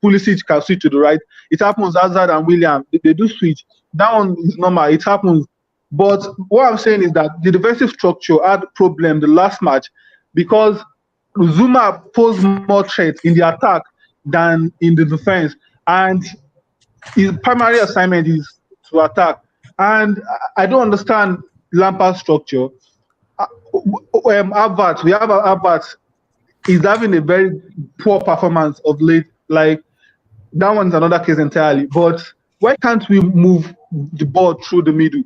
Pulisic can switch to the right. It happens. Hazard and William, they do switch. That one is normal. It happens. But what I'm saying is that the defensive structure had problem the last match because Zuma posed more threat in the attack than in the defense, and his primary assignment is to attack. And I don't understand Lampard's structure. Harvertz, we have Harvertz is having a very poor performance of late. Like that one's another case entirely. But why can't we move the ball through the middle?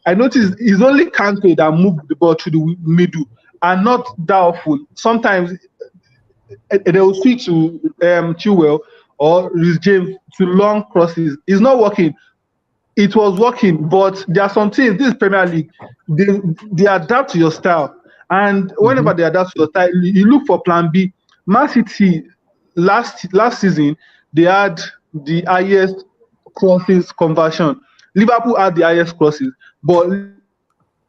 I noticed it's only Kante that moved the ball through the middle and not doubtful. Sometimes they will switch to Chilwell or Reece James to long crosses. It's not working. It was working, but there are some things. This is Premier League. They adapt to your style, and whenever they adapt to your style, you look for Plan B. Man City last season they had the highest crosses conversion. Liverpool had the highest crosses, but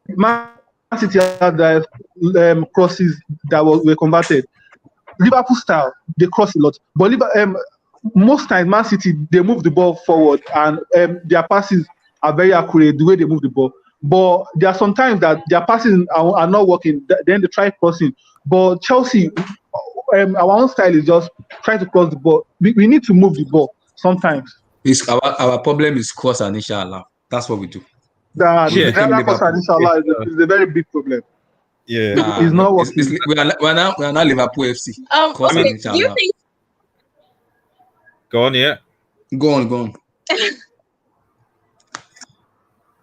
Man City had the crosses that were converted. Liverpool style, they cross a lot, but most times Man City they move the ball forward and their passes are very accurate the way they move the ball. But there are some times that their passes are not working. Then they try crossing. But Chelsea, our own style is just trying to cross the ball. We need to move the ball sometimes. Our problem is cross and inshallah. That's what we do. Cross and inshallah is a very big problem. Yeah, it's not working. We are now Liverpool FC. Okay. Do you think? Go on, yeah. Go on.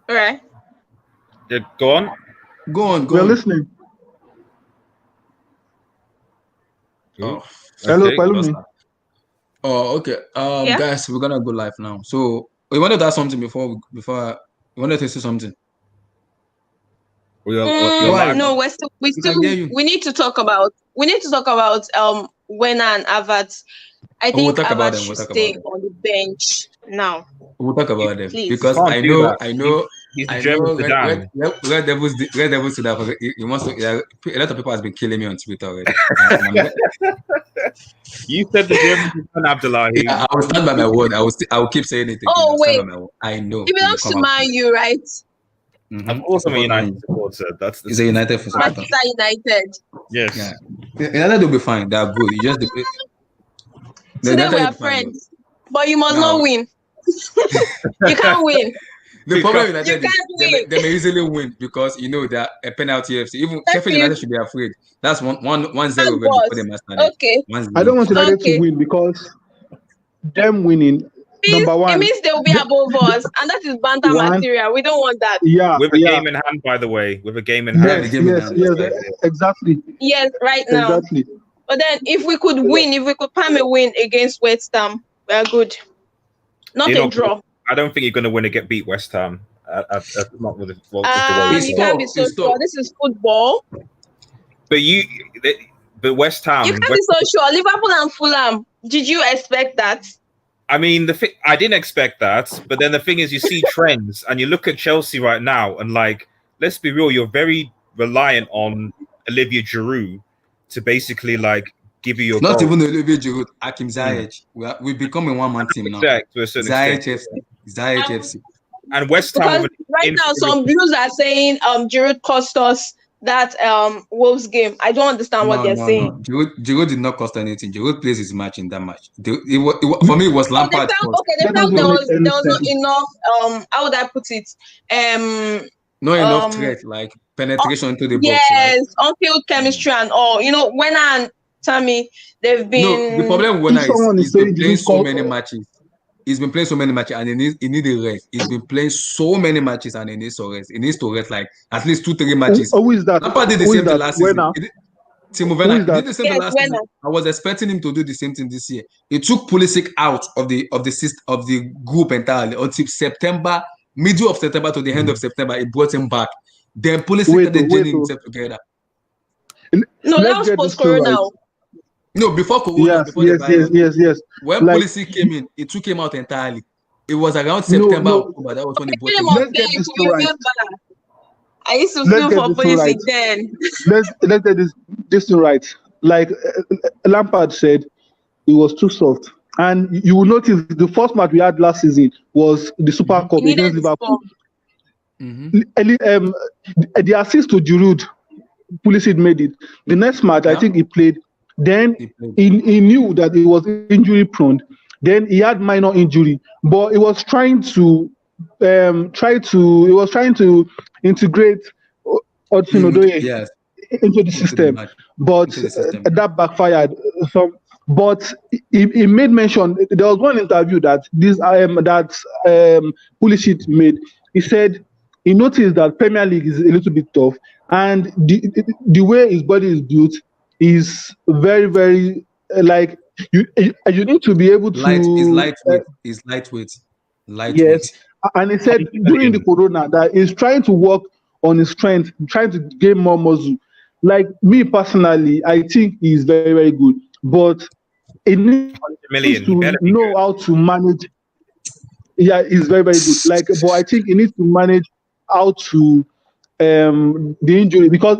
All right. Yeah, go on. We're listening. Oh, hello, okay. Oh, okay. Guys, we're gonna go live now. So we wanted to ask something before we wanted to say something. No, we need to talk about Werner and Havertz. I think Havertz should stay on the bench now. We'll talk about them because I know Red Devils to that. He wants to. A lot of people has been killing me on Twitter already. You said the Germans and Abdullahi. Yeah, I will stand by my word. I will keep saying it. Oh wait, I know. He belongs to Man U, right? Of course, I'm a United supporter. He's a United supporter. Manchester United. Yes. Yeah. United will be fine. They are good. You just today we are friends, but you must not win. You can't win. The problem with United is they may easily win because they are a penalty FC. Even Sheffield United should be afraid. That's 1-0 before they must start. Okay. I don't want United to win because them winning. Number one, it means they will be above us, and that is banter material. We don't want that. Yeah, with a game in hand, by the way. With a game in hand. Yes, exactly. Yes, right now. Exactly. But then, if we could win, if we could palm a win against West Ham, we are good. Not a draw. I don't think you're going to win and beat West Ham. Not with the way you can't be so sure. This is football. But West Ham. You can't be so sure. Liverpool and Fulham. Did you expect that? I mean, I didn't expect that, but then the thing is, you see trends, and you look at Chelsea right now, and let's be real, you're very reliant on Olivier Giroud to basically give you your not goal. Even Olivier Giroud, Hakim Ziyech. We're becoming one-man team now. Ziyech FC. And West Ham. Right now, some Blues are saying Giroud cost us that Wolves game. I don't understand what they're saying. Giroud did not cost anything. Giroud plays his match in that match. For me, it was Lampard. They felt there was not enough. How would I put it? Not enough threat, penetration into the box. Yes, on-field chemistry and all. Werner and Tammy, they've been. No, the problem with Werner is he's been playing so many matches. He's been playing so many matches and he needs a rest. He's been playing so many matches and he needs to rest. He needs to rest at least 2-3 matches. Who is that? Lampard did the same thing last season. Timo Werner did the same thing last season. I was expecting him to do the same thing this year. He took Pulisic out of the group entirely until September, middle of September to the end of September. He brought him back. Then Pulisic started joining himself together. No, that was post-Corona. No, before Corona. Yes. When Pulisic came in, it took him out entirely. It was around September, October. That was when he brought him. Let's get this right. I used to feel for Pulisic then. Let's get this right. Like Lampard said, it was too soft. And you will notice the first match we had last season was the Super Cup against Liverpool. The assist to Giroud, Pulisic made it. The next match, I think he played. Then he knew that he was injury prone. Then he had minor injury, but he was trying to integrate Odson-Odoi into the system, but that backfired. But he made mention. There was one interview that Pulisic made. He said he noticed that Premier League is a little bit tough, and the way his body is built is very, very like you need to be able to. He's lightweight. Yes, and he said during the Corona that he's trying to work on his strength, trying to gain more muscle. Like me personally, I think he's very, very good, but he needs to know how to manage. Yeah, he's very, very good. Like, but I think he needs to manage how to the injury, because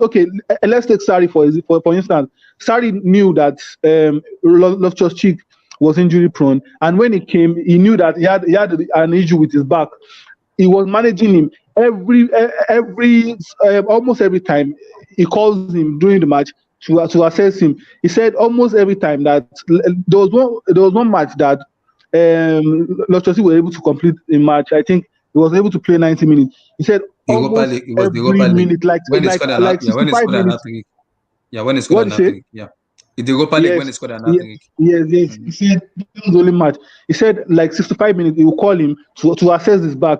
let's take Sarri for instance. Sarri knew that Loftus-Cheek was injury prone, and when he came, he knew that he had an issue with his back. He was managing him almost every time he calls him during the match to assess him. He said almost every time that there was one match that Loftus-Cheek was able to complete a match. I think he was able to play 90 minutes. He said almost every minute, like 65 minutes. When he scored another. In the Europa League, when he scored another. Yes. He said this was the only match. He said like 65 minutes, he will call him to assess his back.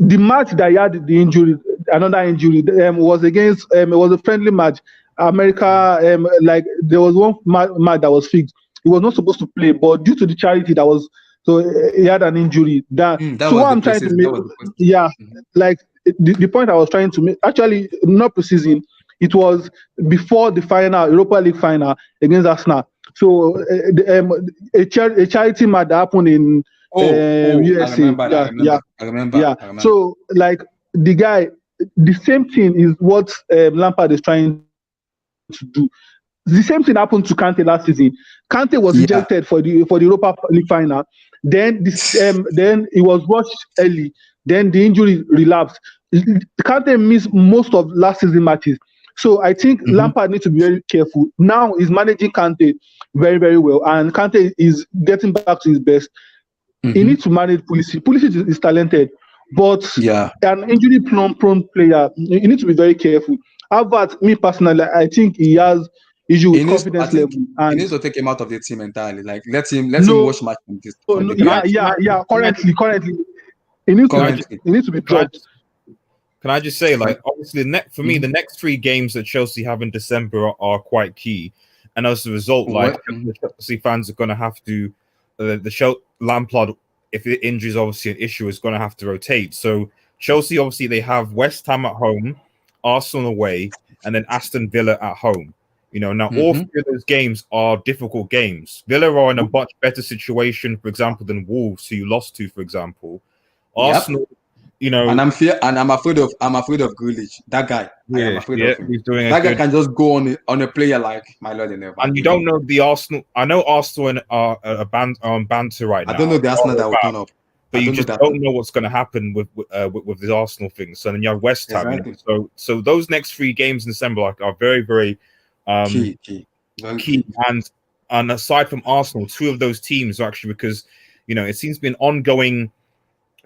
The match that he had the injury, another injury, was against. It was a friendly match. America, like there was one match that was fixed. He was not supposed to play, but due to the charity that was, so he had an injury. So what I'm trying to make, like the point I was trying to make, actually not preseason. It was before the final Europa League final against Arsenal. So a charity match that happened in USA. I remember. So like the guy, the same thing is what Lampard is trying to do. The same thing happened to Kante last season. Kante was rejected for the Europa League final. Then he was watched early. Then the injury relapsed. Kante missed most of last season matches. So I think Lampard needs to be very careful. Now he's managing Kante very, very well, and Kante is getting back to his best. He needs to manage Pulisic. Pulisic is talented, but an injury-prone player, you need to be very careful. Harvertz, me personally, I think he has issue with confidence level. And he needs to take him out of the team entirely. Like let him watch match from this. Currently, he needs to be dropped. Can I just say, like, obviously, for me, the next 3 games that Chelsea have in December are quite key, and as a result, the Chelsea fans are going to have to Lampard, if the injury is obviously an issue, is going to have to rotate. So Chelsea, obviously, they have West Ham at home, Arsenal away, and then Aston Villa at home. Now all 3 of those games are difficult games. Villa are in a much better situation, for example, than Wolves, who you lost to, for example. Arsenal. And I'm afraid of Grealish. That guy. I am afraid of him. He's doing that guy can just go on a player like my Lord and never. And you don't know the Arsenal. I know Arsenal are on banter right now. I don't know the Arsenal that will turn up. But you just don't know what's going to happen with the Arsenal thing. So then you have West Ham. Exactly. So those next 3 games in December are very, very key. And aside from Arsenal, 2 of those teams are actually, because it seems to be an ongoing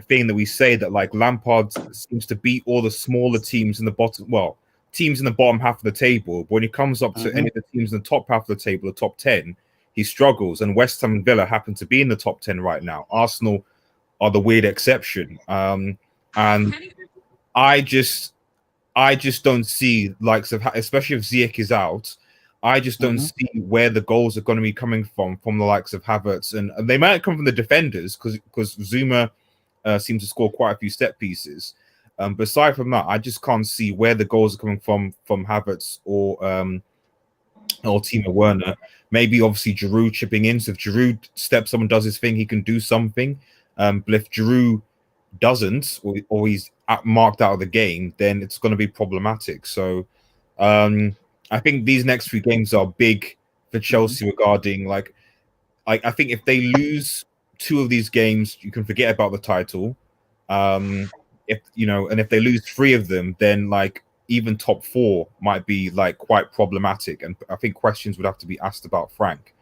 thing that we say that like Lampard seems to beat all the smaller teams in the bottom half of the table. But when he comes up to any of the teams in the top half of the table, the top 10, he struggles. And West Ham and Villa happen to be in the top 10 right now. Arsenal are the weird exception. And I just don't see, like, especially if Ziyech is out, I just don't see where the goals are going to be coming from the likes of Havertz. And they might come from the defenders because Zuma seems to score quite a few set pieces. But aside from that, I just can't see where the goals are coming from Havertz or Timo Werner. Maybe obviously Giroud chipping in. So if Giroud steps up and does his thing, he can do something. But if Giroud doesn't, or he's marked out of the game, then it's going to be problematic. So I think these next 3 games are big for Chelsea regarding, like, I think if they lose 2 of these games, you can forget about the title. If and if they lose 3 of them, then like even top 4 might be like quite problematic, and I think questions would have to be asked about Frank.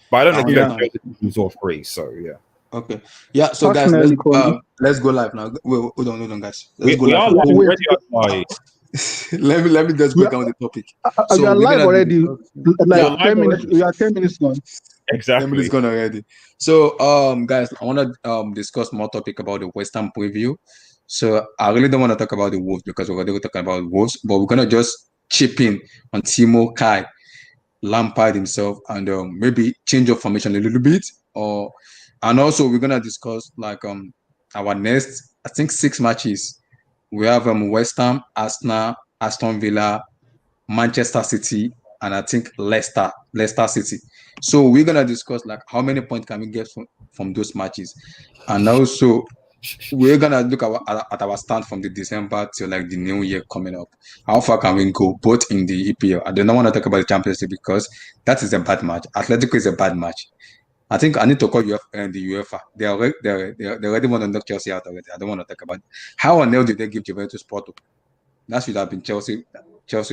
But I don't expect Chelsea to lose all 3. So yeah. Okay. Yeah. So guys, let's go live now. Wait, hold on, guys. Let's go live. Let me just break down the topic. So we are live already. Like 10 minutes. We are 10 minutes gone. Exactly. 10 minutes gone already. So guys, I want to discuss more topic about the West Ham preview. So I really don't want to talk about the Wolves because we're already talking about Wolves, but we're gonna just chip in on Timo, Kai, Lampard himself, and maybe change of formation a little bit, and also we're gonna discuss like our next, I think 6 matches. We have West Ham, Arsenal, Aston Villa, Manchester City, and I think Leicester City. So we're gonna discuss like how many points can we get from those matches, and also we're gonna look at our stand from the December till like the new year coming up. How far can we go, both in the EPL? I don't want to talk about the Champions League because that is a bad match. Atletico is a bad match. I think I need to call the UEFA. They already want to knock Chelsea out already. I don't want to talk about it. How on earth did they give Juventus Porto? That should have been Chelsea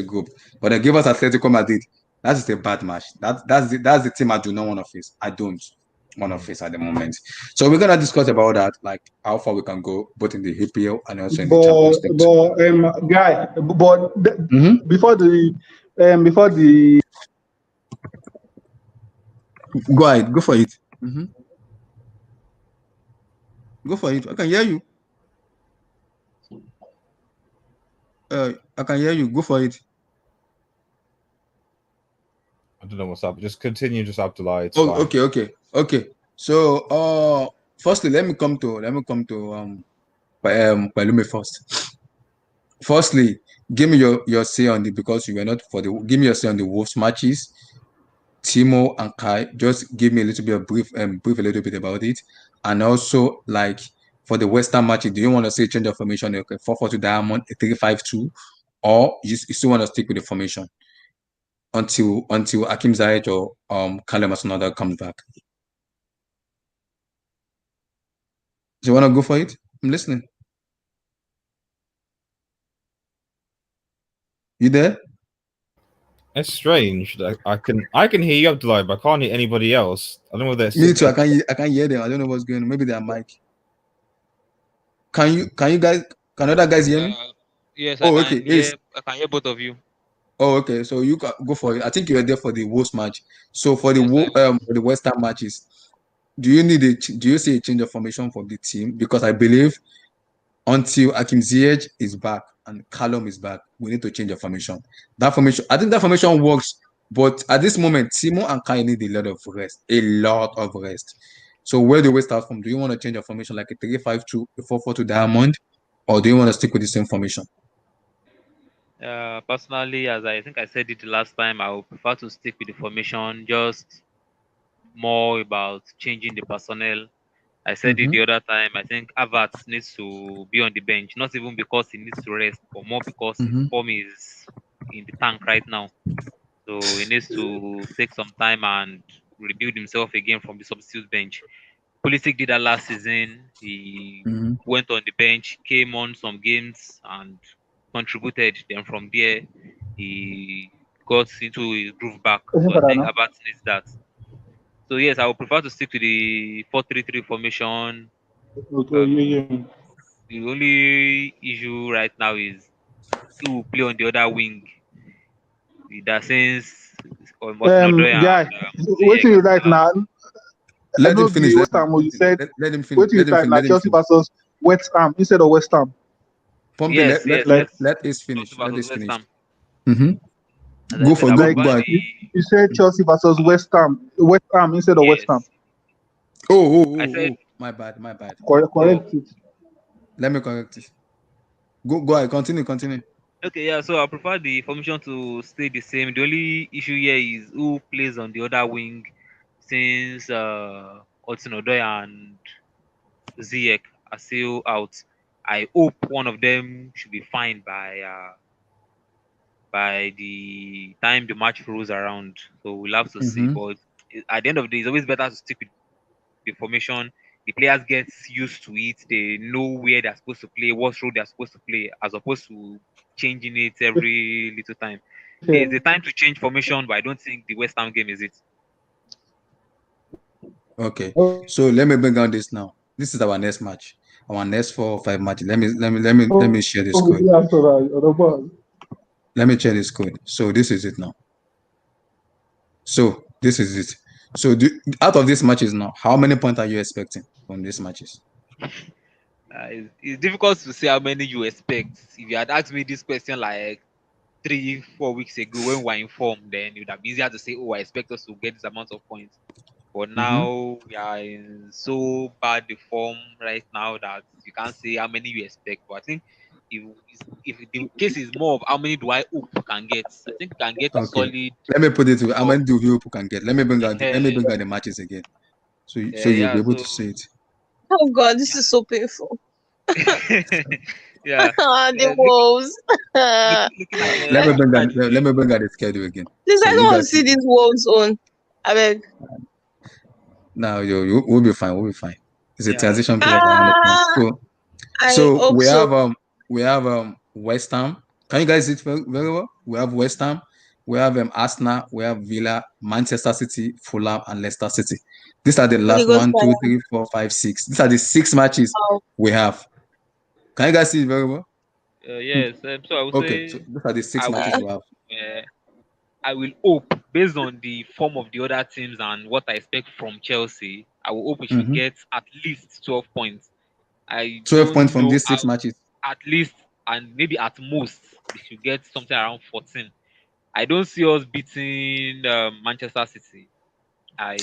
group. But they give us Atletico Madrid. That is a bad match. That's the team I do not want to face. I don't want to face at the moment. So we're gonna discuss about that, like how far we can go both in the EPL and also in the Champions League. Before the go ahead, go for it. Go for it. I can hear you. I can hear you. Go for it. I don't know what's up. Just continue, just Abdullah. It's fine. Okay. So, firstly, let me come to Palumi first. Firstly, give me your say on because you were not for the. Give me your say on the Wolves matches. Timo and Kai, just give me a little bit of brief a little bit about it, and also like for the West Ham match, do you want to say change of formation, okay, 4-4-2 diamond, 3-5-2, or you still want to stick with the formation until Hakim Ziyech or Callum Hudson-Odoi comes back? Do you want to go for it? I'm listening. You there? It's strange. I can hear you, Abdullah, but I can't hear anybody else. I don't know whether me too. I can't hear them. I don't know what's going on. Maybe they're mic. Can you guys? Can other guys hear me? Yes. I can hear both of you. Oh, okay. So you can go for it. I think you were there for the Wolves match. So for the West Ham matches, do you see a change of formation for the team? Because I believe until Hakim Ziyech is back and Callum is back, we need to change the formation. I think that formation works, but at this moment, Timo and Kai need a lot of rest. So where do we start from? Do you want to change your formation like a 3-5-2, a 4-4-2 diamond, or do you want to stick with the same formation? Personally, as I think I said it the last time, I would prefer to stick with the formation, just more about changing the personnel. I said it the other time. I think Harvertz needs to be on the bench, not even because he needs to rest, but more because his form is in the tank right now. So he needs to take some time and rebuild himself again from the substitute bench. Pulisic did that last season. He went on the bench, came on some games and contributed. Then from there, he got into his groove back. So I think Harvertz needs that. So yes, I would prefer to stick to the 4-3-3 formation. The only issue right now is who play on the other wing. In that sense, guy, what you like now? Let him finish. West Ham, you said. Let him finish. What you like now? Chelsea versus West Ham instead of West Ham. Yes, let us finish. Let us finish. Go for go. You said Chelsea versus West Ham instead of West Ham. Oh, my bad. Correct it. Let me correct it. Go ahead. Continue. Okay, yeah. So I prefer the formation to stay the same. The only issue here is who plays on the other wing, since Hudson-Odoi and Ziyech are still out. I hope one of them should be fine by the time the match rolls around. So we'll have to see. But at the end of the day, it's always better to stick with the formation. The players get used to it. They know where they're supposed to play, what role they're supposed to play, as opposed to changing it every little time. There's a time to change formation, but I don't think the West Ham game is it. Okay, so let me bring on this now. This is our next match, our next 4 or 5 matches. Let me share this code. Let me share this code. So this is it now. So this is it. So out of these matches now, how many points are you expecting from these matches? It's difficult to say how many you expect. If you had asked me this question like 3-4 weeks ago when we were informed, then it would have been easier to say, oh, I expect us to get this amount of points. But now we are in so bad the form right now that you can't say how many you expect. But I think if the case is more of how many do I hope you can get, I think you can get a solid. Let me put it to how many do you hope you can get? Let me bring out the matches again. So you'll be able to see it. Oh God, this is so painful. Yeah. The Wolves. Let me bring out the schedule again. Please, I don't want to see these Wolves on. I beg. No, we'll be fine. We'll be fine. It's a transition period. So we have West Ham. Can you guys see it very well? We have West Ham. We have Arsenal. We have Villa, Manchester City, Fulham, and Leicester City. These are the last 1, 2, 3, 4, 5, 6. These are the 6 matches we have. Can you guys see it very well? Yes. So I would say. So these are the 6 matches we have. I will hope, based on the form of the other teams and what I expect from Chelsea, I will hope we should get at least 12 points. 12 points from these 6 matches? At least, and maybe at most, we should get something around 14. I don't see us beating Manchester City. I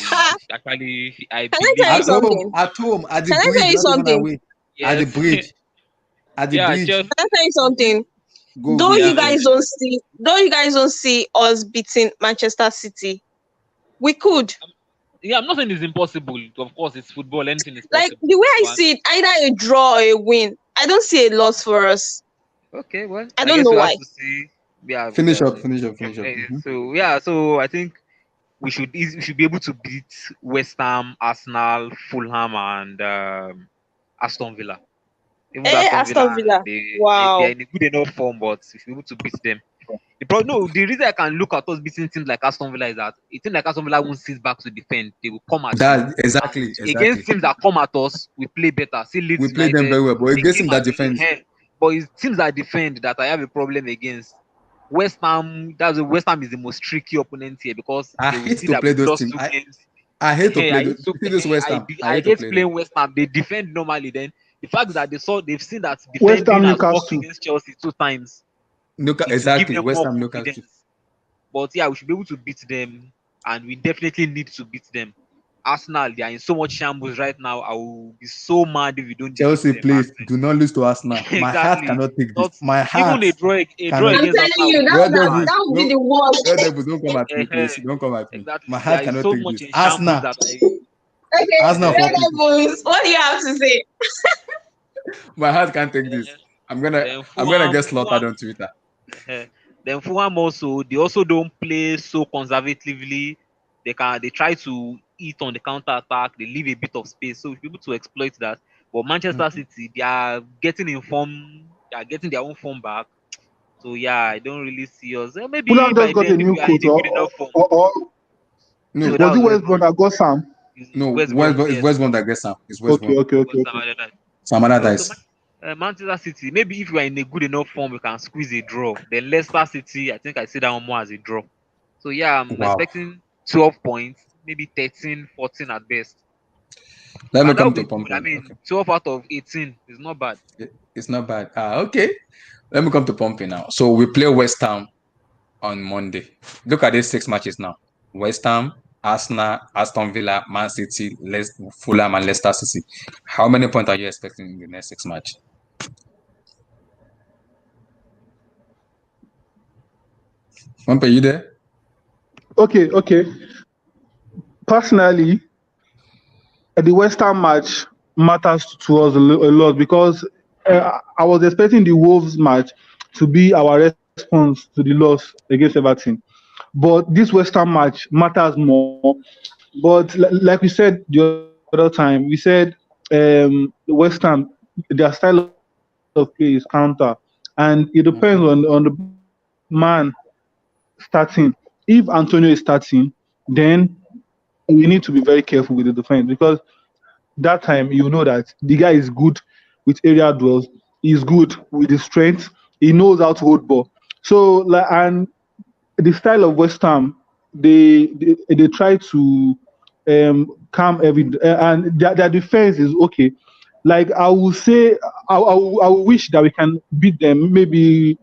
believe at home, at the bridge, not even away. Yes. At the bridge. At the bridge. Can I tell you something? Though you guys don't see us beating Manchester City, we could. I'm not saying it's impossible. Of course, it's football. Anything is like possible. The way I see it, either a draw or a win. I don't see a loss for us. Okay, well, I don't know why. Finish up. So I think we should be able to beat West Ham, Arsenal, Fulham, and Aston Villa. Aston Villa. They're in a good enough form, but if we're able to beat them. The reason I can look at us beating teams like Aston Villa is that a team like Aston Villa won't sit back to defend. They will come at us. Exactly. Against teams that come at us, we play better. We play them very well, but against teams that defend. But it's teams that defend that I have a problem against. West Ham is the most tricky opponent here because I hate to play those teams. I hate to play those West Ham. I hate playing West Ham. They defend normally. Then the fact that they've seen that defending has worked against Chelsea 2 times. Exactly, West Ham, Newcastle. But we should be able to beat them, and we definitely need to beat them. Arsenal, they are in so much shambles right now. I will be so mad if we don't. Chelsea, please do not lose to Arsenal. Exactly. My heart cannot take this. My heart. Even a draw against Arsenal. That would be the worst. Don't come at me, please. Don't come at me. Exactly. My heart cannot take this. Arsenal. Okay. Arsenal. What do you have to say? My heart can't take this. I'm gonna get slaughtered on Twitter. Then Fulham they also don't play so conservatively. They try to eat on the counter attack. They leave a bit of space, so we're able to exploit that. But Manchester City, they are getting in form. They are getting their own form back. So I don't really see us. Maybe Fulham just got a new coach, no, was it West Brom that got Sam? No, West Brom that gets Sam. It's West Brom. Okay. Some other guys. Manchester City, maybe if we are in a good enough form, we can squeeze a draw. Then Leicester City, I think I see that one more as a draw. So I'm expecting 12 points, maybe 13, 14 at best. Let me come to pumping. I mean, 12 out of 18 is not bad. It's not bad. Okay. Let me come to pumping now. So we play West Ham on Monday. Look at these 6 matches now. West Ham, Arsenal, Aston Villa, Man City, Fulham, and Leicester City. How many points are you expecting in the next 6 matches? Are you there? Okay. Personally, the West Ham match matters to us a lot because I was expecting the Wolves match to be our response to the loss against Everton. But this West Ham match matters more But like we said the other time, we said West Ham, their style of play is counter, and it depends on the man starting. If Antonio is starting, then we need to be very careful with the defense because that time you know that the guy is good with area duels. He's good with his strength. He knows how to hold ball. So like and the style of West Ham, they try to calm and their defense is okay. Like I will say, I will wish that we can beat them maybe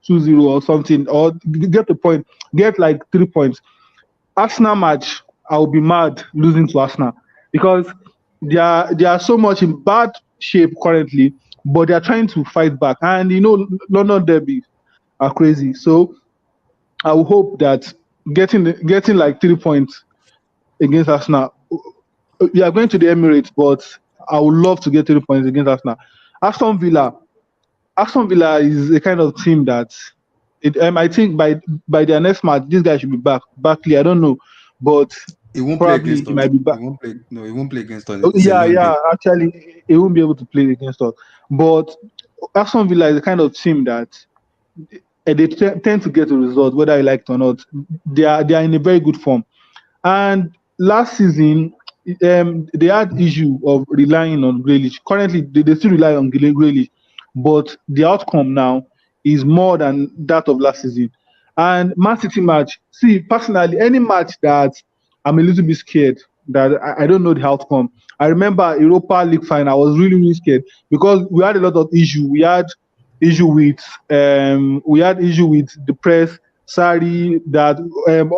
2-0 or something, or get the point, get like 3 points. Arsenal match, I'll be mad losing to Arsenal because they are so much in bad shape currently, but they are trying to fight back. And London derby are crazy. So I will hope that getting like 3 points against Arsenal. We are going to the Emirates, but I would love to get 3 points against Arsenal. Aston Villa. Aston Villa is a kind of team that I think by their next match, this guy should be back. Barkley, I don't know, but he won't play probably against he us. might be back. He won't play against us. Oh, yeah. Actually, he won't be able to play against us. But Aston Villa is the kind of team that they tend to get a result, whether you like it or not. They are in a very good form. And last season, they had issue of relying on Grealish. Currently, they still rely on Grealish, but the outcome now is more than that of last season. And Man City match, see, personally, any match that I'm a little bit scared that I don't know the outcome. I remember Europa League final, I was really, really scared because we had a lot of issue. We had issue with the press, Sari, that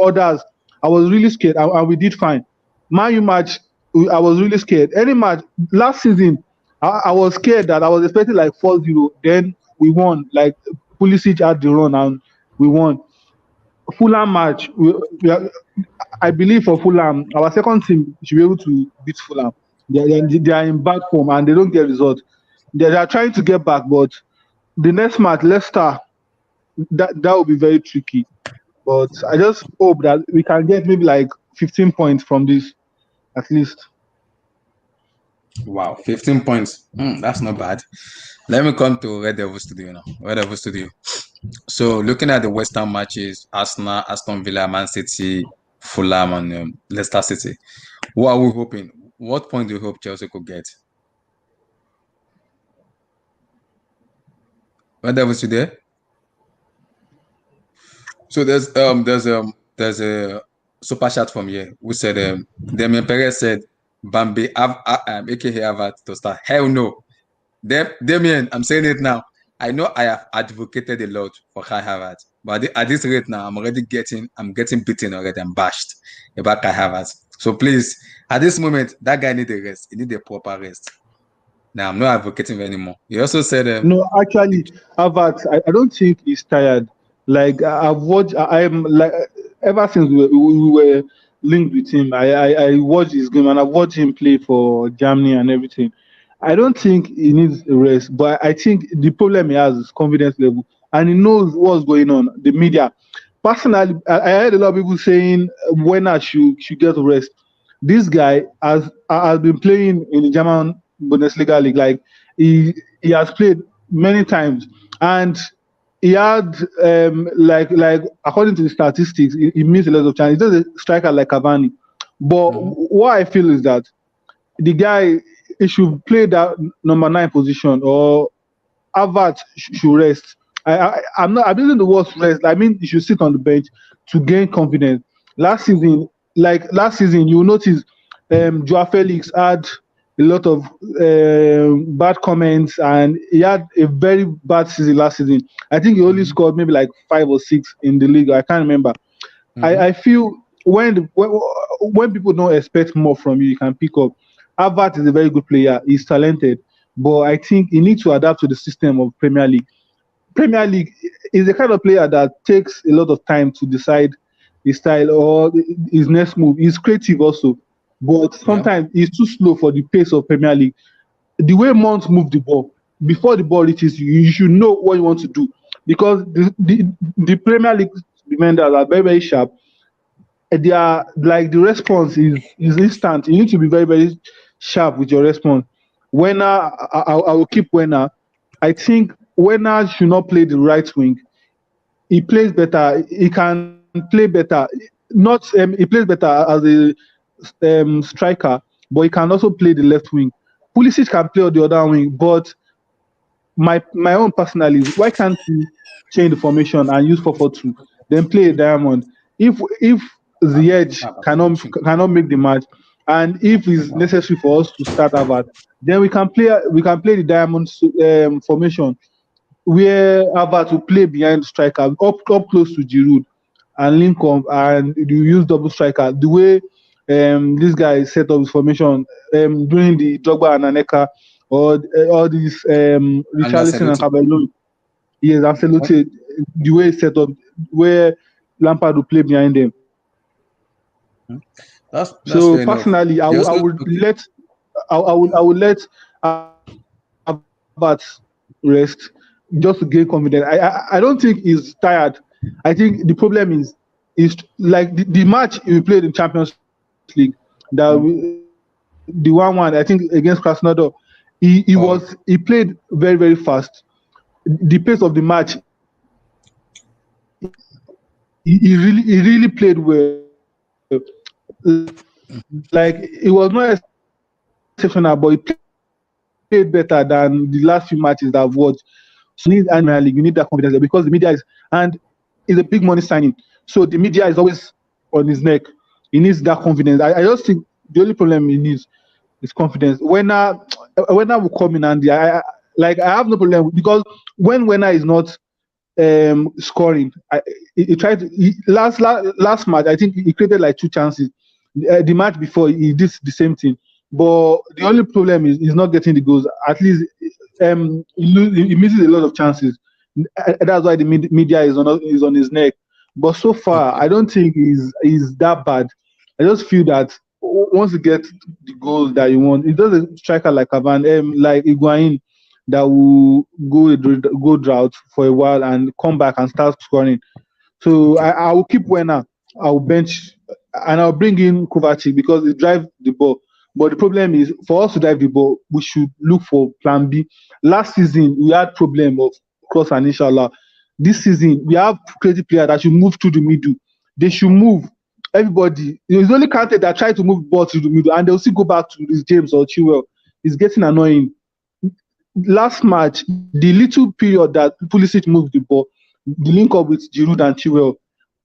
others. I was really scared, and we did fine. Man U match, I was really scared. Any match last season, I was scared that I was expecting like 4-0. Then we won. Like Pulisic had the run and we won. Fulham match, I believe for Fulham, our second team should be able to beat Fulham. They are in bad form and they don't get results. They are trying to get back, but the next match, Leicester, that will be very tricky. But I just hope that we can get maybe like 15 points from this, at least. Wow, 15 points. That's not bad. Let me come to Red Devil Studio now. Red Devil Studio. So looking at the Western matches, Arsenal, Aston Villa, Man City, Fulham, and Leicester City. What are we hoping? What point do you hope Chelsea could get? Red Devil Studio. So there's a super chat from here who said Damien Perez said Bambi aka Harvard to start. Hell no. Damien, I'm saying it now. I know I have advocated a lot for Kai Havertz, but at this rate now, I'm getting beaten already. I'm bashed about Kai Havertz. So please, at this moment, that guy needs a rest. He needs a proper rest. Now I'm not advocating anymore. He also said no, actually, Havertz, I don't think he's tired. Like I've watched, I'm like ever since we were linked with him, I watched his game and I've watched him play for Germany and everything. I don't think he needs a rest, but I think the problem he has is confidence level, and he knows what's going on. The media, personally, I heard a lot of people saying Werner should get a rest. This guy has been playing in the German Bundesliga league, like he has played many times, and he had like according to the statistics, he missed a lot of chances. He's just a striker like Cavani, but what I feel is that the guy, he should play that number 9 position, or Havertz should rest. I'm using the word rest. I mean, he should sit on the bench to gain confidence. Last season, you notice Joao Felix had a lot of bad comments, and he had a very bad season last season. I think he only scored maybe like 5 or 6 in the league. I can't remember. I feel when people don't expect more from you, you can pick up. Havertz is a very good player. He's talented, but I think he needs to adapt to the system of Premier League. Premier League is the kind of player that takes a lot of time to decide his style or his next move. He's creative also, but sometimes he's too slow for the pace of Premier League. The way Mount move the ball, before the ball reaches you, you should know what you want to do, because the Premier League defenders are very, very sharp. they are like the response is instant. You need to be very, very sharp with your response. Werner, I will keep Werner. I think Werner should not play the right wing. He plays better. He can play better. Not he plays better as a striker, but he can also play the left wing. Pulisic can play on the other wing, but my own personal is why can't we change the formation and use 4-4-2, then play a diamond? If the edge cannot make the match, and if it's necessary for us to start Harvard, then we can play the diamond formation where Harvard will play behind the striker up close to Giroud and link up and you use double striker the way this guy set up his formation during the Drogba and Aneka or all these Richarlison and Caballero. Yes, absolutely. The way it's set up, where Lampard will play behind them. That's so personally, I would let Havertz rest just to gain confidence. I don't think he's tired. I think the problem is like the match we played in Champions League, the 1-1 I think against Krasnodar. He played very, very fast. The pace of the match, he really played well. Like it was not exceptional, but he played better than the last few matches that I've watched. So you need that confidence because the media is a big money signing. So the media is always on his neck. He needs that confidence. I just think the only problem he needs is confidence. Werner will come in and I have no problem because when Werner is not scoring, he tried last match. I think he created like 2 chances. The match before he did the same thing, but the only problem is he's not getting the goals. At least he misses a lot of chances. That's why the media is on his neck. But so far, I don't think he's that bad. I just feel that once you get the goals that you want, it does a striker like Cavani, like Higuain, that will go drought for a while and come back and start scoring. So I will keep Werner. I'll bench and I'll bring in Kovacic because he drives the ball. But the problem is, for us to drive the ball, we should look for plan B. Last season, we had problem of cross and inshallah. This season, we have crazy players that should move to the middle. They should move. Everybody. It's only Kante that try to move the ball to the middle, and they'll still go back to this James or Chilwell. It's getting annoying. Last match, the little period that Pulisic moved the ball, the link up with Giroud and Chilwell,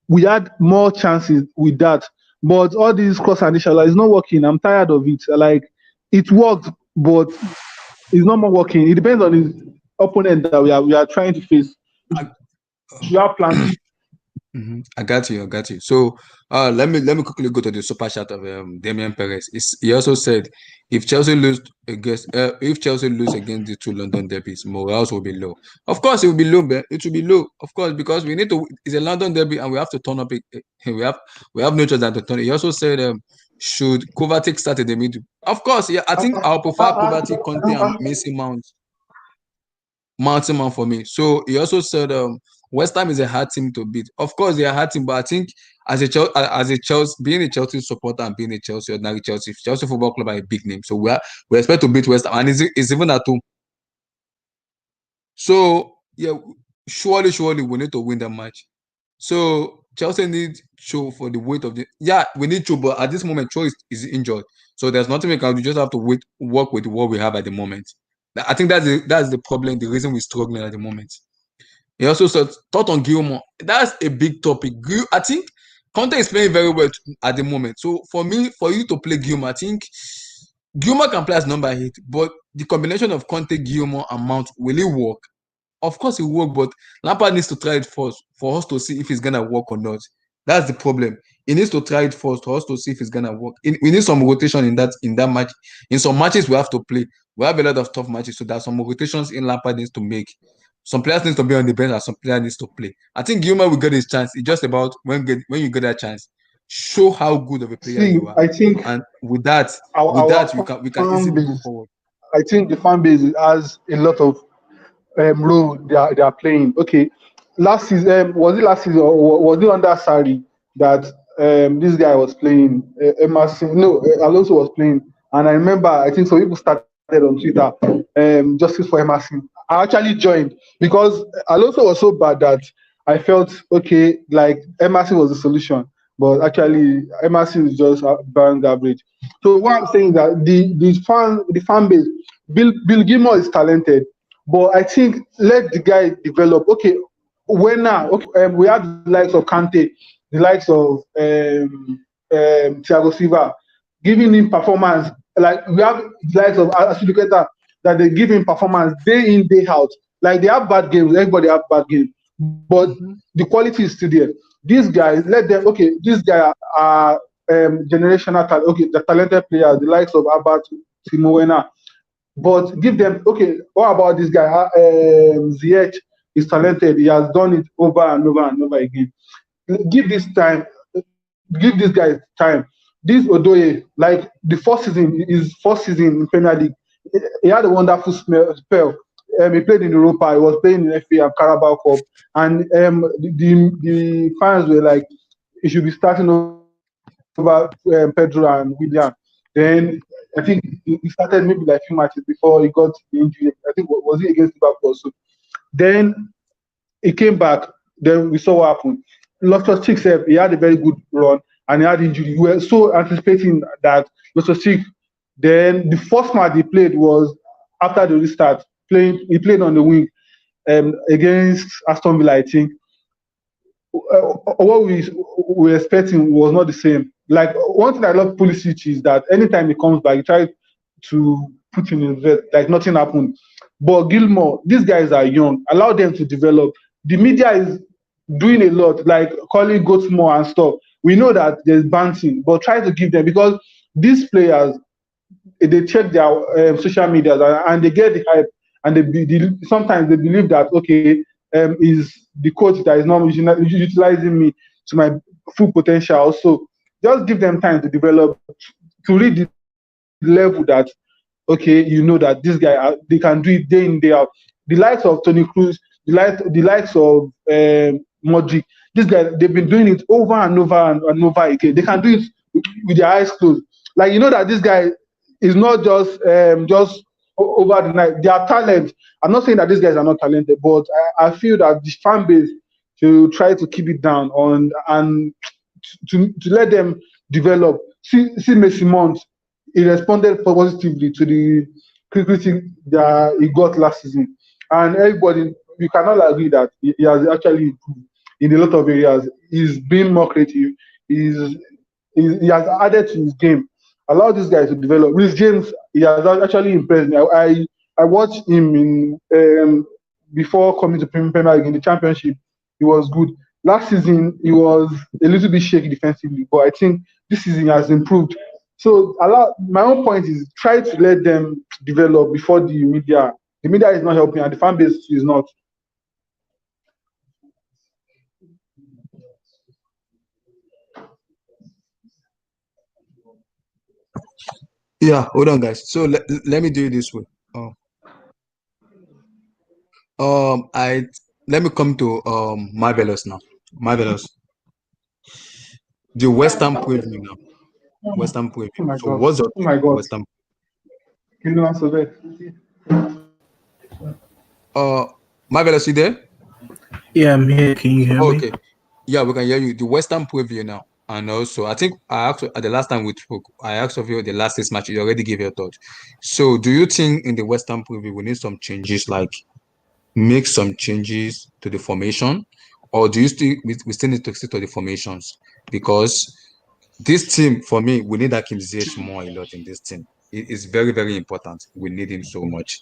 we had more chances with that. But all these cross and inshallah is not working. I'm tired of it. Like it worked, but it's not more working. It depends on his opponent that we are trying to face. You have plans. I got you. So let me quickly go to the super chat of Damian Perez. He also said if Chelsea lose against the 2 London derbies, morale will be low. Of course, it will be low, but it will be low, of course, because we need to. It's a London derby, and we have to turn up. We have no choice than to turn. He also said should Kovacic start in the middle? Of course, yeah. I think I'll prefer Kovacic, Conte, and Mason Mount for me. So he also said West Ham is a hard team to beat. Of course, they are a hard team, but I think as a Chelsea, being a Chelsea supporter and being a ordinary Chelsea Football Club are a big name. So we expect to beat West Ham, and it's even at home. So yeah, surely we need to win that match. So Chelsea needs Cho for the weight of the. Yeah, we need Cho, but at this moment, Cho is injured, so there's nothing we can do. We just have to work with what we have at the moment. I think that's the problem. The reason we're struggling at the moment. He also said thought on Guillermo. That's a big topic. I think Conte is playing very well at the moment. So for you to play Guillermo, I think Guillermo can play as number 8, but the combination of Conte, Guillermo, and Mount, will it work? Of course it will work, but Lampard needs to try it first for us to see if it's gonna work or not. That's the problem. He needs to try it first for us to see if it's gonna work. We need some rotation in that match. In some matches we have to play. We have a lot of tough matches, so there's some rotations in Lampard needs to make. Some players need to be on the bench and some players needs to play. I think Guillermo will get his chance. It's just about when you get that chance, show how good of a player you are. I think, and with that, we can easily go forward. I think the fan base has a lot of role they are playing. Okay, last season was it last season or was it under Sarri that this guy was playing, Emerson, no, Alonso was playing, and I remember, I think some people started on Twitter, justice for Emerson. I actually joined because Alonso was so bad that I felt, okay, like Emerson was the solution, but actually Emerson is just bang average. So what I'm saying is that the fan base, Bill Gilmore is talented, but I think let the guy develop. Okay, Werner, okay, we have the likes of Kante, the likes of Thiago Silva, giving him performance. Like we have the likes of Asiluketa that they give him performance day in, day out. Like they have bad games, everybody have bad games, but the quality is still there. These guys, let them. Okay, these guys are generational talent. Okay, the talented players, the likes of Albert, Timo Werner. But give them, okay, what about this guy? Ziyech is talented. He has done it over and over and over again. Give this time, give this guy time. This Odoye, like the first season, his first season in Premier League, he had a wonderful spell. He played in Europa, he was playing in FA and Carabao Cup, and the fans were like, he should be starting over Pedro and William. Then I think he started maybe like a few matches before he got the injury. I think was he against Liverpool? So then he came back. Then we saw what happened. Loftus-Cheek, he had a very good run and he had injury. We were so anticipating that Loftus-Cheek. Then the first match he played was after the restart. He played on the wing against Aston Villa, I think. What we were expecting was not the same. Like one thing I love Pulisic is that anytime he comes back, he tries to put in his vet, like nothing happened. But Gilmore, these guys are young. Allow them to develop. The media is doing a lot, like calling goats more and stuff. We know that there's banting, but try to give them, because these players, they check their social media and they get the hype, and sometimes they believe that, okay, is the coach that is not utilizing me to my full potential. So just give them time to develop, to reach the level that, okay, you know that this guy, they can do it day in, day out. The likes of Toni Kroos, the likes of Modric, these guys, they've been doing it over and over and over again. They can do it with their eyes closed. Like, you know that this guy is not just over the night. They are talent. I'm not saying that these guys are not talented, but I feel that the fan base to try to keep it down and to let them develop. See Messi Mount, he responded positively to the critique that he got last season, and everybody, we cannot agree that he has actually improved in a lot of areas. He's been more creative. He has added to his game. Allow this guy to develop. Reece James, he has actually impressed me. I watched him in before coming to Premier League in the Championship. He was good. Last season, he was a little bit shaky defensively, but I think this season he has improved. So my own point is try to let them develop before the media. The media is not helping, and the fan base is not. Yeah, hold on, guys. So let me do it this way. Let me come to Marvelous now. Marvelous. The West Ham preview now. West Ham preview. Oh my So God. what's your West Ham? Can you answer that? Marvelous, you there? Yeah, I'm here. Can you hear me? Okay. Yeah, we can hear you. The West Ham preview now. And also, I think I asked at the last time we spoke, I asked of you the last 6 matches. You already gave your thought. So, do you think in the West Ham preview we need some changes, like make some changes to the formation, or do you we still need to stick to the formations? Because this team, for me, we need Hakim Ziyech more a lot in this team. It is very, very important. We need him so much.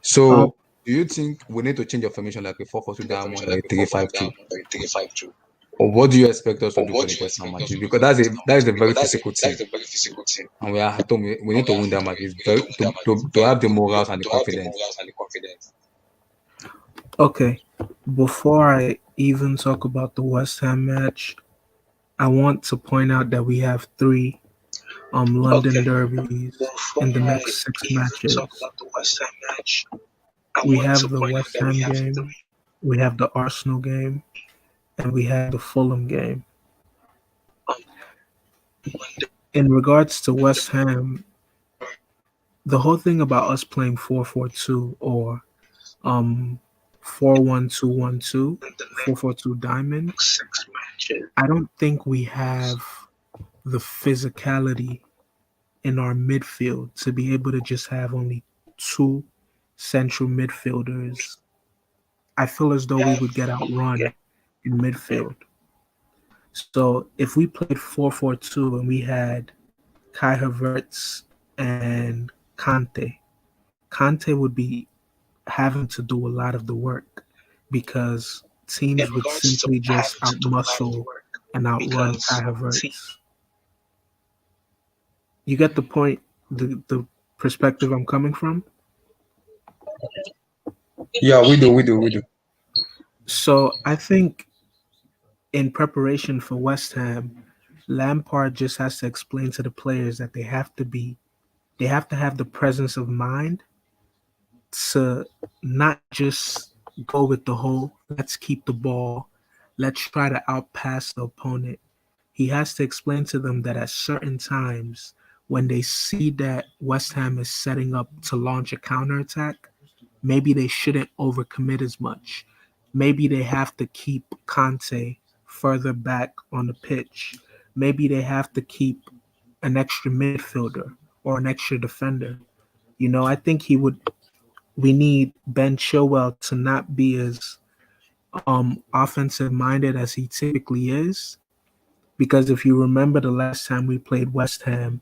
So, do you think we need to change your formation like a 4-4-2 down, like 3-5-2? Or what do you expect us to do for the West Ham matches? Because that is a very physical team, and we need to win that match. It's very to have the morals and the confidence. Okay, before I even talk about the West Ham match, I want to point out that we have 3 London derbies in the next 6 matches. We have the West Ham game, we have the Arsenal game, and we have the Fulham game. in regards to West Ham, the whole thing about us playing 4-4-2 or 4-1-2-1-2, 4-4-2 diamond, I don't think we have the physicality in our midfield to be able to just have only two central midfielders. I feel as though we would get outrun in midfield. So if we played 4-4-2 and we had Kai Havertz and Kante would be having to do a lot of the work because teams would simply just outmuscle and outrun Kai Havertz. You get the point, the perspective I'm coming from? Yeah, we do. So I think in preparation for West Ham, Lampard just has to explain to the players that they have to have the presence of mind to not just go with the whole let's keep the ball, let's try to outpass the opponent. He has to explain to them that at certain times when they see that West Ham is setting up to launch a counterattack, maybe they shouldn't overcommit as much. Maybe they have to keep Kante further back on the pitch. Maybe they have to keep an extra midfielder or an extra defender. I think we need Ben Chilwell to not be as offensive minded as he typically is. Because if you remember the last time we played West Ham,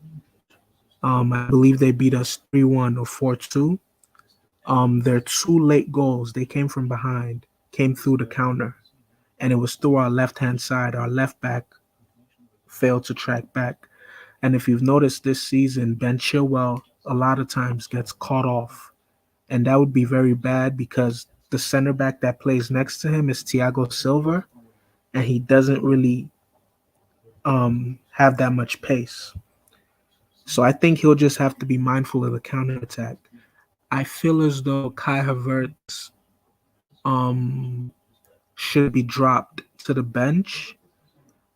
I believe they beat us 3-1 or 4-2. Their two late goals, they came from behind, came through the counter, and it was through our left-hand side. Our left back failed to track back. And if you've noticed this season, Ben Chilwell a lot of times gets caught off. And that would be very bad because the center back that plays next to him is Thiago Silva, and he doesn't really have that much pace. So I think he'll just have to be mindful of the counterattack. I feel as though Kai Havertz should be dropped to the bench.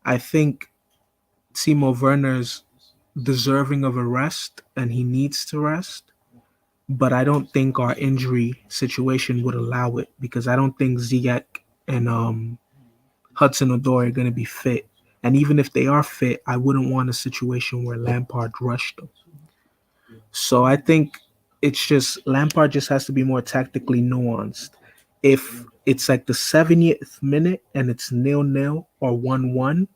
I think Timo Werner's deserving of a rest, and he needs to rest. But I don't think our injury situation would allow it because I don't think Ziyech and Hudson-Odoi are going to be fit. And even if they are fit, I wouldn't want a situation where Lampard rushed them. So I think Lampard just has to be more tactically nuanced. If it's like the 70th minute and it's 0-0 or 1-1,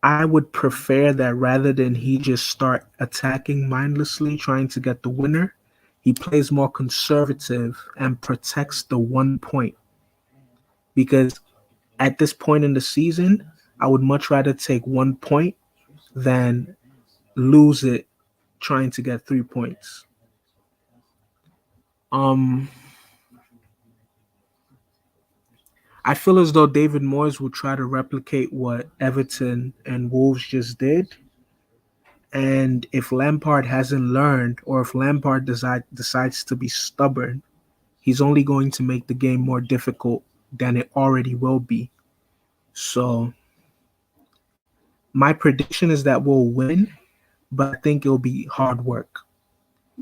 I would prefer that rather than he just start attacking mindlessly, trying to get the winner, he plays more conservative and protects the 1 point. Because at this point in the season, I would much rather take 1 point than lose it trying to get 3 points. I feel as though David Moyes will try to replicate what Everton and Wolves just did. And if Lampard hasn't learned, or if Lampard decides to be stubborn, he's only going to make the game more difficult than it already will be. So my prediction is that we'll win, but I think it'll be hard work.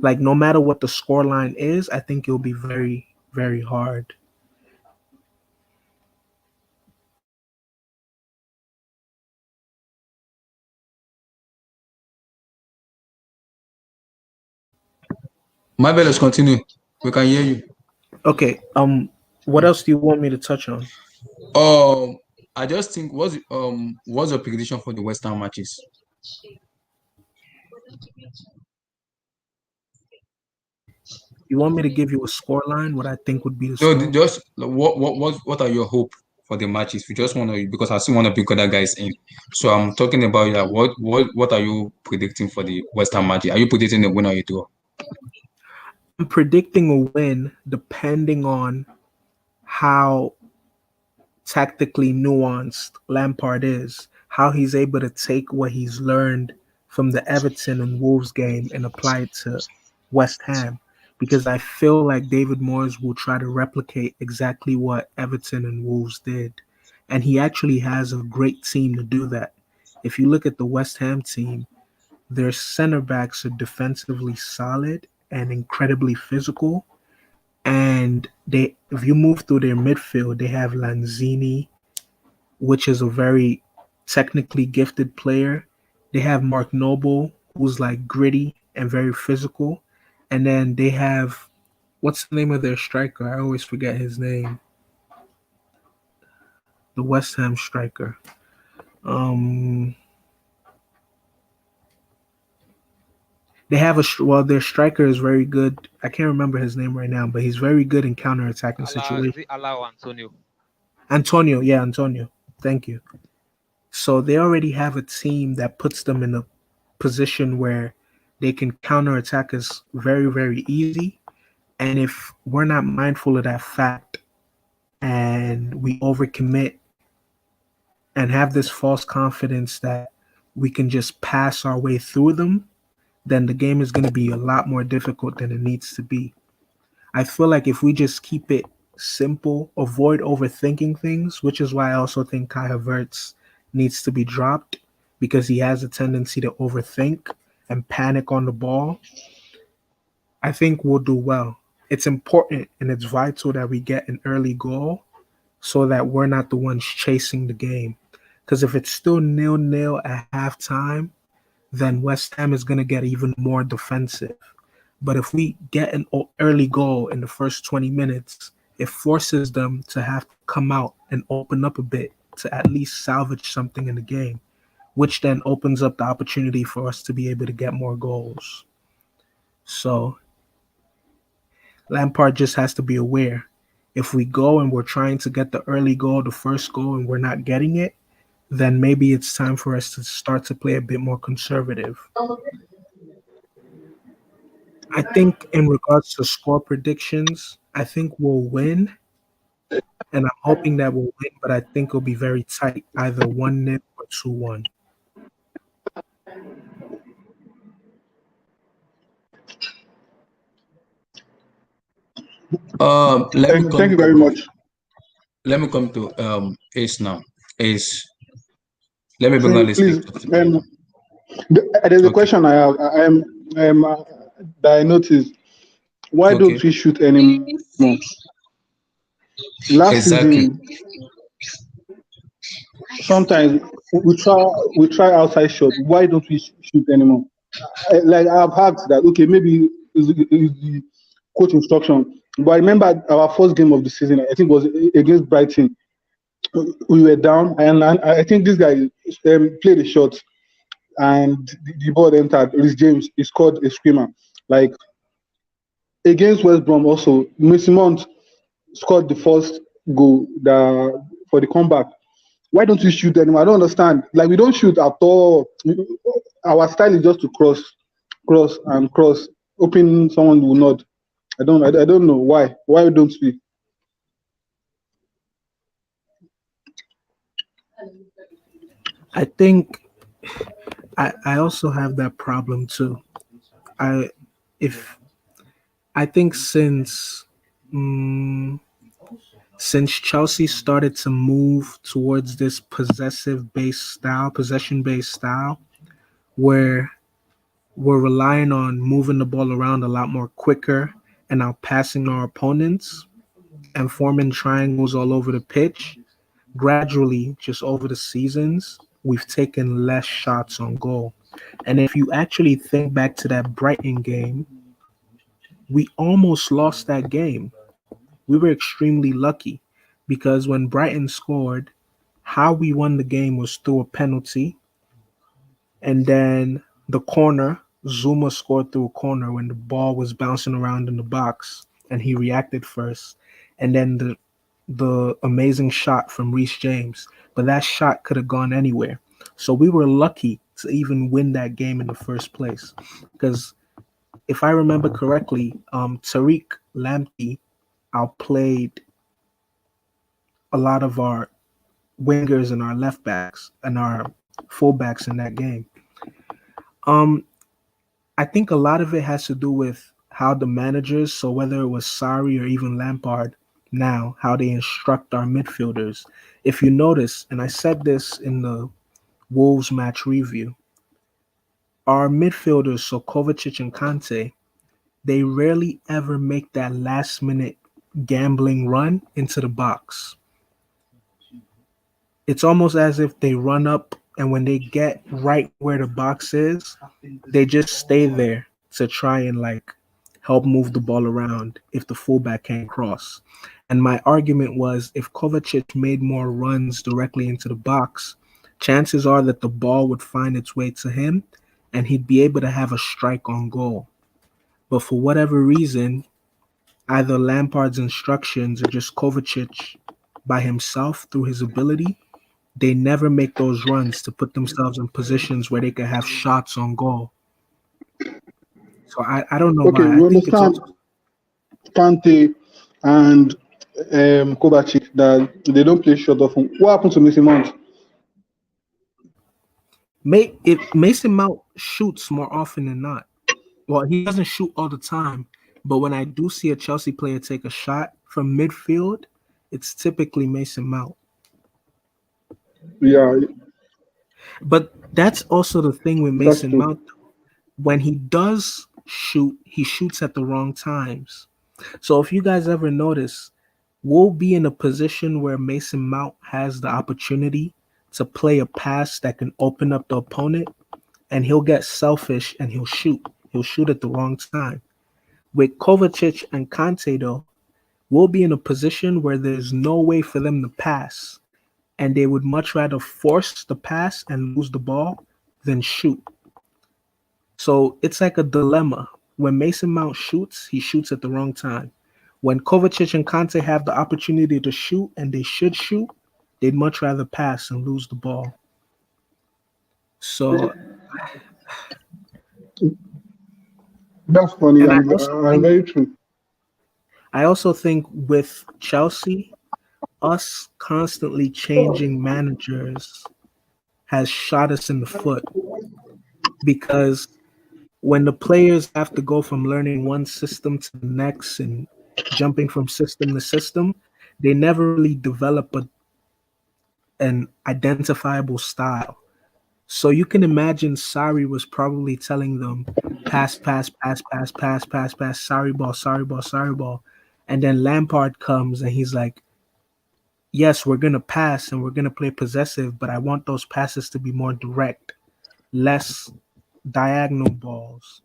Like, no matter what the scoreline is, I think it'll be very, very hard. My bad, let's continue. We can hear you. Okay. What else do you want me to touch on? I just think what's your prediction for the West Ham matches? You want me to give you a scoreline? What I think would be the score? No, just what are your hope for the matches? We just want to, because I still want to bring other guys in. So I'm talking about what are you predicting for the West Ham matches? Are you predicting a win or a draw? I'm predicting a win depending on how tactically nuanced Lampard is, how he's able to take what he's learned from the Everton and Wolves game and apply it to West Ham. Because I feel like David Moyes will try to replicate exactly what Everton and Wolves did. And he actually has a great team to do that. if you look at the West Ham team, their center backs are defensively solid and incredibly physical. And if you move through their midfield, they have Lanzini, which is a very technically gifted player. They have Mark Noble, who's like gritty and very physical. And then they have, what's the name of their striker? I always forget his name. The West Ham striker. They have their striker is very good. I can't remember his name right now, but he's very good in counter-attacking situations. Antonio. Thank you. So they already have a team that puts them in a position where they can counterattack us very, very easy. And if we're not mindful of that fact and we overcommit and have this false confidence that we can just pass our way through them, then the game is going to be a lot more difficult than it needs to be. I feel like if we just keep it simple, avoid overthinking things, which is why I also think Kai Havertz needs to be dropped, because he has a tendency to overthink and panic on the ball, I think we'll do well. It's important and it's vital that we get an early goal so that we're not the ones chasing the game. Because if it's still 0-0 at halftime, then West Ham is going to get even more defensive. But if we get an early goal in the first 20 minutes, it forces them to have to come out and open up a bit to at least salvage something in the game, which then opens up the opportunity for us to be able to get more goals. So Lampard just has to be aware. If we go and we're trying to get the early goal, the first goal, and we're not getting it, then maybe it's time for us to start to play a bit more conservative. I think in regards to score predictions, I think we'll win. And I'm hoping that we'll win, but I think it'll be very tight, either 1-0 or 2-1. Thank you very much. Let me come to Ace now. Ace, let me bring on this. There's a question I have. That I noticed. Why don't we shoot anymore? Last season, sometimes we try outside shot. Why don't we shoot anymore? Like I've heard that. Okay, maybe it's the coach instruction. But I remember our first game of the season. I think it was against Brighton. We were down, and I think this guy played a shot, and the ball entered. Rhys James, he scored a screamer. Like against West Brom, also Mason Mount scored the first goal for the comeback. Why don't we shoot anymore? I don't understand. Like we don't shoot at all. Our style is just to cross, hoping someone will nod. I don't know why. Why don't we? I think I also have that problem too. I think since Chelsea started to move towards this possession-based style, where we're relying on moving the ball around a lot more quicker and outpassing our opponents and forming triangles all over the pitch, gradually, just over the seasons, we've taken less shots on goal. And if you actually think back to that Brighton game, we almost lost that game. We were extremely lucky because when Brighton scored, how we won the game was through a penalty. And then the corner, Zuma scored through a corner when the ball was bouncing around in the box and he reacted first. And then the amazing shot from Rhys James. But that shot could have gone anywhere. So we were lucky to even win that game in the first place. Because if I remember correctly, Tariq Lamptey outplayed a lot of our wingers and our left backs and our fullbacks in that game. I think a lot of it has to do with how the managers, so whether it was Sarri or even Lampard now, how they instruct our midfielders. If you notice, and I said this in the Wolves match review. Our midfielders, so Kovacic and Kante, they rarely ever make that last minute gambling run into the box. It's almost as if they run up, and when they get right where the box is, they just stay there to try and like help move the ball around if the fullback can't cross. And my argument was if Kovacic made more runs directly into the box, chances are that the ball would find its way to him and he'd be able to have a strike on goal. But for whatever reason, either Lampard's instructions or just Kovacic by himself through his ability, they never make those runs to put themselves in positions where they can have shots on goal. So I don't know why. We I think it's understand also Kante and Kovacic that they don't play short of him. What happened to Mason Mount? Mason Mount shoots more often than not. Well, he doesn't shoot all the time, but when I do see a Chelsea player take a shot from midfield, it's typically Mason Mount. Yeah. But that's also the thing with Mason Mount. When he does shoot, he shoots at the wrong times. So if you guys ever notice, we'll be in a position where Mason Mount has the opportunity to play a pass that can open up the opponent, and he'll get selfish and he'll shoot. He'll shoot at the wrong time. With Kovacic and Kante, though, we'll be in a position where there's no way for them to pass, and they would much rather force the pass and lose the ball than shoot. So it's like a dilemma. When Mason Mount shoots, he shoots at the wrong time. When Kovacic and Kante have the opportunity to shoot, and they should shoot, they'd much rather pass and lose the ball. So that's funny and very true. I also think with Chelsea, us constantly changing managers has shot us in the foot, because when the players have to go from learning one system to the next and jumping from system to system, they never really develop an identifiable style. So you can imagine Sarri was probably telling them, pass, pass, pass, pass, pass, pass, pass, Sarri ball, Sarri ball, Sarri ball. And then Lampard comes and he's like, yes, we're going to pass and we're going to play possessive, but I want those passes to be more direct, less diagonal balls.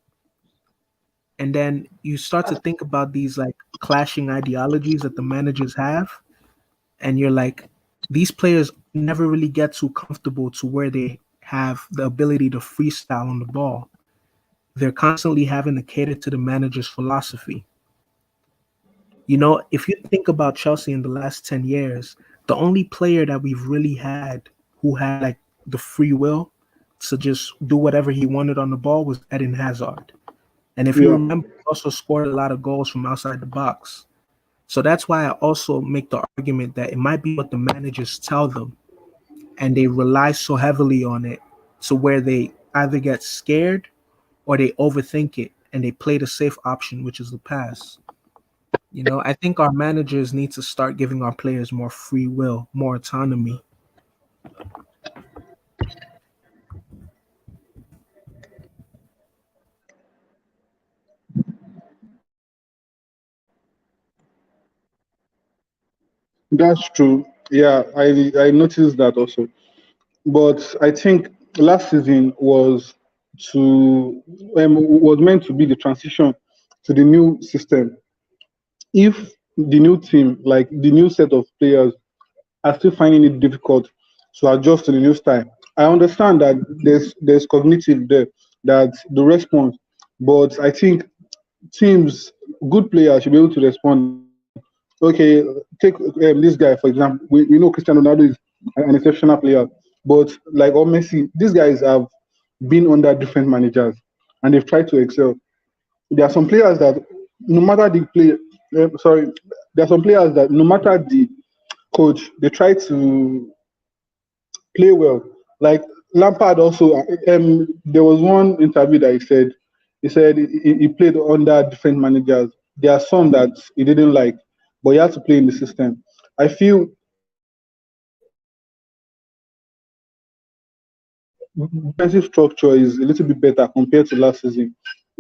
And then you start to think about these like clashing ideologies that the managers have, and you're like, these players never really get too comfortable to where they have the ability to freestyle on the ball. They're constantly having to cater to the manager's philosophy. You know, if you think about Chelsea in the last 10 years, the only player that we've really had who had like the free will to just do whatever he wanted on the ball was Eden Hazard. And if you remember, he also scored a lot of goals from outside the box. So that's why I also make the argument that it might be what the managers tell them, and they rely so heavily on it to where they either get scared or they overthink it and they play the safe option, which is the pass. You know, I think our managers need to start giving our players more free will, more autonomy. That's true. Yeah, I noticed that also. But I think last season was meant to be the transition to the new system. If the new team, like the new set of players, are still finding it difficult to adjust to the new style, I understand that there's cognitive there, that the response, but I think teams, good players should be able to respond. Okay, take this guy for example. We know Cristiano Ronaldo is an exceptional player, but like or Messi, these guys have been under different managers and they've tried to excel. There are some players that no matter the play, there are some players that no matter the coach, they try to play well. Like Lampard also, there was one interview that he said he played under different managers. There are some that he didn't like, but he had to play in the system. I feel defensive structure is a little bit better compared to last season.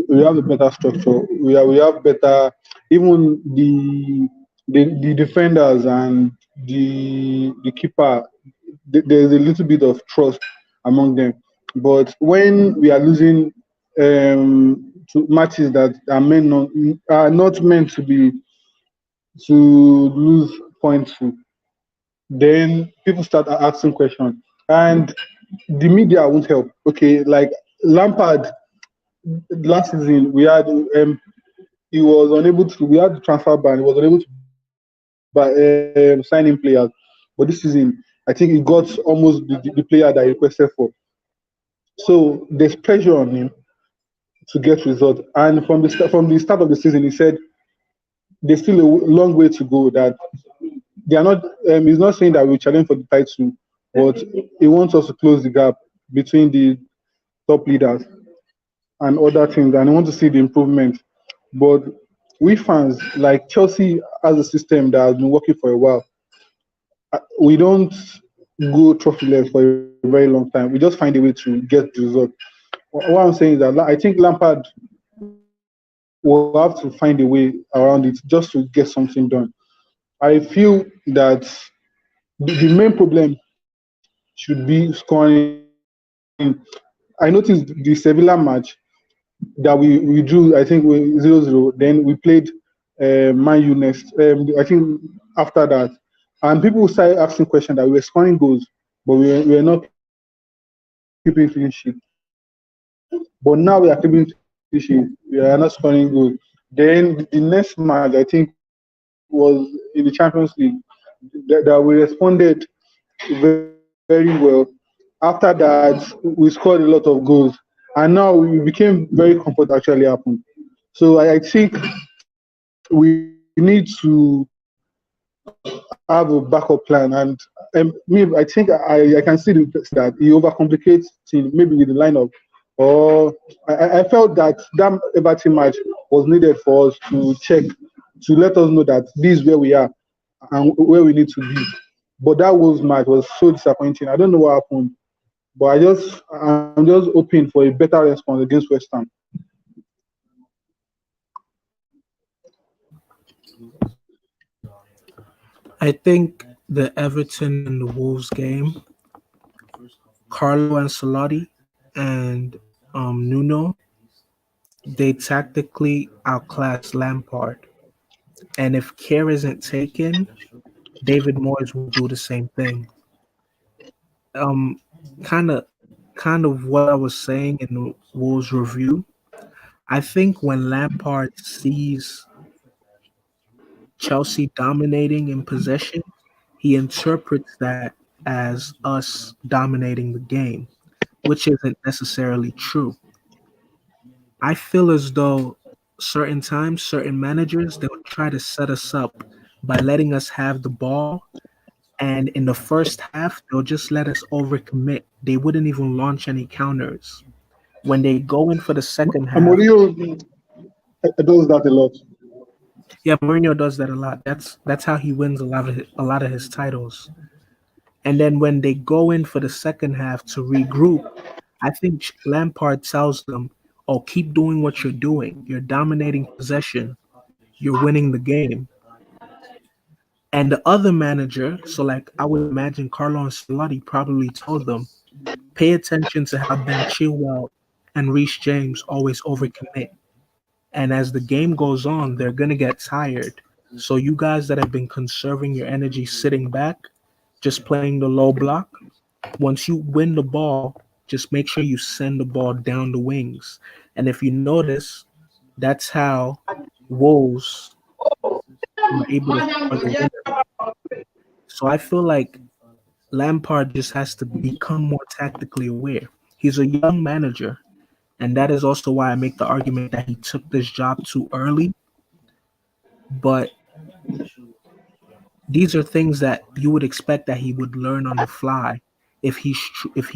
We have a better structure. We have better, even the defenders and the keeper. There's a little bit of trust among them. But when we are losing to matches that are not meant to lose points to, then people start asking questions, and the media won't help. Okay, like Lampard last season, we had he was unable to. We had the transfer ban. He was unable to sign in players. But this season, I think he got almost the player that he requested for. So there's pressure on him to get results. And from the start of the season, he said there's still a long way to go. That they are not. He's not saying that we challenge for the title, but he wants us to close the gap between the top leaders and other things, and I want to see the improvement. But we fans, like Chelsea, has a system that has been working for a while. We don't go trophyless for a very long time. We just find a way to get the result. What I'm saying is that I think Lampard will have to find a way around it just to get something done. I feel that the main problem should be scoring. I noticed the Sevilla match that we drew, I think we 0-0. Then we played Man U next. I think after that, and people started asking questions that we were scoring goals, but we were not keeping clean sheet. But now we are keeping clean sheet. We are not scoring goals. Then the next match I think was in the Champions League that we responded very well. After that, we scored a lot of goals, and now we became very comfort actually happened. So I think we need to have a backup plan, and me, I think I can see that he overcomplicates things, maybe with the lineup, or I felt that Everton match was needed for us to check, to let us know that this is where we are and where we need to be. But that Wolves match was so disappointing. I don't know what happened, but I'm just hoping for a better response against West Ham. I think the Everton and the Wolves game, Carlo Ancelotti and Nuno, they tactically outclass Lampard. And if care isn't taken, David Moyes will do the same thing. Um, kind of, kind of what I was saying in the Wolves review. I think when Lampard sees Chelsea dominating in possession, he interprets that as us dominating the game, which isn't necessarily true. I feel as though certain times, certain managers, they'll try to set us up by letting us have the ball. And in the first half, they'll just let us overcommit. They wouldn't even launch any counters. When they go in for the second half, Mourinho does that a lot. yeah, Mourinho does that a lot. That's how he wins a lot of his titles. And then when they go in for the second half to regroup, I think Lampard tells them, "Oh, keep doing what you're doing. You're dominating possession. You're winning the game." And the other manager, so like I would imagine Carlo Ancelotti probably told them, "Pay attention to how Ben Chilwell and Reece James always overcommit. And as the game goes on, they're gonna get tired. So you guys that have been conserving your energy sitting back, just playing the low block, once you win the ball, just make sure you send the ball down the wings." And if you notice, that's how Wolves were able to score the winner. So I feel like Lampard just has to become more tactically aware. He's a young manager, and that is also why I make the argument that he took this job too early. But these are things that you would expect that he would learn on the fly. If he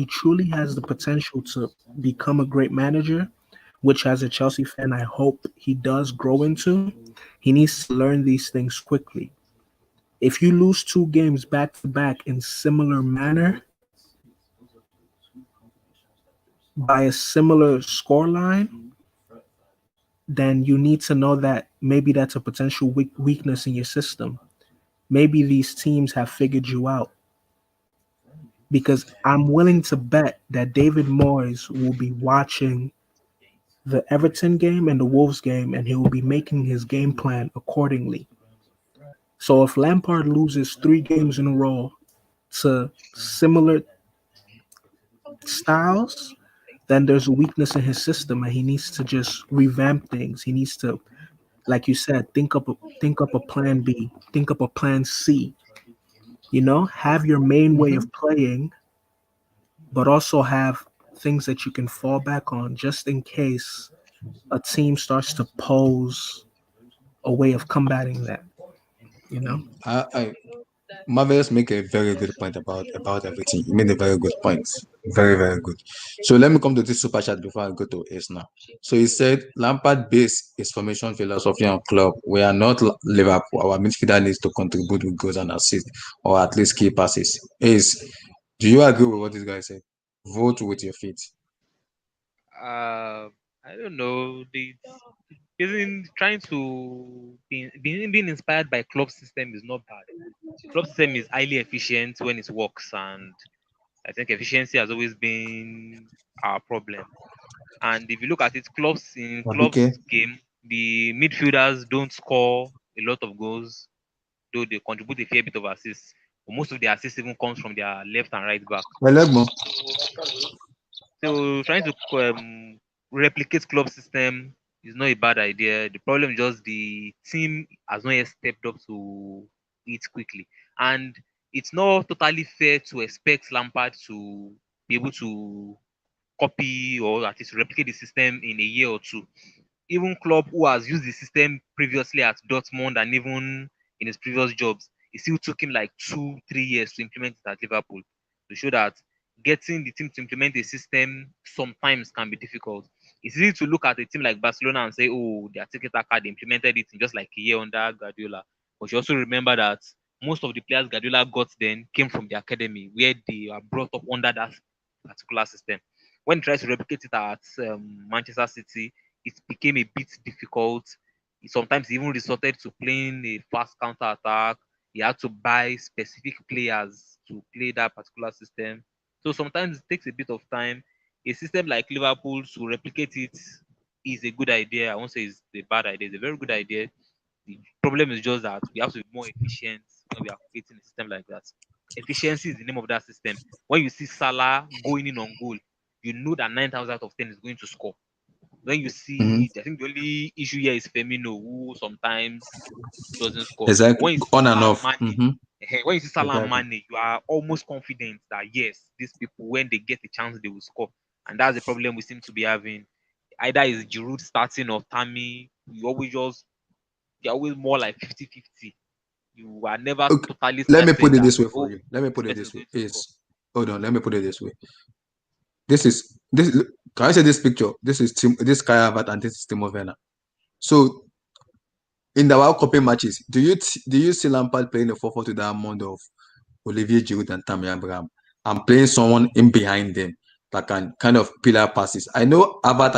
truly has the potential to become a great manager, which as a Chelsea fan I hope he does grow into, he needs to learn these things quickly. If you lose two games back to back in similar manner, by a similar scoreline, then you need to know that maybe that's a potential weakness in your system. Maybe these teams have figured you out. Because I'm willing to bet that David Moyes will be watching the Everton game and the Wolves game, and he will be making his game plan accordingly. So if Lampard loses 3 games in a row to similar styles, then there's a weakness in his system, and he needs to just revamp things. He needs to, like you said, think up a plan B, think up a plan C. You know, have your main way of playing, but also have things that you can fall back on just in case a team starts to pose a way of combating that. You know, Marvelous make a very good point about everything. He made a very good point. Very, very good. So let me come to this super chat before I go to Ace now. So he said Lampard based his formation philosophy on club. We are not Liverpool. Our midfielder needs to contribute with goals and assists, or at least key passes. Ace, do you agree with what this guy said? Vote with your feet. I don't know. Isn't trying to being inspired by club system is not bad. Club system is highly efficient when it works, and I think efficiency has always been our problem. And if you look at it, Okay. clubs game, the midfielders don't score a lot of goals, though they contribute a fair bit of assists. But most of the assists even comes from their left and right back. So trying to replicate club system is not a bad idea. The problem is just the team has not yet stepped up to it quickly, and it's not totally fair to expect Lampard to be able to copy or at least replicate the system in a year or two. Even Klopp, who has used the system previously at Dortmund and even in his previous jobs, it still took him like 2-3 years to implement it at Liverpool, to show that getting the team to implement a system sometimes can be difficult. It's easy to look at a team like Barcelona and say, oh, they are taking that card, they implemented it in just like a year under Guardiola. But you also remember that most of the players Guardiola got then came from the academy, where they are brought up under that particular system. When he tries to replicate it at Manchester City, it became a bit difficult. He sometimes even resorted to playing a fast counter attack. He had to buy specific players to play that particular system. So sometimes it takes a bit of time. A system like Liverpool to replicate it is a good idea. I won't say it's a bad idea. It's a very good idea. The problem is just that we have to be more efficient when we are creating a system like that. Efficiency is the name of that system. When you see Salah going in on goal, you know that 9 times out of 10 is going to score. When you see, I think the only issue here is Firmino, who sometimes doesn't score. Exactly. When you see On and Salah off. Mane, when you see Salah Exactly. Mane, you are almost confident that yes, these people, when they get a chance, they will score. And that's the problem we seem to be having. Either is Giroud starting or Tammy. You're always more like 50-50. You are never Okay. totally Let me certain put it that, this way for oh, you. Let me this put it person is this way. going to score. Is hold on. Let me put it this way. This. Can I say this picture? This is this Kai Havertz and this is Timo Werner. So in the World Cup matches, do you see Lampard playing a 4-4 to the amount of Olivier Giroud and Tammy Abraham and playing someone in behind them that can kind of pillar passes? I know Havertz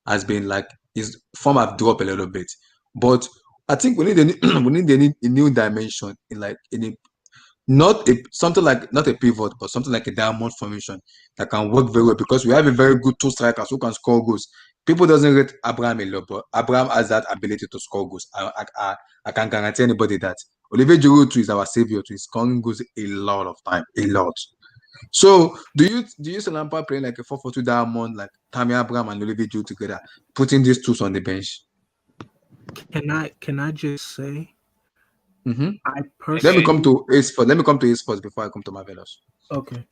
has been like his form have dropped a little bit, but I think we need a new dimension in like in a not a something like not a pivot, but something like a diamond formation that can work very well because we have a very good two strikers who can score goals. People doesn't rate Abraham a lot, but Abraham has that ability to score goals. I can guarantee anybody that. Olivier Giroud too is our savior to scoring goals a lot of time, a lot. So do you see Lampard playing like a 4-4-2 diamond like Tammy Abraham and Olivier Giroud together, putting these two on the bench? Can I just say, I personally Let me come to Ace first. Let me come to Ace first before I come to Marvelous. Okay.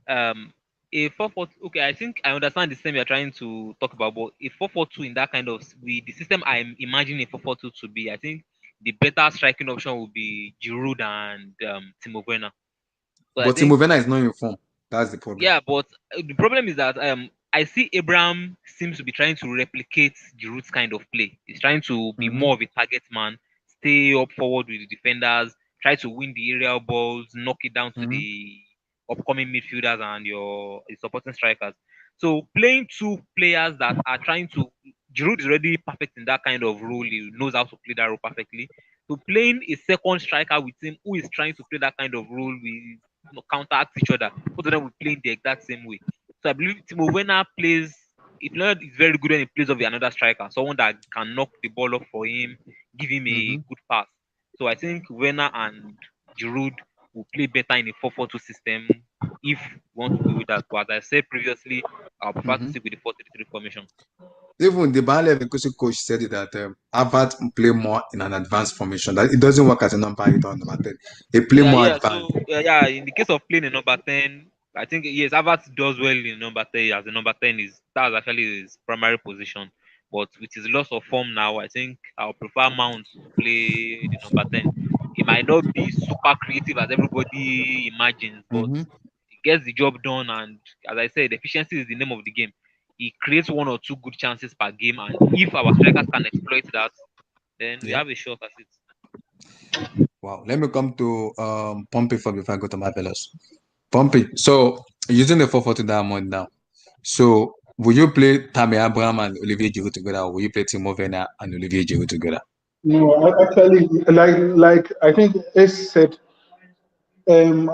A 4-4. Okay, I think I understand the system you're trying to talk about, but a 4-4-2 in that kind of the system I'm imagining a 4-4-2 to be, I think the better striking option would be Giroud and Timo Werner. So but Timo Werner is not in form. That's the problem. Yeah, but the problem is that I see Abraham seems to be trying to replicate Giroud's kind of play. He's trying to be more of a target man, stay up forward with the defenders, try to win the aerial balls, knock it down to the upcoming midfielders and your supporting strikers. So playing two players that are trying to, Giroud is already perfect in that kind of role. He knows how to play that role perfectly. So playing a second striker with him who is trying to play that kind of role, we counteract each other. Both of them will play in the exact same way. So I believe Timo Werner plays. If not, is very good when he plays off another striker, someone that can knock the ball off for him, give him a good pass. So I think Werner and Giroud will play better in a 4-4-2 system if we want to go with that. But as I said previously, I prefer to stick with the 4-3-3 formation. Even the Bayer Leverkusen coach said that Harvard play more in an advanced formation. That it doesn't work as a number 8 or number 10. They play more advanced. So, in the case of playing a number 10, I think yes, Havertz does well in number 10 as a number 10 that's actually his primary position. But with his loss of form now, I think I'll prefer Mount to play the number 10. He might not be super creative as everybody imagines, but he gets the job done. And as I said, efficiency is the name of the game. He creates 1 or 2 good chances per game, and if our strikers can exploit that, then we have a shot at it. Wow. Let me come to Pompey before I go to Marvelous. Pompey. So using the 4-4-2 diamond now. So will you play Tammy Abraham and Olivier Giroud together, or will you play Timo Werner and Olivier Giroud together? No, actually, like I think Ace said, even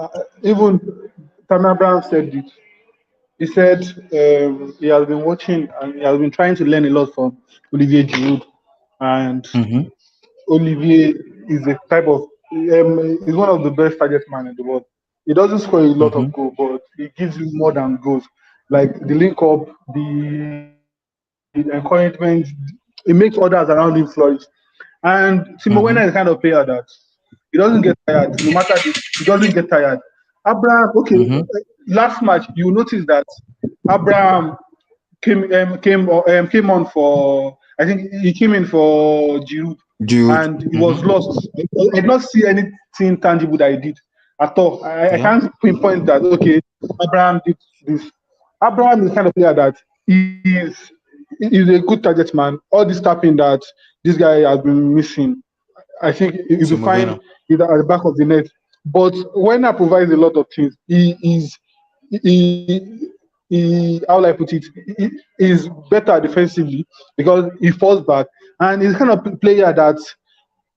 Tammy Abraham said it. He said he has been watching and he has been trying to learn a lot from Olivier Giroud, and Olivier is a type of he's one of the best target man in the world. He doesn't score a lot of goals, but he gives you more than goals. Like the link up, the encouragement, it makes others around him flourish. And Timo Werner is the kind of player that he doesn't get tired. No matter this, he doesn't get tired. Abraham, last match you notice that Abraham came on for, I think he came in for Giroud. And he was lost. I did not see anything tangible that he did at all. I can't pinpoint that, okay, Abraham did this. Abraham is the kind of player that is a good target man. All this tapping that this guy has been missing, I think he will find it at the back of the net. But Werner provides a lot of things. He how will I put it? He is better defensively because he falls back, and he's the kind of player that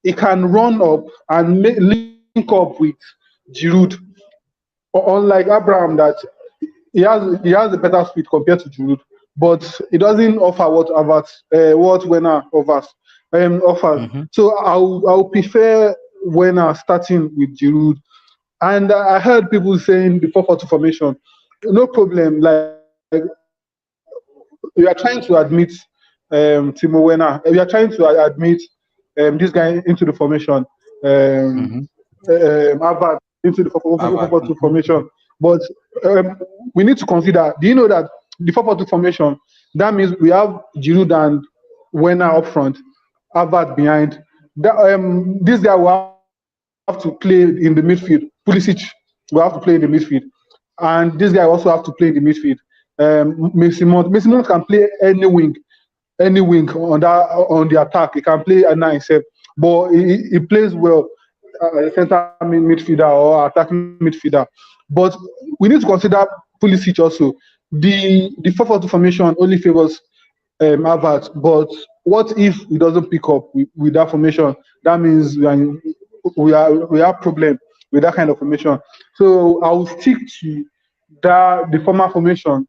he can run up and link up with Giroud. Unlike Abraham, that he has a better speed compared to Giroud, but it doesn't offer what Werner offers. So I'll prefer Werner starting with Giroud. And I heard people saying the 4-4-2 formation. No problem. Like we are trying to admit Timo Werner. We are trying to admit this guy into the formation. Harvard into the 4-4-2 formation. But we need to consider. Do you know that the 4-4-2 formation? That means we have Giroud and Werner up front, Harvard behind. This guy will have to play in the midfield. Pulisic will have to play in the midfield, and this guy also have to play in the midfield. Mason Mount can play any wing on the attack. He can play at 9 7, but he plays well center midfielder or attacking midfielder. But we need to consider Pulisic also. The 4-4-2 formation only favors Havertz, but what if he doesn't pick up with that formation? That means we have problem with that kind of formation. So I will stick to the former formation,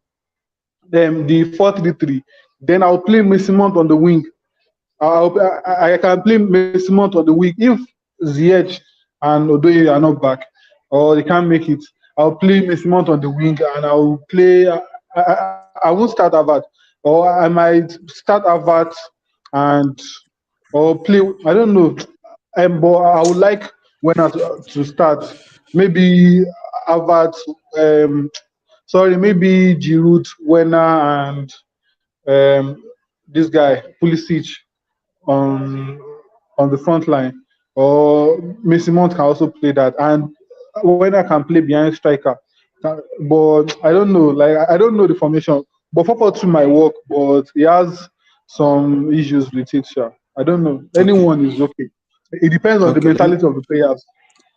the 4-3-3. Then I'll play Mason Mount on the wing. I can play Mason Mount on the wing if Ziyech and Odoye are not back or they can't make it. I'll play Mason Mount on the wing and I'll play. I won't start Havertz, or I might start Havertz or play. I don't know. But I would like Werner to start. Maybe Havertz. Maybe Giroud, Werner, and this guy Pulisic on the front line. Or Mason Mount can also play that, and Werner can play behind striker. But I don't know. Like I don't know the formation. But 4-4-2 might work, but he has some issues with it. Sure. I don't know. Anyone is okay. It depends on the mentality of the players.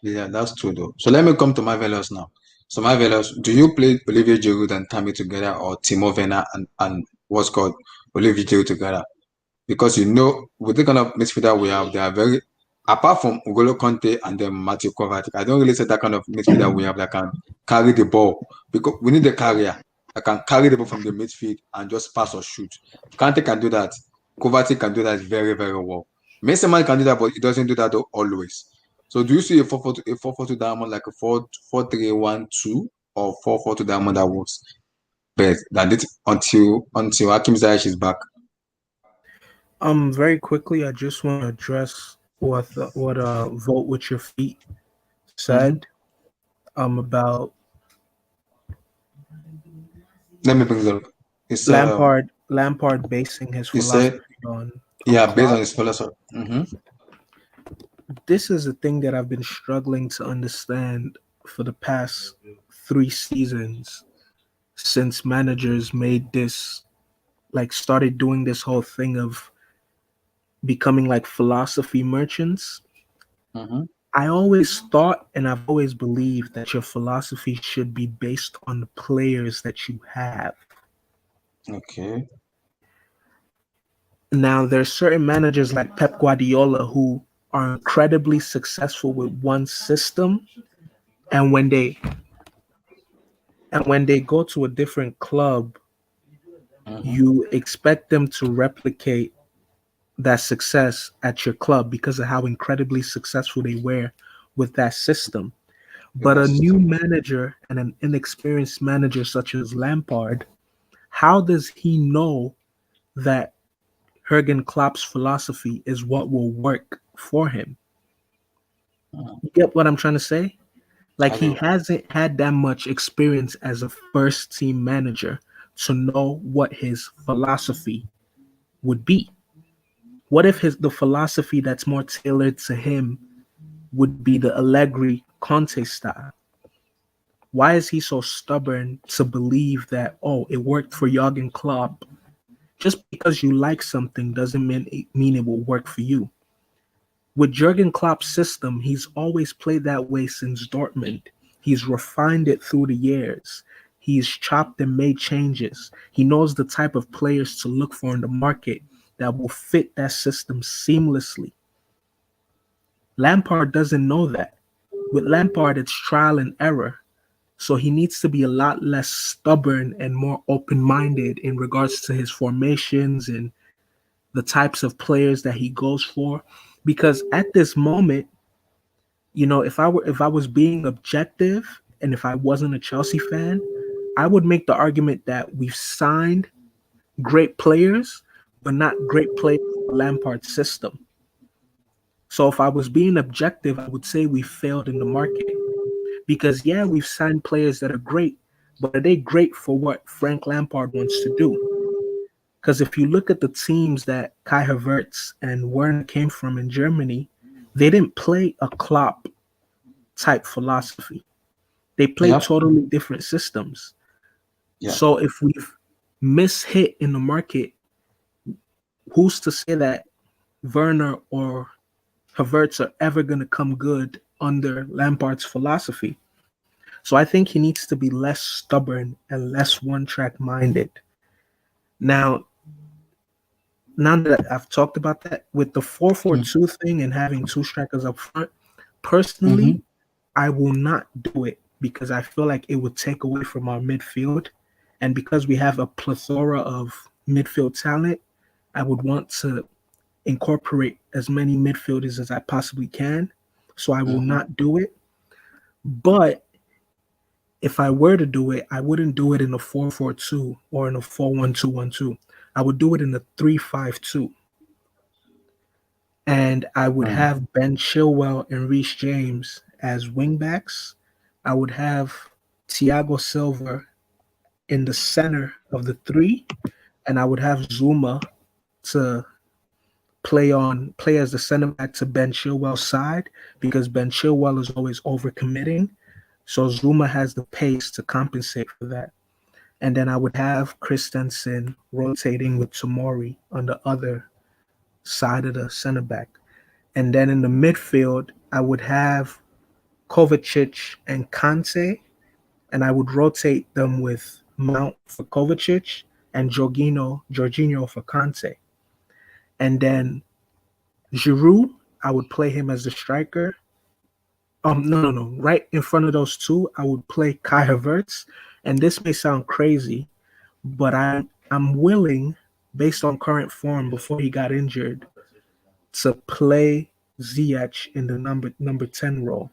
Yeah, that's true though. So let me come to Marvelous now. So my fellows, do you play Olivier Giroud and Tammy together, or Timo Werner and what's called Olivier Giroud together? Because with the kind of midfielder we have, they are very, apart from N'Golo Kante and then Matthew Kovacic, I don't really say that kind of midfielder we have that can carry the ball, because we need a carrier that can carry the ball from the midfield and just pass or shoot. Kante can do that. Kovacic can do that very, very well. Mason can do that, but he doesn't do that always. So do you see a 4-4-2 diamond, like a 4-3-1-2 or 4-4-2 diamond that works best than it until Hakim Ziyech is back? Very quickly, I just want to address what Vote With Your Feet said about Let me bring it up. It's Lampard basing his philosophy on based on his philosophy. This is a thing that I've been struggling to understand for the past 3 seasons, since managers made this, started doing this whole thing of becoming like philosophy merchants. I always thought, and I've always believed, that your philosophy should be based on the players that you have. Okay. Now, there's certain managers like Pep Guardiola who are incredibly successful with one system, and when they go to a different club, you expect them to replicate that success at your club because of how incredibly successful they were with that system. But a new manager and an inexperienced manager such as Lampard, how does he know that Jurgen Klopp's philosophy is what will work for him? You get what I'm trying to say? He hasn't had that much experience as a first team manager to know what his philosophy would be. What if the philosophy that's more tailored to him would be the Allegri Conte style? Why is he so stubborn to believe that, it worked for Jurgen Klopp? Just because you like something doesn't mean it will work for you. With Jurgen Klopp's system, he's always played that way since Dortmund. He's refined it through the years. He's chopped and made changes. He knows the type of players to look for in the market that will fit that system seamlessly. Lampard doesn't know that. With Lampard, it's trial and error. So he needs to be a lot less stubborn and more open-minded in regards to his formations and the types of players that he goes for. Because at this moment, if I was being objective and if I wasn't a Chelsea fan, I would make the argument that we've signed great players, but not great players for Lampard's system. So if I was being objective, I would say we failed in the market. Because, we've signed players that are great, but are they great for what Frank Lampard wants to do? Because if you look at the teams that Kai Havertz and Werner came from in Germany, they didn't play a Klopp-type philosophy. They played totally different systems. So if we've mishit in the market, who's to say that Werner or Havertz are ever going to come good under Lampard's philosophy? So I think he needs to be less stubborn and less one-track minded. Now that I've talked about that, with the 4-4-2 thing and having 2 strikers up front, personally, I will not do it because I feel like it would take away from our midfield. And because we have a plethora of midfield talent, I would want to incorporate as many midfielders as I possibly can. So I will not do it. But if I were to do it, I wouldn't do it in a 4-4-2 or in a 4-1-2-1-2. I would do it in a 3-5-2. And I would have Ben Chilwell and Reece James as wingbacks. I would have Thiago Silva in the center of the 3. And I would have Zuma to play as the center back to Ben Chilwell's side, because Ben Chilwell is always overcommitting. So Zuma has the pace to compensate for that. And then I would have Christensen rotating with Tomori on the other side of the center back. And then in the midfield, I would have Kovacic and Kante and I would rotate them with Mount for Kovacic and Jorginho for Kante. And then Giroud, I would play him as the striker. No. Right in front of those two, I would play Kai Havertz. And this may sound crazy, but I'm willing, based on current form before he got injured, to play Ziyech in the number 10 role.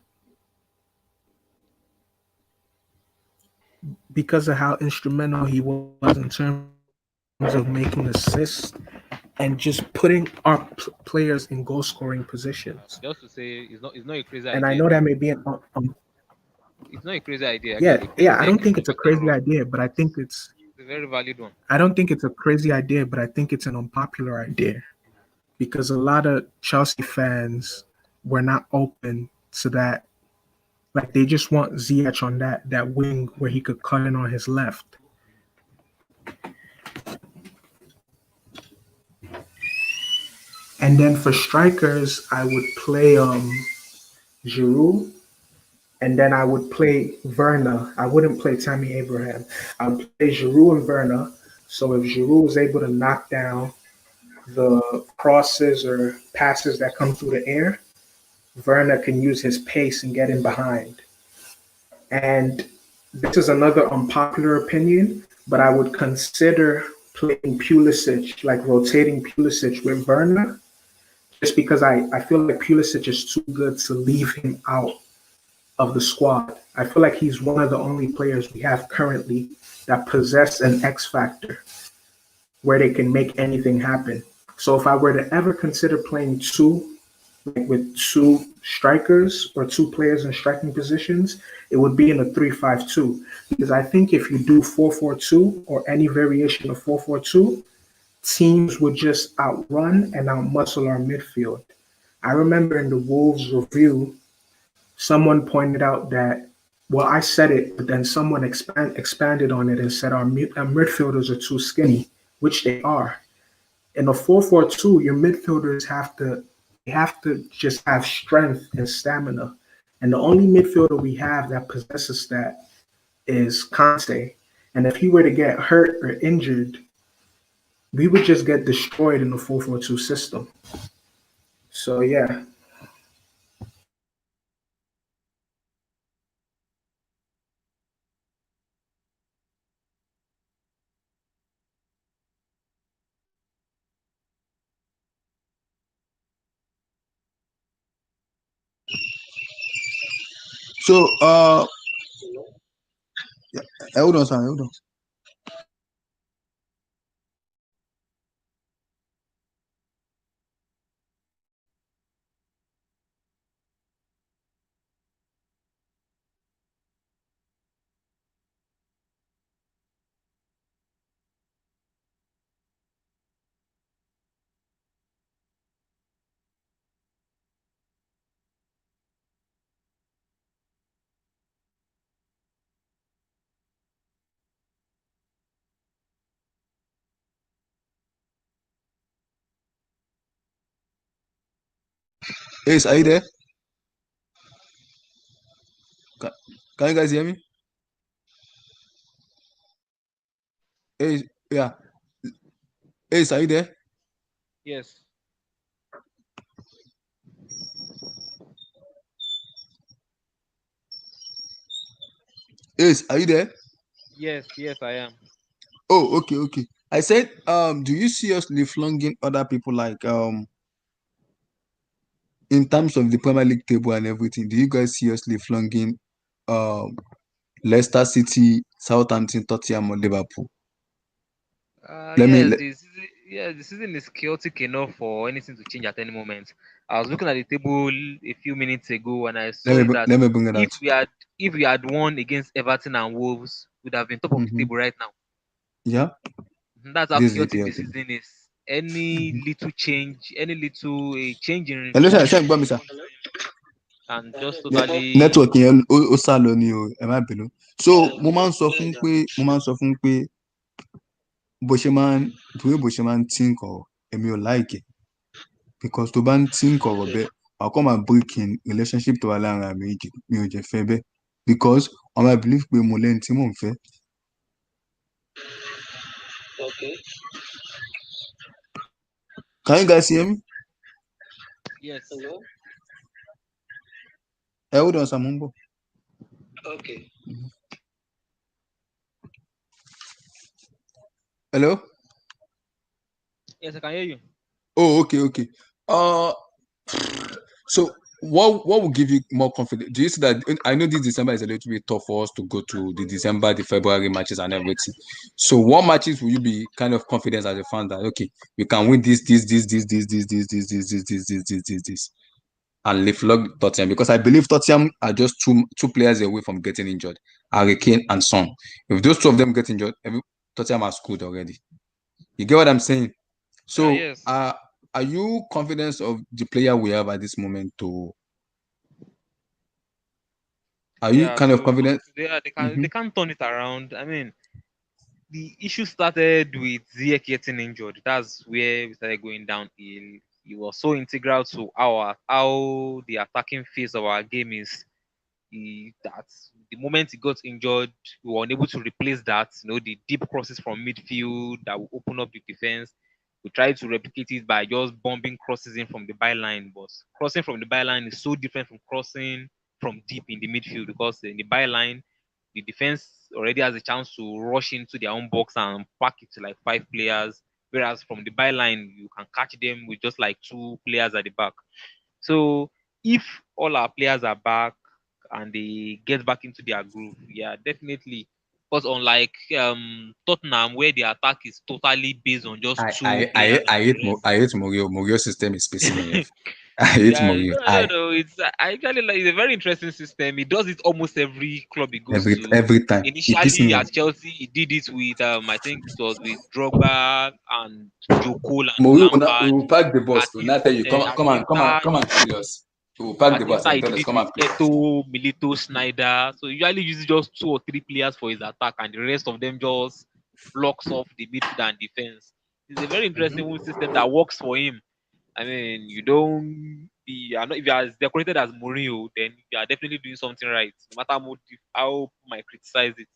Because of how instrumental he was in terms of making assists and just putting our players in goal scoring positions. Just to say, it's not a crazy idea. And I know that may be it's not a crazy idea. Yeah. I don't think it's a crazy idea, but I think it's a very valid one. I don't think it's a crazy idea, but I think it's an unpopular idea because a lot of Chelsea fans were not open to that. Like they just want Ziyech on that wing where he could cut in on his left. And then for strikers, I would play Giroud, and then I would play Werner. I wouldn't play Tammy Abraham. I would play Giroud and Werner. So if Giroud was able to knock down the crosses or passes that come through the air, Werner can use his pace and get in behind. And this is another unpopular opinion, but I would consider playing Pulisic, like rotating Pulisic with Werner, just because I feel like Pulisic is too good to leave him out of the squad. I feel like he's one of the only players we have currently that possess an X factor where they can make anything happen. So if I were to ever consider playing with two strikers or two players in striking positions, it would be in a 3-5-2. Because I think if you do 4-4-2 or any variation of 4-4-2, teams would just outrun and outmuscle our midfield. I remember in the Wolves review, someone pointed out that, well, I said it, but then someone expanded on it and said our midfielders are too skinny, which they are. In a 4-4-2, your midfielders have to just have strength and stamina. And the only midfielder we have that possesses that is Kante. And if he were to get hurt or injured, we would just get destroyed in the 4-4-2 system. So, yeah. So, hold on, son. Hold on. Ace, are you there? Can you guys hear me? Ace, yeah. Ace, are you there? Yes. Ace, are you there? Yes, I am. Oh, okay. I said, do you seriously flunging other people like in terms of the Premier League table and everything? Do you guys seriously flunging Leicester City, Southampton, Tottenham, or Liverpool? The season is chaotic enough for anything to change at any moment. I was looking at the table a few minutes ago, and I saw let me bring it out. If we had won against Everton and Wolves, we'd have been top of the table right now. Yeah, that's how chaotic the season is. Any little change, change in and just totally network yẹn ó sá lọ ni o, ẹ má bínú. So mo máa ń sọ fún pé bó ṣe máa ń think ọ̀rọ̀ èmi ò like it because tó bá ń think ọ̀rọ̀ bẹ́ẹ̀ àwọn kan máa break in relationship tó wà láàrin àmì ìjì mi ò jẹ́ fẹ́ bẹ́ẹ̀ because I believe we Mole and Timo Werner. Okay. Can you guys hear me? Yes. Hello. Hold on, Samumbo. Okay. Hello. Yes, I can hear you. Oh, okay. So what will give you more confidence? Do you see that? I know this December is a little bit tough for us to go to the December, the February matches and everything. So what matches will you be kind of confident as a fan that okay, we can win this, and leapfrog Tottenham? Because I believe Tottenham are just two players away from getting injured, Harry Kane and Son. If those two of them get injured, Tottenham are screwed already. You get what I'm saying? So, yes. are you confident of the player we have at this moment? Are you kind of confident? They can't turn it around. I mean, the issue started with Ziyech getting injured. That's where we started going downhill. He was so integral to how the attacking phase of our game is. That the moment he got injured, we were unable to replace that. The deep crosses from midfield that will open up the defense. We tried to replicate it by just bombing crosses in from the byline, but crossing from the byline is so different from crossing from deep in the midfield, because in the byline, the defense already has a chance to rush into their own box and pack it to like 5 players, whereas from the byline, you can catch them with just like 2 players at the back. So if all our players are back and they get back into their groove, yeah, definitely. Because unlike Tottenham, where the attack is totally based on just two players. I hate Mourinho. Mourinho system is pissing me off. I hate Mourinho. No. I actually like. It's a very interesting system. He does it almost every club he goes to. Every time. Initially at Chelsea, he did it with I think it was with Drogba and Joe Cole and Mourinho will Lampard. pack the bus. Will not tell you come and kill us. He will pack the bus and tell us come and play. Eto'o, Milito, Snyder. So usually uses just 2 or 3 players for his attack, and the rest of them just blocks off the midfield and defense. It's a very interesting system that works for him. I mean, you don't be. If you are as decorated as Mourinho, then you are definitely doing something right, no matter how might criticize it.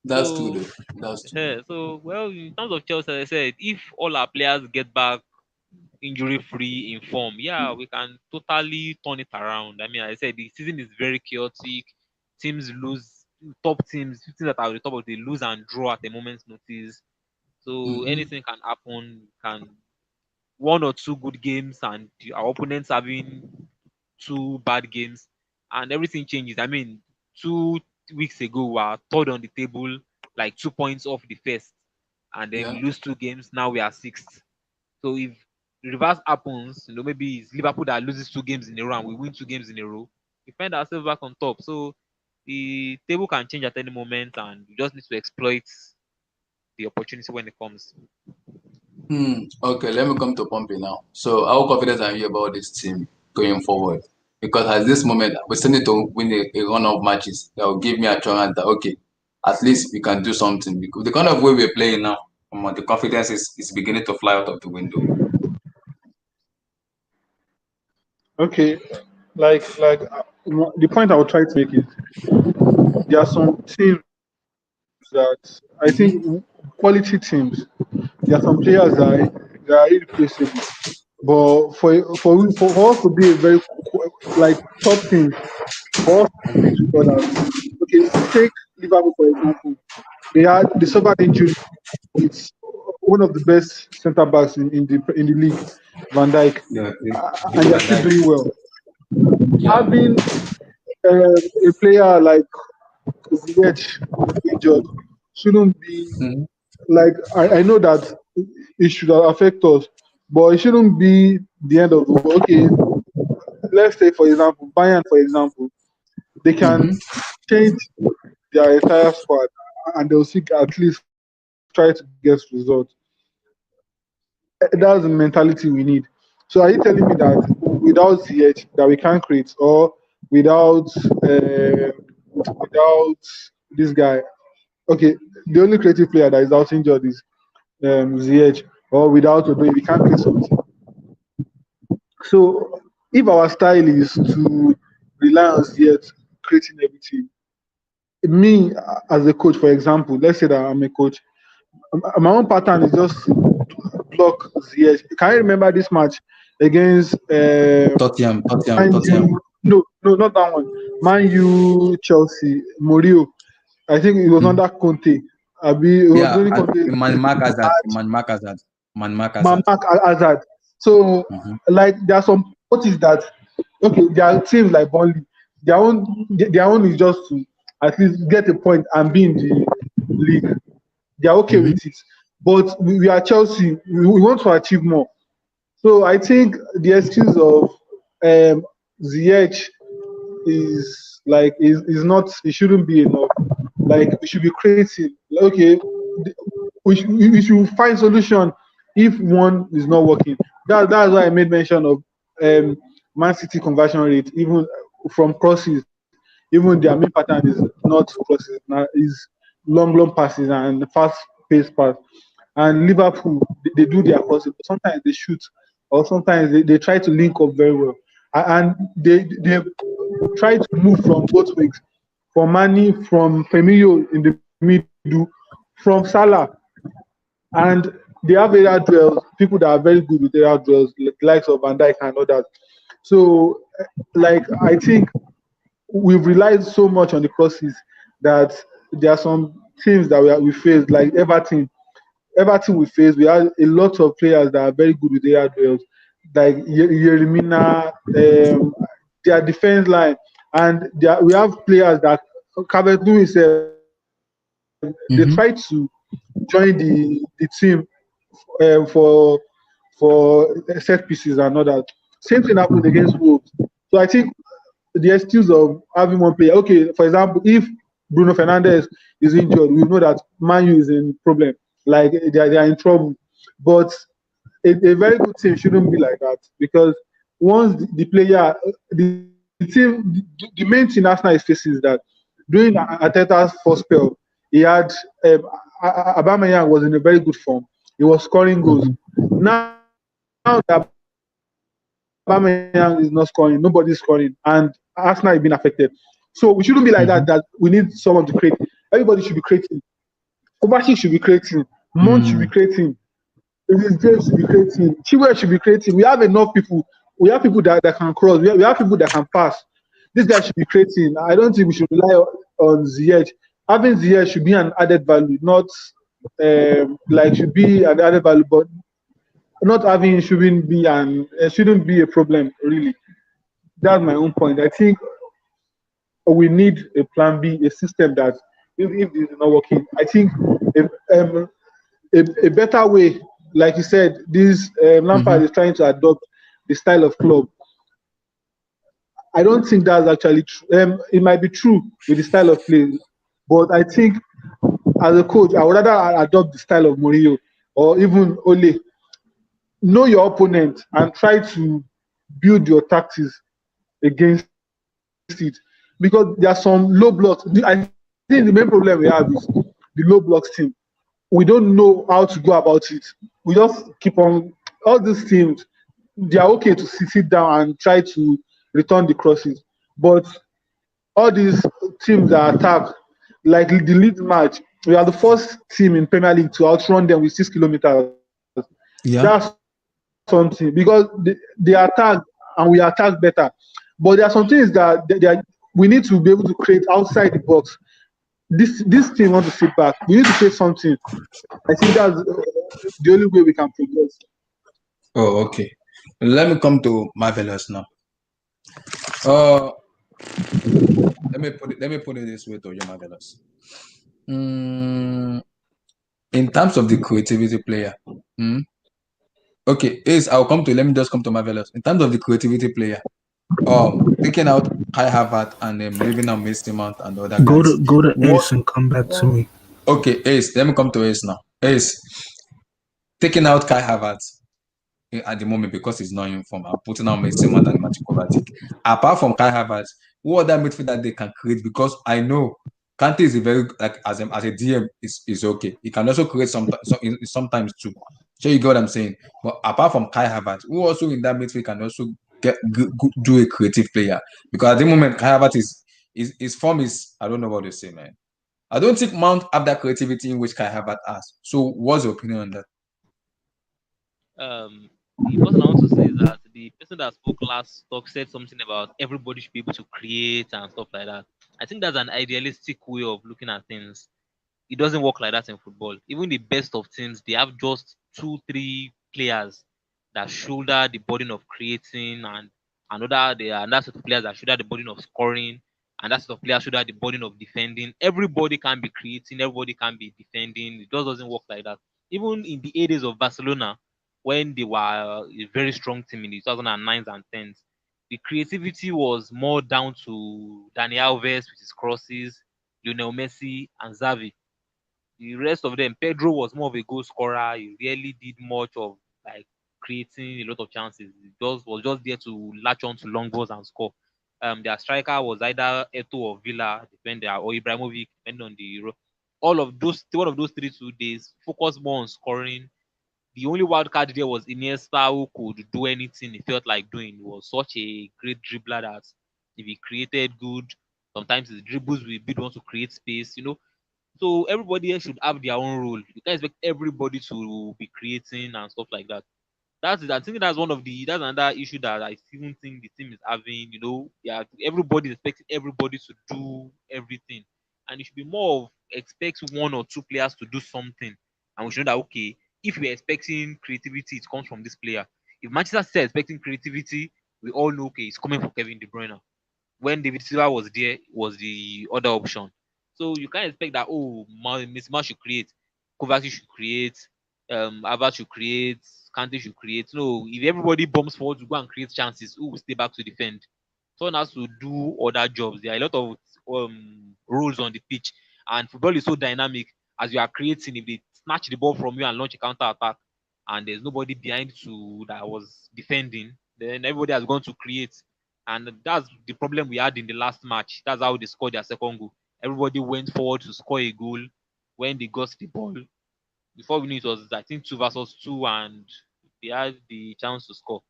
That's true. That's true. Yeah, so, well, in terms of Chelsea, as I said, if all our players get back injury-free in form, yeah, we can totally turn it around. I mean, I said the season is very chaotic. Teams lose, top teams that are at the top of the lose and draw at a moment's notice. So anything can happen. Can 1 or 2 good games and our opponents having 2 bad games, and everything changes. I mean, 2 weeks ago we were third on the table, like 2 points off the first, and then we lose 2 games. Now we are 6th. So if the reverse happens, maybe it's Liverpool that loses 2 games in a row and we win 2 games in a row, we find ourselves back on top. So the table can change at any moment, and we just need to exploit the opportunity when it comes. Okay, let me come to Pompey now. So how confident are you about this team going forward? Because at this moment, we still need to win a run of matches that will give me assurance that okay, at least we can do something. Because the kind of way we're playing now, the confidence is beginning to fly out of the window. Okay, the point I will try to make is there are some teams that I think quality teams. There are some players that are irreplaceable. But for us to be a very top team, for us to compete with others. Okay, take Liverpool for example. They suffered injury. It's one of the best centre backs in the league, Van Dijk, and they're still doing well. Having a player like Ziyech injured shouldn't be like I know that it should affect us, but it shouldn't be the end of the world. Okay, let's say for example, Bayern, for example, they can change their entire squad and they'll seek at least try to get results. That's the mentality we need. So are you telling me that without Ziyech that we can't create, or without this guy? Okay, the only creative player that is out injured is Ziyech, or without Odoi, we can't create something. So if our style is to rely on Ziyech creating everything. Me as a coach, for example, let's say that I'm a coach. My own pattern is just block Ziyech. Can you remember this match against Tottenham. No, not that one. Man U, Chelsea, Mourinho. I think it was under Conte. Man Hazard. So, like, there are some notice that there are teams like Burnley. Their own is just to at least get a point and be in the league. They are okay with it. But we are Chelsea. We want to achieve more. So I think the excuse of Ziyech is not. It shouldn't be enough. Like, we should be creative. Okay, we should find solution if one is not working. That's why I made mention of Man City conversion rate, even from crosses. Even their main pattern is not crosses, is long passes and fast-paced pass. And Liverpool, they do their crosses. Sometimes they shoot, or sometimes they try to link up very well. And they try to move from both wings, from Mane, from Firmino in the middle, from Salah. And they have area dwells, people that are very good with area dwells, like the likes of Van Dijk and others. So, like, I think we've relied so much on the crosses that there are some teams that we face, like Everton. Everton we face, we have a lot of players that are very good with area dwells, like Yeremina, their defense line, and we have players that Calvert-Lewin said they try to join the team for set pieces and all that. Same thing happened against Wolves. So I think the excuse of having one player, okay, for example, if Bruno Fernandes is injured, we know that Man U is in problem, like they are in trouble. But a very good team shouldn't be like that, because once the player, the team, the main thing Arsenal is facing is that during Arteta's first spell, he had Aubameyang was in a very good form. He was scoring goals. Now that Aubameyang is not scoring, nobody's scoring, and Arsenal is being affected. So we shouldn't be like that we need someone to create. Everybody should be creating. Kovacic should be creating. Mount should be creating. James should be creating. Chilwell should be creating. We have enough people. We have people that can cross. We have people that can pass. This guy should be creating. I don't think we should rely on Ziyech. Having Ziyech should be an added value, not should be an added value, but not having shouldn't be a problem, really. That's my own point. I think we need a plan B, a system that if this is not working, I think a better way, like you said, this Lampard is trying to adopt the style of club. I don't think that's actually true. It might be true with the style of play, but I think as a coach, I would rather adopt the style of Mourinho or even Ole. Know your opponent and try to build your tactics against it, because there are some low blocks. I think the main problem we have is the low blocks team. We don't know how to go about it. We just keep on. All these teams, they are okay to sit down and try to return the crosses, but all these teams that attack, like the Leeds match, we are the first team in Premier League to outrun them with 6 kilometers. Yeah. That's something, because they attack and we attack better. But there are some things that we need to be able to create outside the box. This team wants to sit back. We need to create something. I think that's the only way we can progress. Oh, okay. Let me come to Marvelous now. Let me put it this way to you, Marvelous. In terms of the creativity player, okay, let me just come to Marvelous. In terms of the creativity player, taking out Kai Havertz and leaving out Mason Mount and the other guys. Go to Ace and come back to me. Okay, Ace, let me come to Ace now. Ace, taking out Kai Havertz at the moment because he's not in form. I'm putting out Mason Mount and Matthew Kovacic. Apart from Kai Havertz, what other midfield they can create? Because I know Kante is a very, like, as a DM is okay. He can also create sometimes too. So you get what I'm saying. But apart from Kai Havertz, who also in that midfield can also do a creative player? Because at the moment Kai Havertz his form is, I don't know what to say, man. I don't think Mount have that creativity in which Kai Havertz has. So what's your opinion on that? The person I want to say is that the person that spoke last talk said something about everybody should be able to create and stuff like that. I think that's an idealistic way of looking at things. It doesn't work like that in football. Even the best of teams, they have just two, three players that shoulder the burden of creating, and another they are another set of players that shoulder the burden of scoring, and that set of players shoulder the burden of defending. Everybody can be creating, everybody can be defending. It just doesn't work like that. Even in the days of Barcelona, when they were a very strong team in the 2009s and 10s, the creativity was more down to Dani Alves with his crosses, Lionel Messi, and Xavi. The rest of them, Pedro was more of a goal scorer. He really did much of like creating a lot of chances. He just was just there to latch on to long balls and score. Their striker was either Eto or Villa, depending, or Ibrahimovic, depending on the all of those one of those 3 2 days focused more on scoring. The only wild card there was Iniesta, who could do anything he felt like doing. He was such a great dribbler that if he created good, sometimes his dribbles will be the one to create space, So everybody else should have their own role. You can't expect everybody to be creating and stuff like that. I think that's that's another issue that I even think the team is having. Yeah, everybody is expecting everybody to do everything, and it should be more of expect one or two players to do something, and we should know that okay, if we're expecting creativity, it comes from this player. If Manchester City is expecting creativity, we all know okay, it's coming from Kevin De Bruyne. When David Silva was there, was the other option. So you can't expect that Miss Ma should create, Kovacic should create, Havertz should create, Kante should create. No, if everybody bombs forward to go and create chances, who will stay back to defend? Someone has to do other jobs. There are a lot of roles on the pitch, and football is so dynamic. As you are creating, if they snatch the ball from you and launch a counter attack, and there's nobody behind to that was defending, then everybody has gone to create, and that's the problem we had in the last match. That's how they scored their second goal. Everybody went forward to score a goal when they got the ball. Before we knew it was, I think, 2 versus 2, and they had the chance to score.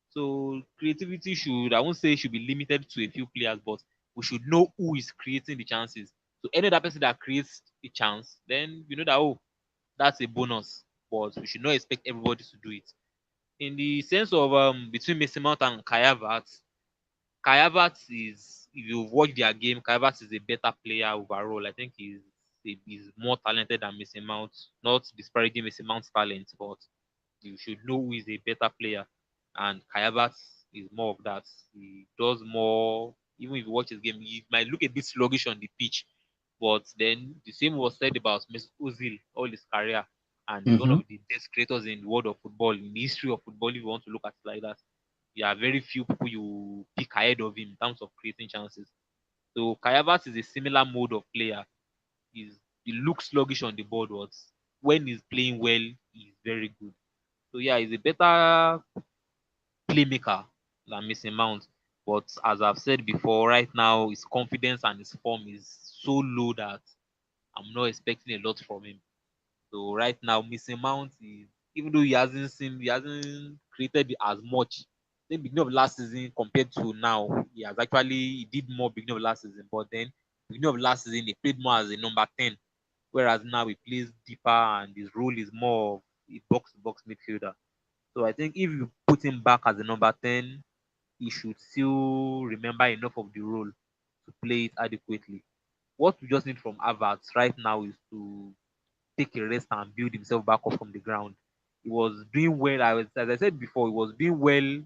So creativity I won't say should be limited to a few players, but we should know who is creating the chances. So any other person that creates a chance, then you know that, that's a bonus. But we should not expect everybody to do it. In the sense of between Mason Mount and Kai Havertz, Kai Havertz is, if you've watched their game, Kai Havertz is a better player overall. I think he's more talented than Mason Mount. Not disparaging Mason Mount's talent, but you should know who is a better player. And Kai Havertz is more of that. He does more. Even if you watch his game, he might look a bit sluggish on the pitch, but then the same was said about Mesut Ozil all his career, and he's one Mm-hmm. of the best creators in the world of football, in the history of football. If you want to look at it like that, there are very few people you pick ahead of him in terms of creating chances. So Kai Havertz is a similar mode of player. He looks sluggish on the board, but when he's playing well, he's very good. So yeah, he's a better playmaker than Mason Mount. But as I've said before, right now his confidence and his form is so low that I'm not expecting a lot from him. So right now, Mason Mount is, even though he hasn't created as much. The beginning of last season compared to now, he did more beginning of last season. But then beginning of last season he played more as a number 10, whereas now he plays deeper and his role is more of a box to box midfielder. So I think if you put him back as a number 10, he should still remember enough of the role to play it adequately. What we just need from Havertz right now is to take a rest and build himself back up from the ground. He was doing well. As I said before, he was doing well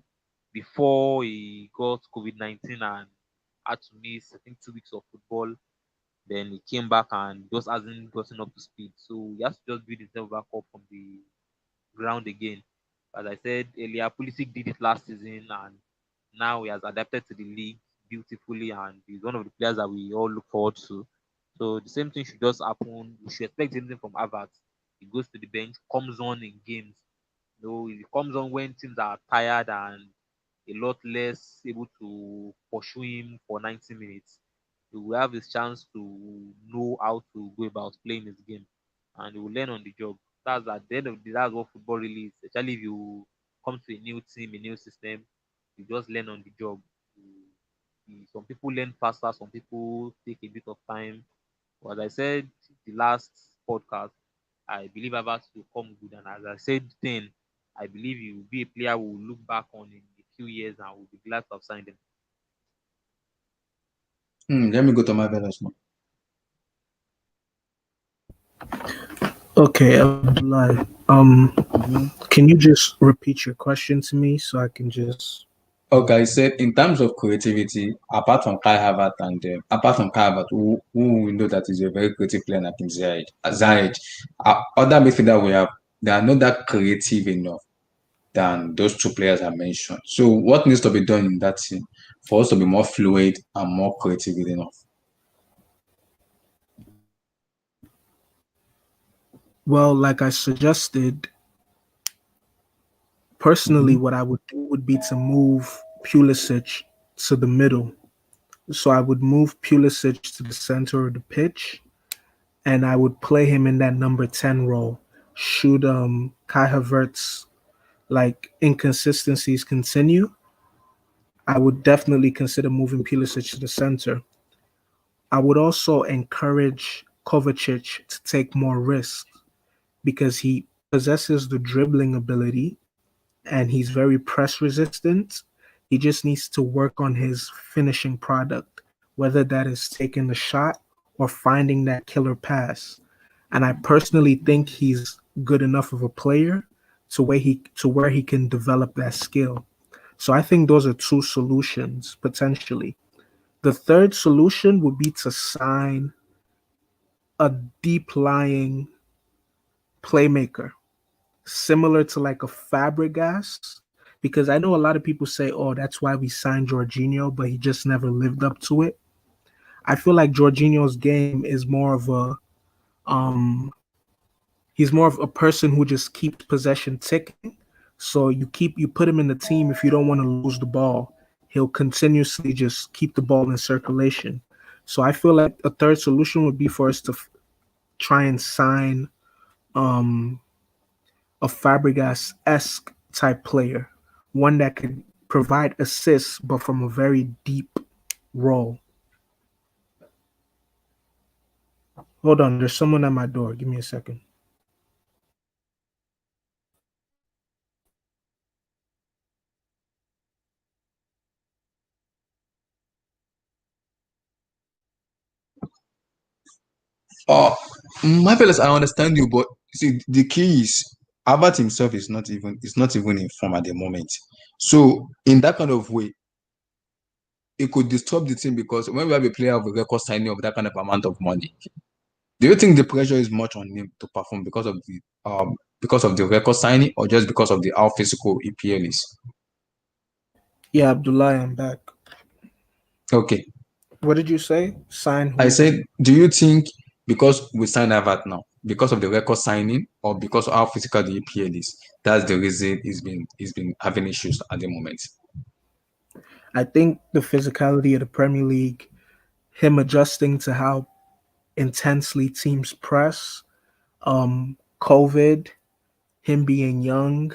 before he got COVID-19 and had to miss, I think, 2 weeks of football. Then he came back and just hasn't gotten up to speed. So he has to just build himself back up from the ground again. As I said earlier, Pulisic did it last season, and now he has adapted to the league beautifully, and he's one of the players that we all look forward to. So the same thing should just happen. We should expect something from Havertz. He goes to the bench, comes on in games. He comes on when teams are tired and a lot less able to pursue him for 90 minutes. He will have his chance to know how to go about playing his game, and he will learn on the job. That's at the end of the day, that's what football really is. Especially if you come to a new team, a new system, you just learn on the job. You Some people learn faster, some people take a bit of time. But as I said the last podcast, I believe Havertz will come good. And as I said then, I believe he will be a player we will look back on in a few years and we'll be glad to have signed him. Let me go to my balance now. Okay, Abdullah. Can you just repeat your question to me so I can just? Okay, I said in terms of creativity, apart from Kai Havertz and apart from Kai Havertz, who we know that is a very creative player like Ziyech, other midfielder we have, they are not that creative enough than those two players I mentioned. So what needs to be done in that team for us to be more fluid and more creative enough? Well, like I suggested, personally, what I would do would be to move Pulisic to the middle. So I would move Pulisic to the center of the pitch, and I would play him in that number 10 role. Should Kai Havertz like inconsistencies continue, I would definitely consider moving Pulisic to the center. I would also encourage Kovacic to take more risks because he possesses the dribbling ability and he's very press resistant. He just needs to work on his finishing product, whether that is taking the shot or finding that killer pass. And I personally think he's good enough of a player to where he can develop that skill. So I think those are two solutions potentially. The third solution would be to sign a deep lying playmaker, similar to like a Fabregas, because I know a lot of people say, "Oh, that's why we signed Jorginho, but he just never lived up to it." I feel like Jorginho's game is more of um he's more of a person who just keeps possession ticking. So you put him in the team if you don't want to lose the ball, he'll continuously just keep the ball in circulation. So I feel like a third solution would be for us to try and sign um a Fabregas-esque type player, one that could provide assists, but from a very deep role. Hold on, there's someone at my door. Give me a second. Marvelous, I understand you, but see, the key is Havertz himself is not even in form at the moment. So in that kind of way, it could disturb the team because when we have a player of a record signing of that kind of amount of money, do you think the pressure is much on him to perform because of the record signing or just because of how physical EPL is? Yeah, Abdullah, I'm back. Okay. What did you say? Sign who? I said, do you think because we signed Havertz now, because of the record signing or because of how physical the EPL is, that's the reason he's been having issues at the moment? I think the physicality of the Premier League, him adjusting to how intensely teams press, COVID, him being young,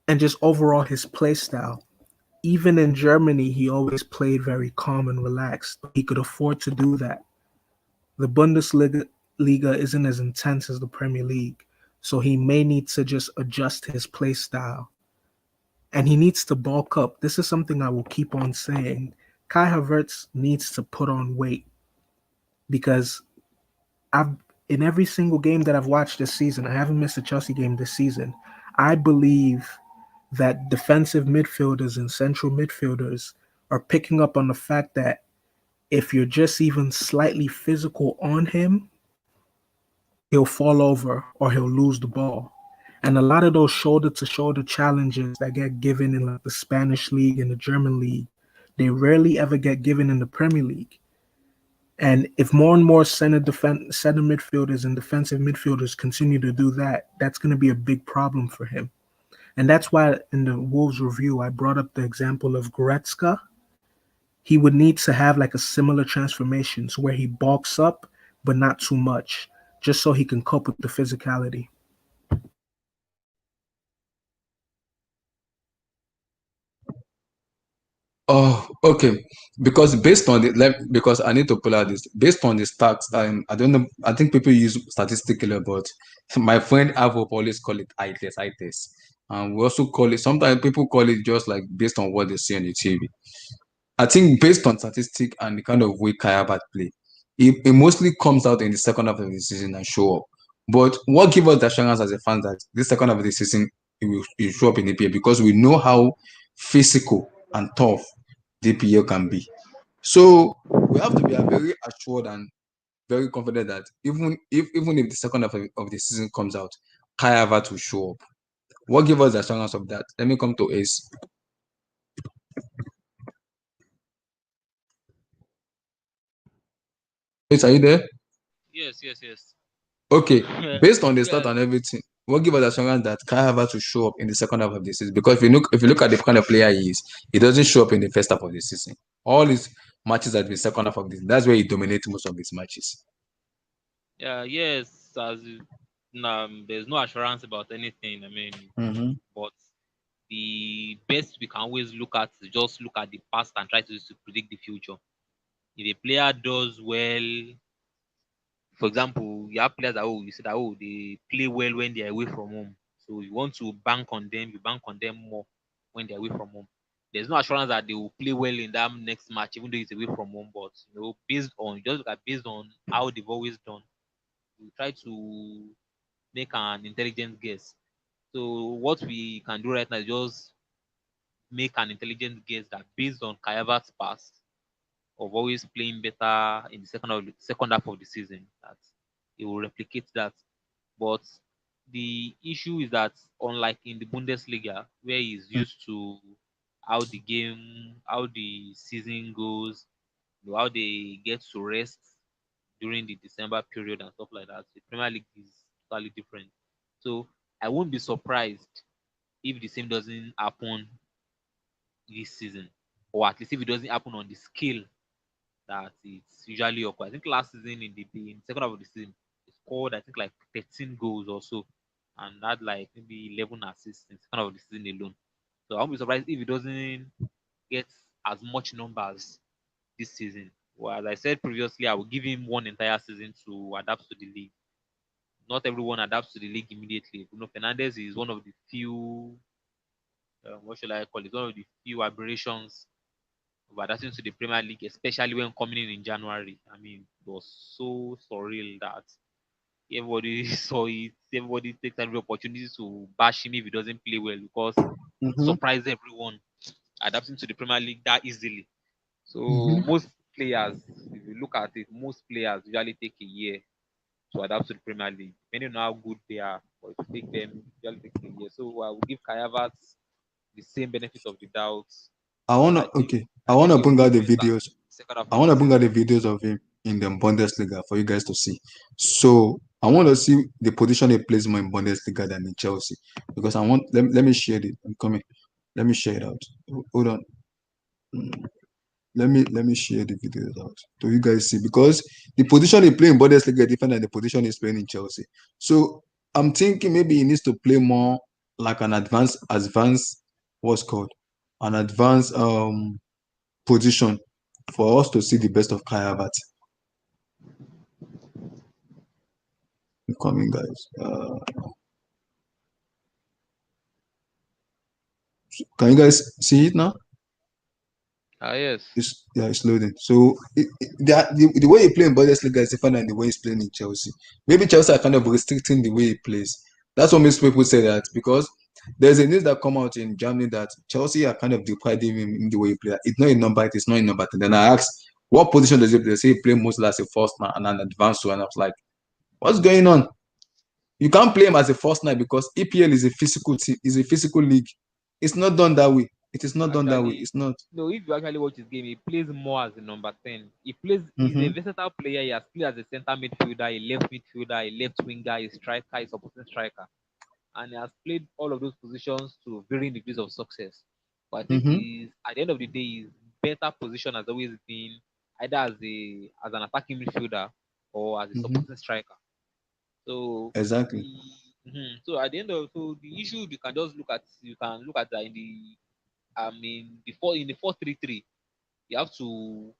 and just overall his play style. Even in Germany, he always played very calm and relaxed. He could afford to do that. The Bundesliga isn't as intense as the Premier League, so he may need to just adjust his play style. And he needs to bulk up. This is something I will keep on saying. Kai Havertz needs to put on weight because in every single game that I've watched this season, I haven't missed a Chelsea game this season. I believe that defensive midfielders and central midfielders are picking up on the fact that if you're just even slightly physical on him, he'll fall over or he'll lose the ball. And a lot of those shoulder to shoulder challenges that get given in like the Spanish league and the German league, they rarely ever get given in the Premier League. And if more and more center midfielders and defensive midfielders continue to do that, that's going to be a big problem for him. And that's why in the Wolves review, I brought up the example of Goretzka. He would need to have like a similar transformation where he bulks up, but not too much, just so he can cope with the physicality. Oh, okay. Because based on because I need to pull out this based on the stats. I don't know. I think people use statistically, but my friend Avo always call it eye test, eye test. And we also call it sometimes people call it just like based on what they see on the TV. I think based on statistic and the kind of way Kaya Havertz play, it mostly comes out in the second half of the season and show up. But what gives us the assurance as a fan that this second half of the season it will show up in EPL because we know how physical and tough the EPL can be. So we have to be very assured and very confident that even if the second half of the season comes out, Kaya Havertz will show up. What gives us the assurance of that? Let me come to Ace. Ace, are you there? Yes, yes, yes. Okay, based on the start Yeah, and everything, what give us assurance that Kai Havertz to show up in the second half of the season? Because if you look at the kind of player he is, he doesn't show up in the first half of the season. All his matches have been second half of the season. That's where he dominates most of his matches. yeah, yes. There's no assurance about anything. But the best we can always look at is just look at the past and try to predict the future. If a player does well, for example, you have players that you say that they play well when they're away from home. So you want to bank on them, you bank on them more when they're away from home. There's no assurance that they will play well in that next match, even though it's away from home. But based on how they've always done, you try to make an intelligent guess. So what we can do right now is just make an intelligent guess that based on Kayavat's past of always playing better in the second half of the season, that he will replicate that. But the issue is that unlike in the Bundesliga, where he's used to how the season goes, how they get to rest during the December period and stuff like that, the Premier League is totally different. So I won't be surprised if the same doesn't happen this season, or at least if it doesn't happen on the scale that it's usually occurs. I think last season in second half of the season, he scored I think like 13 goals or so, and had like maybe 11 assists in second half of the season alone. So I won't be surprised if he doesn't get as much numbers this season. Well, as I said previously, I will give him one entire season to adapt to the league. Not everyone adapts to the league immediately. Bruno Fernandez is one of the few, what should I call it? One of the few aberrations of adapting to the Premier League, especially when coming in January. It was so surreal that everybody saw it. Everybody takes every opportunity to bash him if he doesn't play well because it surprised everyone adapting to the Premier League that easily. So most players, if you look at it, most players usually take a year to adapt to the Premier League, depending on how good they are. But if you take them, usually take a year. So I will give Kai Havertz the same benefit of the doubt. I I think wanna he will bring do out the better videos. second half I of the wanna bring out the season. videos of him in the Bundesliga for you guys to see. So I want to see the position he plays more in Bundesliga than in Chelsea because let me share it. I'm coming. Let me share it out. Hold on. Let me share the videos out to you guys see because the position he play in Bundesliga is different than the position he's playing in Chelsea. So I'm thinking maybe he needs to play more like an advanced what's called an advanced position for us to see the best of Kai Havertz. Coming guys. Can you guys see it now? Yes. It's loading. So the way he play in Bundesliga is different than the way he's playing in Chelsea. Maybe Chelsea are kind of restricting the way he plays. That's what makes people say that because there's a news that come out in Germany that Chelsea are kind of depriving him in the way he plays. It's not in number, it's not in number 10. Then I asked, what position does he play? They say he play mostly as a first man and an advanced one. I was like, what's going on? You can't play him as a first nine because EPL is a physical team, is a physical league. It's not done that way. It is not done that way. Actually, It's not. no, if you actually watch his game, he plays more as a number 10. He's a Mm-hmm. versatile player. He has played as a center midfielder, a left midfielder, a left winger, a striker, a supporting striker. And he has played all of those positions to varying degrees of success. But I think Mm-hmm. at the end of the day, his better position has always been either as an attacking midfielder or as a Mm-hmm. supporting striker. So Exactly. so at the end of the issue you can look at that in the I mean, before in the 4-3-3, you have to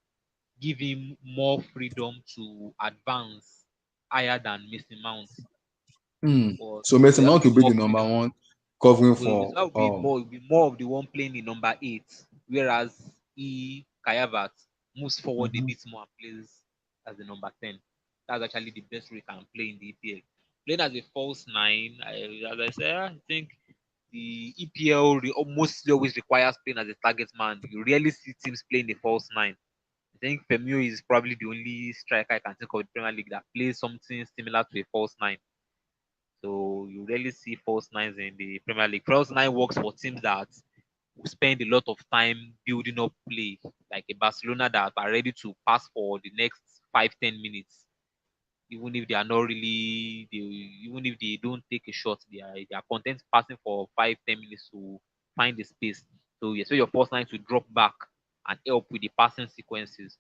give him more freedom to advance higher than Mason Mount. So Mason Mount will be the number one covering for. Will be more of the one playing in number 8, whereas Kai Havertz moves forward a bit more and plays as the number 10. That's actually the best way he can play in the EPL. Playing as a false 9, as I said, I think the EPL mostly always requires playing as a target man. You rarely see teams playing the false 9. I think Firmino is probably the only striker I can think of in the Premier League that plays something similar to a false 9. So you rarely see false 9s in the Premier League. False 9 works for teams that will spend a lot of time building up play, like a Barcelona that are ready to pass for the next 5-10 minutes. Even if they are not really, even if they don't take a shot, they are content passing for 5-10 minutes to find the space. So you expect your false 9 to drop back and help with the passing sequences.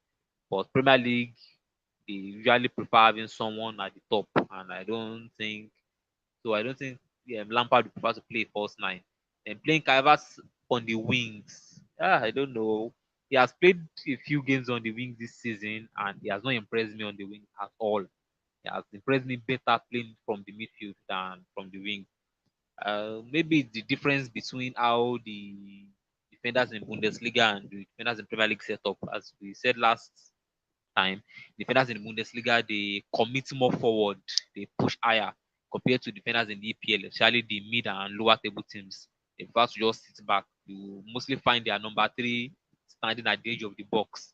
But Premier League, they usually prefer having someone at the top, and I don't think Lampard would prefer to play false 9. And playing Kai Havertz on the wings, I don't know. He has played a few games on the wings this season, and he has not impressed me on the wing at all. He has impressed me better playing from the midfield than from the wing. Maybe the difference between how the defenders in Bundesliga and the defenders in Premier League set up, as we said last time, defenders in the Bundesliga, they commit more forward, they push higher compared to defenders in the EPL, especially the mid and lower table teams. They prefer to just sit back. You mostly find their number 3 standing at the edge of the box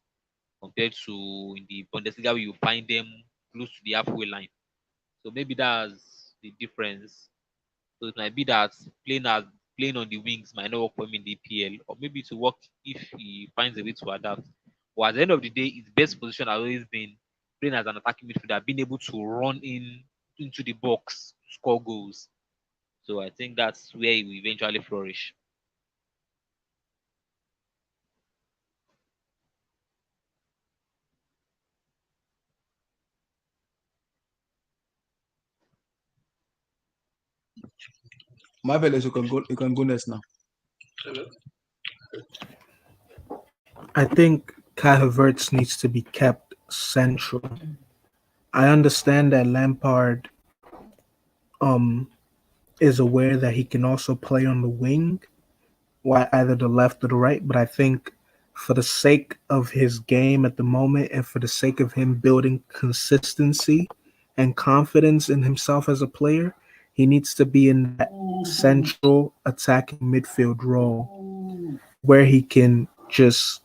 compared to in the Bundesliga where you find them close to the halfway line. So maybe that's the difference. So it might be that playing on the wings might not work for him in the EPL, or maybe to work if he finds a way to adapt. But at the end of the day, his best position has always been playing as an attacking midfielder, being able to run into the box, score goals. So I think that's where he will eventually flourish. Marvelous, you can go next now. I think Kai Havertz needs to be kept central. I understand that Lampard is aware that he can also play on the wing, either the left or the right, but I think for the sake of his game at the moment and for the sake of him building consistency and confidence in himself as a player, he needs to be in that central attacking midfield role where he can just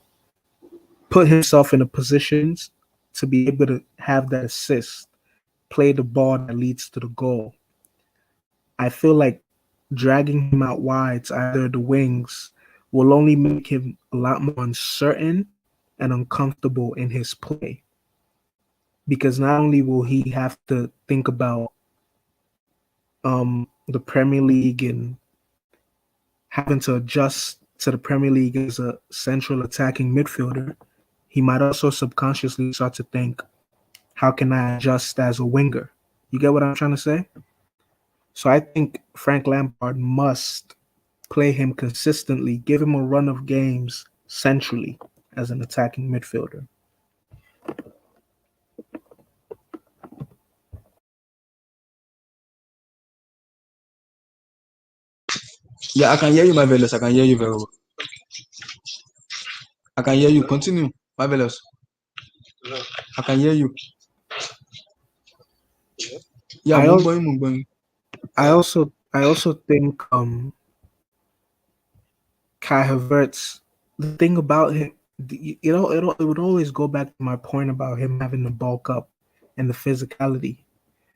put himself in a positions to be able to have that assist, play the ball that leads to the goal. I feel like dragging him out wide to either the wings will only make him a lot more uncertain and uncomfortable in his play. Because not only will he have to think about the Premier League and having to adjust to the Premier League as a central attacking midfielder, he might also subconsciously start to think, how can I adjust as a winger? You get what I'm trying to say? So I think Frank Lampard must play him consistently, give him a run of games centrally as an attacking midfielder. Yeah, I can hear you, Marvelous. I can hear you very well. I can hear you. Continue, Marvelous. I can hear you. Yeah, I also think Kai Havertz, the thing about him, it would always go back to my point about him having to bulk up and the physicality.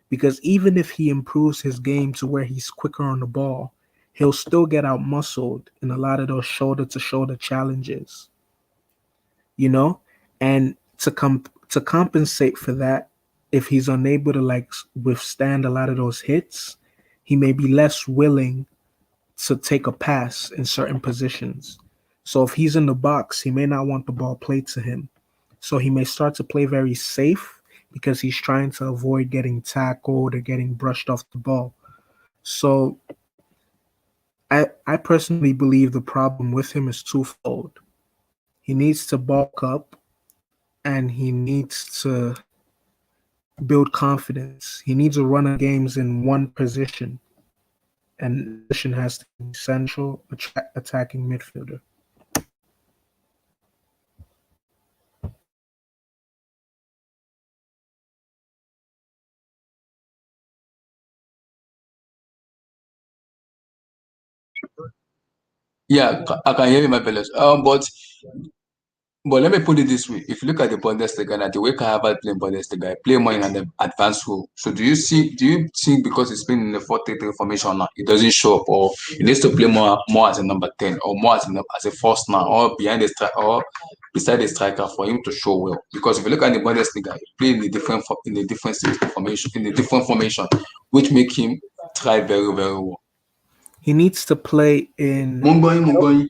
Because even if he improves his game to where he's quicker on the ball, he'll still get out muscled in a lot of those shoulder to shoulder challenges. And to compensate for that, if he's unable to withstand a lot of those hits, he may be less willing to take a pass in certain positions. So if he's in the box, he may not want the ball played to him. So he may start to play very safe because he's trying to avoid getting tackled or getting brushed off the ball. So I personally believe the problem with him is twofold. He needs to bulk up and he needs to build confidence. He needs a run of games in one position, and position has to be central attacking midfielder. Yeah, I can hear you, my fellows. But let me put it this way: if you look at the Bundesliga and the way Kai Havertz play in Bundesliga, play more in an advanced role. So do you think because he's been in the 4-3-3 formation now, it doesn't show up, or he needs to play more as a number 10, or more as a first now, or behind the striker, or beside the striker for him to show well? Because if you look at the Bundesliga, he play in a different formation, which make him try very very well. He needs to play in. Mungboy.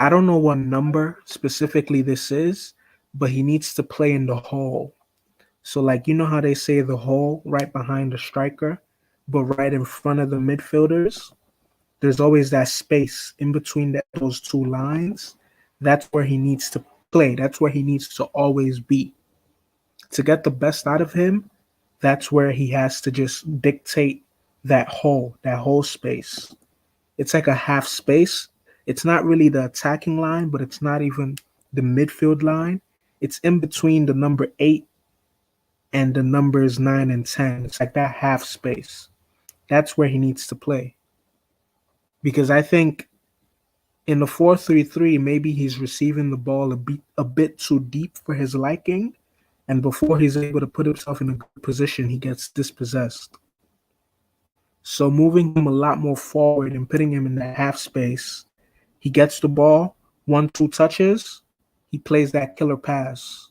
I don't know what number specifically this is, but he needs to play in the hole. So, like, you know how they say the hole right behind the striker, but right in front of the midfielders? There's always that space in between those two lines. That's where he needs to play. That's where he needs to always be. To get the best out of him, that's where he has to just dictate that hole space. It's like a half space. It's not really the attacking line, but it's not even the midfield line. It's in between the number 8 and the numbers 9 and 10. It's like that half space. That's where he needs to play. Because I think in the 4-3-3, maybe he's receiving the ball a bit too deep for his liking. And before he's able to put himself in a good position, he gets dispossessed. So moving him a lot more forward and putting him in that half space, he gets the ball, 1-2 touches, he plays that killer pass.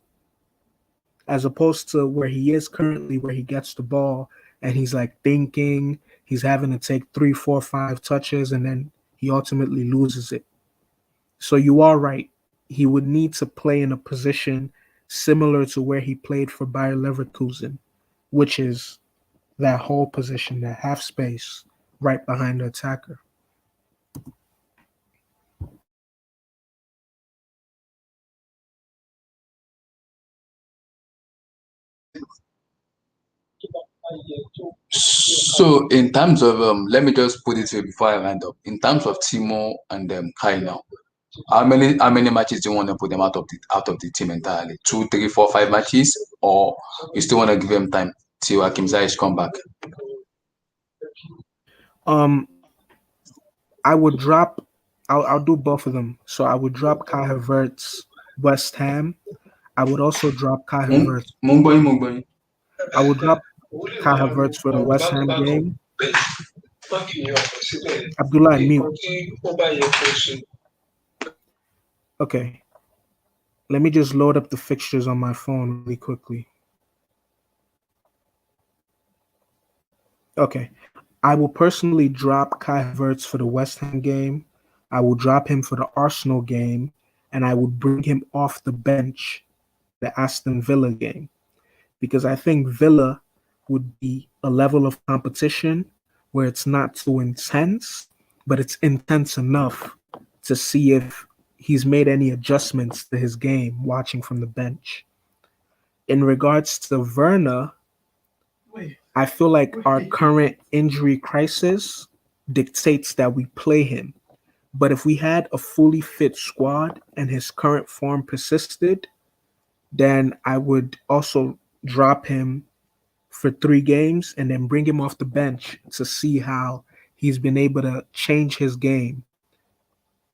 As opposed to where he is currently, where he gets the ball and he's like thinking, he's having to take 3, 4, 5 touches, and then he ultimately loses it. So you are right. He would need to play in a position similar to where he played for Bayer Leverkusen, which is that whole position, that half space right behind the attacker. So in terms of let me just put it here before I round up. In terms of Timo and Kai now, how many matches do you want to put them out of the team entirely? 2, 3, 4, 5 matches, or you still want to give them time till Hakim Ziyech come back? I would drop. I'll do both of them. So I would drop Kai Havertz, West Ham. I would also drop Kai Havertz. Mungboy. I would drop Kai Havertz for the West Ham game. Abdullah, mute. Okay. Let me just load up the fixtures on my phone really quickly. Okay. I will personally drop Kai Havertz for the West Ham game. I will drop him for the Arsenal game, and I would bring him off the bench the Aston Villa game, because I think Villa would be a level of competition where it's not too intense, but it's intense enough to see if he's made any adjustments to his game watching from the bench. In regards to Werner, I feel like our current injury crisis dictates that we play him. But if we had a fully fit squad and his current form persisted, then I would also drop him for 3 games and then bring him off the bench to see how he's been able to change his game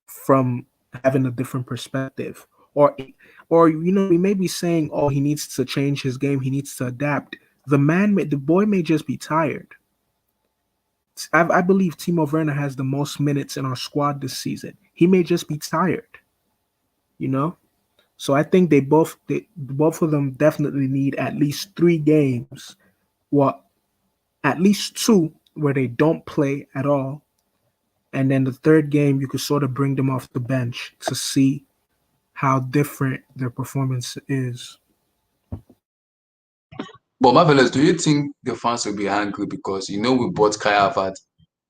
from having a different perspective. Or we may be saying, oh, he needs to change his game, he needs to adapt. The boy may just be tired. I believe Timo Werner has the most minutes in our squad this season. He may just be tired, So I think both of them definitely need at least 3 games, well, at least 2 where they don't play at all, and then the 3rd game you could sort of bring them off the bench to see how different their performance is. But Marvelous, do you think the fans will be angry because we bought Kai Havertz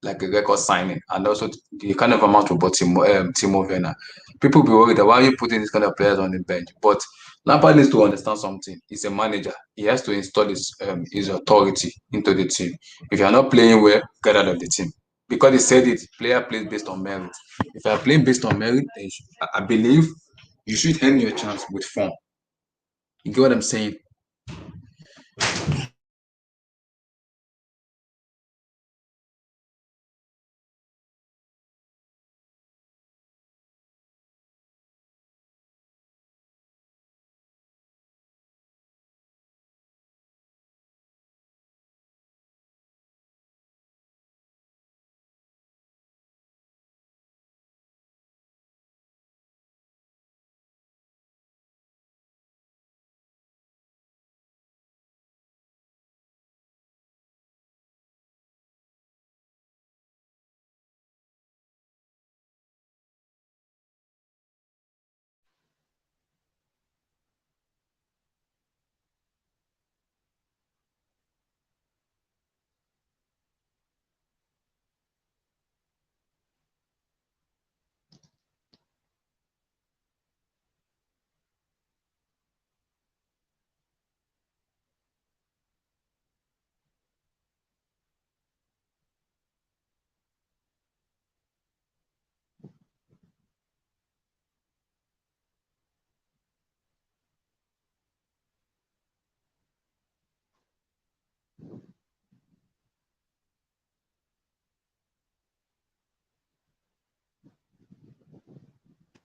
like a record signing, and also the kind of amount we bought Timo Werner. People be worried that why are you putting this kind of players on the bench? But Lampard needs to understand something. He's a manager. He has to install his authority into the team. If you're not playing well, get out of the team. Because he said it, player plays based on merit. If you're playing based on merit, then I believe you should end your chance with form. You get what I'm saying?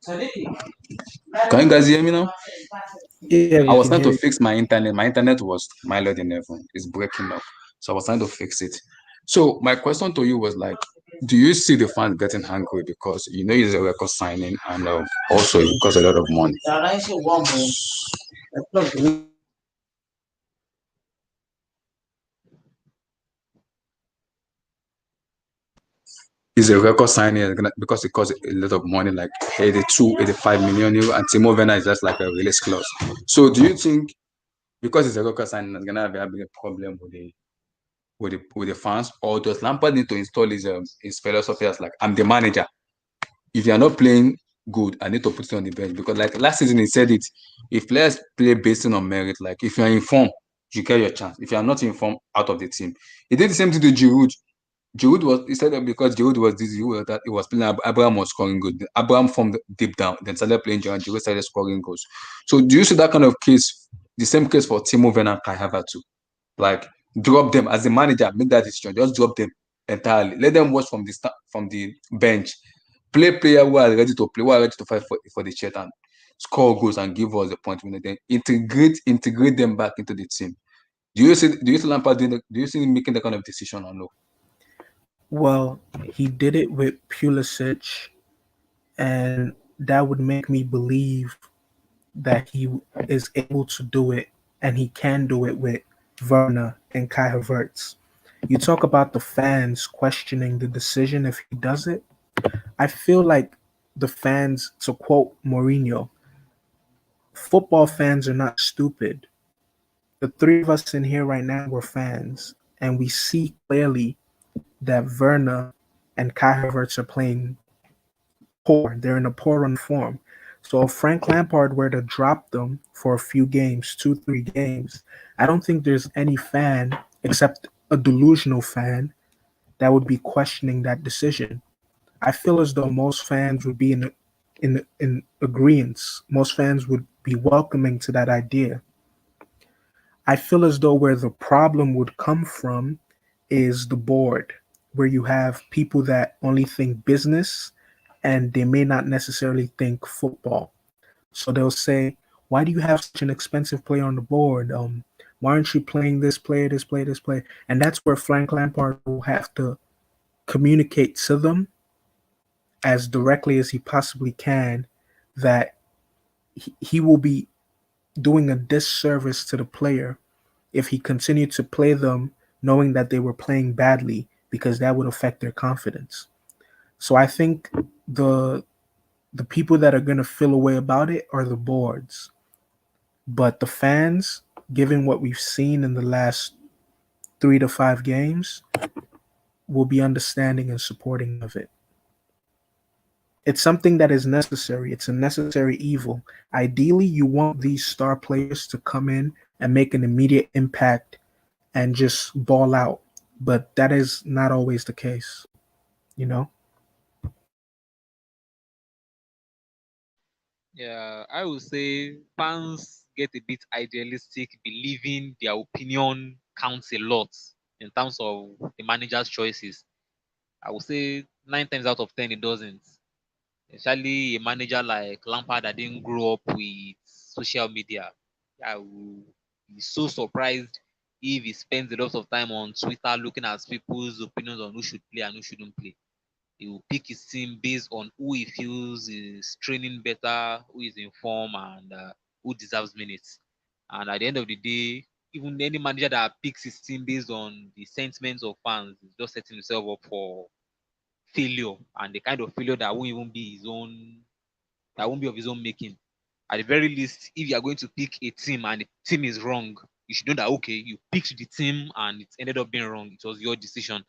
Can you guys hear me now? Yeah, I was trying to you. fix my internet. My internet was mild enough. It's breaking up. So I was trying to fix it. So my question to you was like, do you see the fans getting angry because you know it's a record signing and also it costs a lot of money? It's a record signing because it costs a lot of money, like 82, 85 million euro, and Timo Werner is just like a release clause. So do you think because it's a record signing, it's gonna have a big problem with the fans, or does Lampard need to install his philosophy as like I'm the manager? If you're not playing good, I need to put it on the bench because like last season he said it. If players play based on merit, like if you're in form, you get your chance. If you're not in form, out of the team. He did the same thing to Giroud. Giroud was instead of because Giroud was this Giroud that he was playing Abraham was scoring good. Abraham formed deep down, then started playing Giroud. Giroud started scoring goals. So do you see that kind of case? The same case for Timo Werner and Kai Havertz too. Like drop them as a manager, make that decision. Just drop them entirely. Let them watch from the bench. Play player who are ready to play, who are ready to fight for the shirt and score goals and give us the point winner. Then integrate them back into the team. Do you see Lampard do you see him making that kind of decision or no? Well, he did it with Pulisic, and that would make me believe that he is able to do it, and he can do it with Werner and Kai Havertz. You talk about the fans questioning the decision if he does it. I feel like the fans, to quote Mourinho, football fans are not stupid. The three of us in here right now, we're fans, and we see clearly that Werner and Kai Havertz are playing poor. They're in a poor run form. So if Frank Lampard were to drop them for a few games, 2-3 games, I don't think there's any fan except a delusional fan that would be questioning that decision. I feel as though most fans would be in agreement. Most fans would be welcoming to that idea. I feel as though where the problem would come from is the board, where you have people that only think business and they may not necessarily think football. So they'll say, why do you have such an expensive player on the board? Why aren't you playing this player, this player, this player? And that's where Frank Lampard will have to communicate to them as directly as he possibly can that he will be doing a disservice to the player if he continued to play them knowing that they were playing badly, because that would affect their confidence. So I think the people that are going to feel away about it are the boards. But the fans, given what we've seen in the last 3 to 5 games, will be understanding and supporting of it. It's something that is necessary. It's a necessary evil. Ideally, you want these star players to come in and make an immediate impact and just ball out. But that is not always the case, you know? Yeah, I would say fans get a bit idealistic, believing their opinion counts a lot in terms of the manager's choices. I would say 9 times out of 10 it doesn't. Especially a manager like Lampard that didn't grow up with social media. I will be so surprised if he spends a lot of time on Twitter looking at people's opinions on who should play and who shouldn't play. He will pick his team based on who he feels is training better, who is in form, and who deserves minutes. And at the end of the day, even any manager that picks his team based on the sentiments of fans is just setting himself up for failure, and the kind of failure that won't even be his own, that won't be of his own making. At the very least, if you are going to pick a team and the team is wrong, you should know that okay, you picked the team and it ended up being wrong. It was your decision.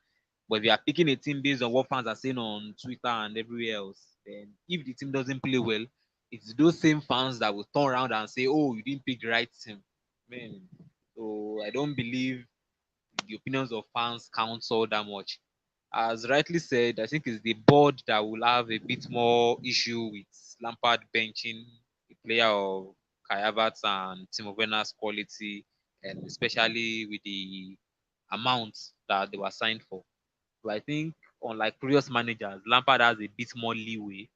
But if you are picking a team based on what fans are saying on Twitter and everywhere else, then if the team doesn't play well, it's those same fans that will turn around and say, "Oh, you didn't pick the right team." Man, so I don't believe the opinions of fans counts all that much. As rightly said, I think it's the board that will have a bit more issue with Lampard benching a player of Kai Havertz and Timo Werner's quality, and especially with the amount that they were signed for. But I think, unlike previous managers, Lampard has a bit more leeway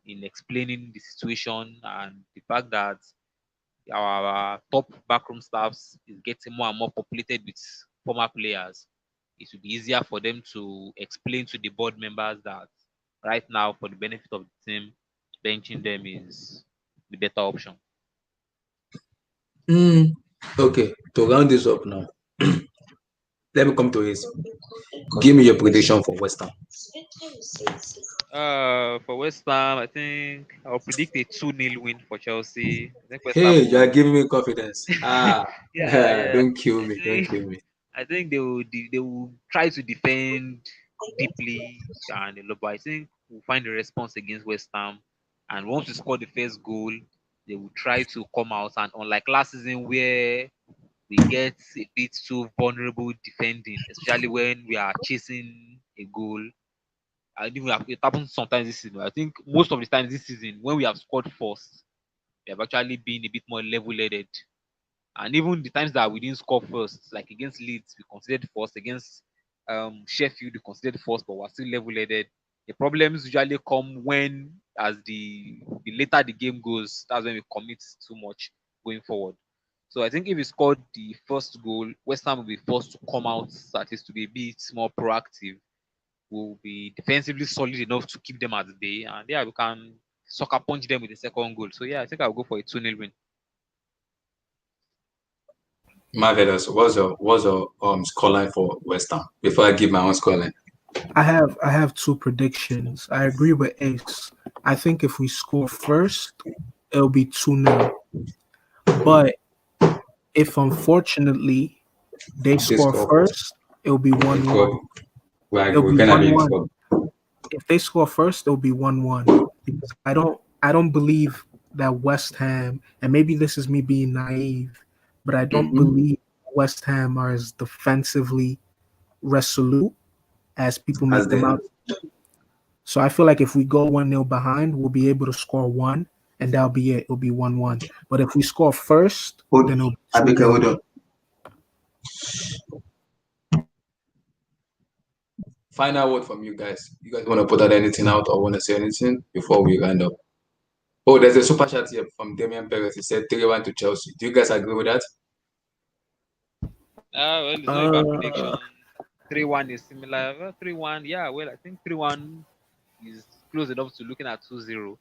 in explaining the situation, and the fact that our top backroom staffs is getting more and more populated with former players. It will be easier for them to explain to the board members that right now, for the benefit of the team, benching them is the better option. Okay, to round this up now, let me come to it. Give me your prediction for West Ham. For West Ham, I think I'll predict a 2-0 win for Chelsea. I think West Hey, Ham you are will. giving me confidence. Yeah. Don't kill me. Don't kill me. I think they will try to defend deeply and a lot, but I think we'll find a response against West Ham. And once we score the first goal, they will try to come out. And unlike last season, where we get a bit too vulnerable defending, especially when we are chasing a goal. I think it happens sometimes this season. I think most of the times this season, when we have scored first, we have actually been a bit more level-headed. And even the times that we didn't score first, like against Leeds, we considered first. Against Sheffield, we considered first, but we're still level-headed. The problems usually come when, as the later the game goes, that's when we commit too much going forward. So I think if we scored the first goal, West Ham will be forced to come out, that is to be a bit more proactive. We'll be defensively solid enough to keep them at bay, and yeah, we can sucker punch them with the second goal. So yeah, I think I'll go for a 2-0 win. Marvelous. What's your scoreline for West Ham? Before I give my own scoreline. I have two predictions. I agree with Ace. I think if we score first, it'll be 2-0. But if unfortunately they score first, it'll be 1-1. It'll be 1-1. If they score first, it'll be 1-1. Because I don't believe that West Ham, and maybe this is me being naive, but I don't believe West Ham are as defensively resolute as people make them out. So I feel like if we go 1-0 behind, we'll be able to score one, and that'll be it. It'll be 1-1. But if we score first, then it'll be 2-0. Hold on. Final word from you guys. You guys want to put out anything out or want to say anything before we round up? Oh, there's a super chat here from Damian Perez. He said 3-1 to Chelsea. Do you guys agree with that? Well, it's not a bad prediction. 3-1 is similar. Well, 3-1, yeah. Well, I think 3-1 is close enough to looking at 2-0.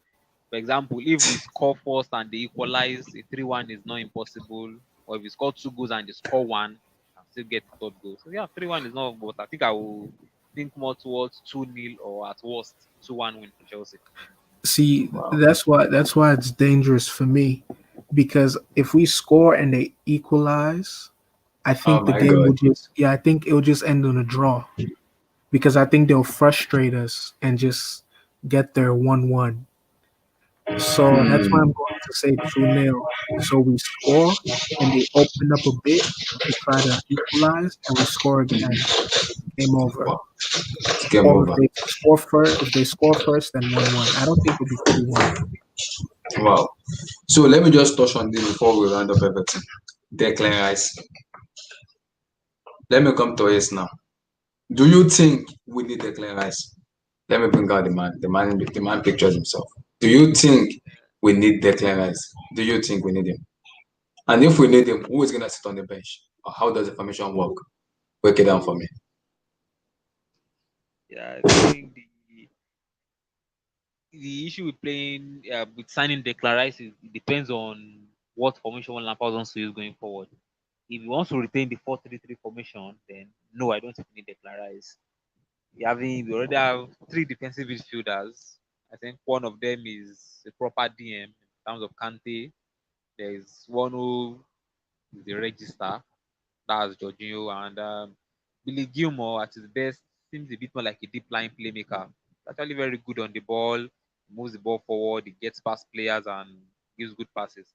For example, if we score first and they equalize, a 3-1 is not impossible. Or if we score 2 goals and they score 1, I'll still get the third goal. So yeah, 3-1 is not, but I think I will think more towards 2-0 or at worst 2-1 win for Chelsea. See, that's why it's dangerous for me, because if we score and they equalize, I think the game will just I think it'll just end on a draw, because I think they'll frustrate us and just get their 1-1. So that's why I'm going to say 2-0. So we score and they open up a bit to try to equalize, and we score again. Game over. Game or over. If they score first, then 1-1. I don't think it'll be 2-1. Wow. So let me just touch on this before we round up everything. Declan Rice. Let me come to it now. Do you think we need Declan Rice? Let me bring out the man. The man pictures himself. Do you think we need Declan Rice? Do you think we need him? And if we need him, who is gonna sit on the bench? Or how does the formation work? Break it down for me. Yeah, I think the issue with playing with signing Declan Rice is it depends on what formation Lampard wants to use going forward. If he wants to retain the 4-3-3 formation, then no, I don't think we need Declan Rice. We already have 3 defensive midfielders. I think one of them is a proper DM in terms of Kante. There is one who is the register, that's Jorginho, and Billy Gilmore at his best seems a bit more like a deep line playmaker. Actually very good on the ball, moves the ball forward, he gets past players and gives good passes.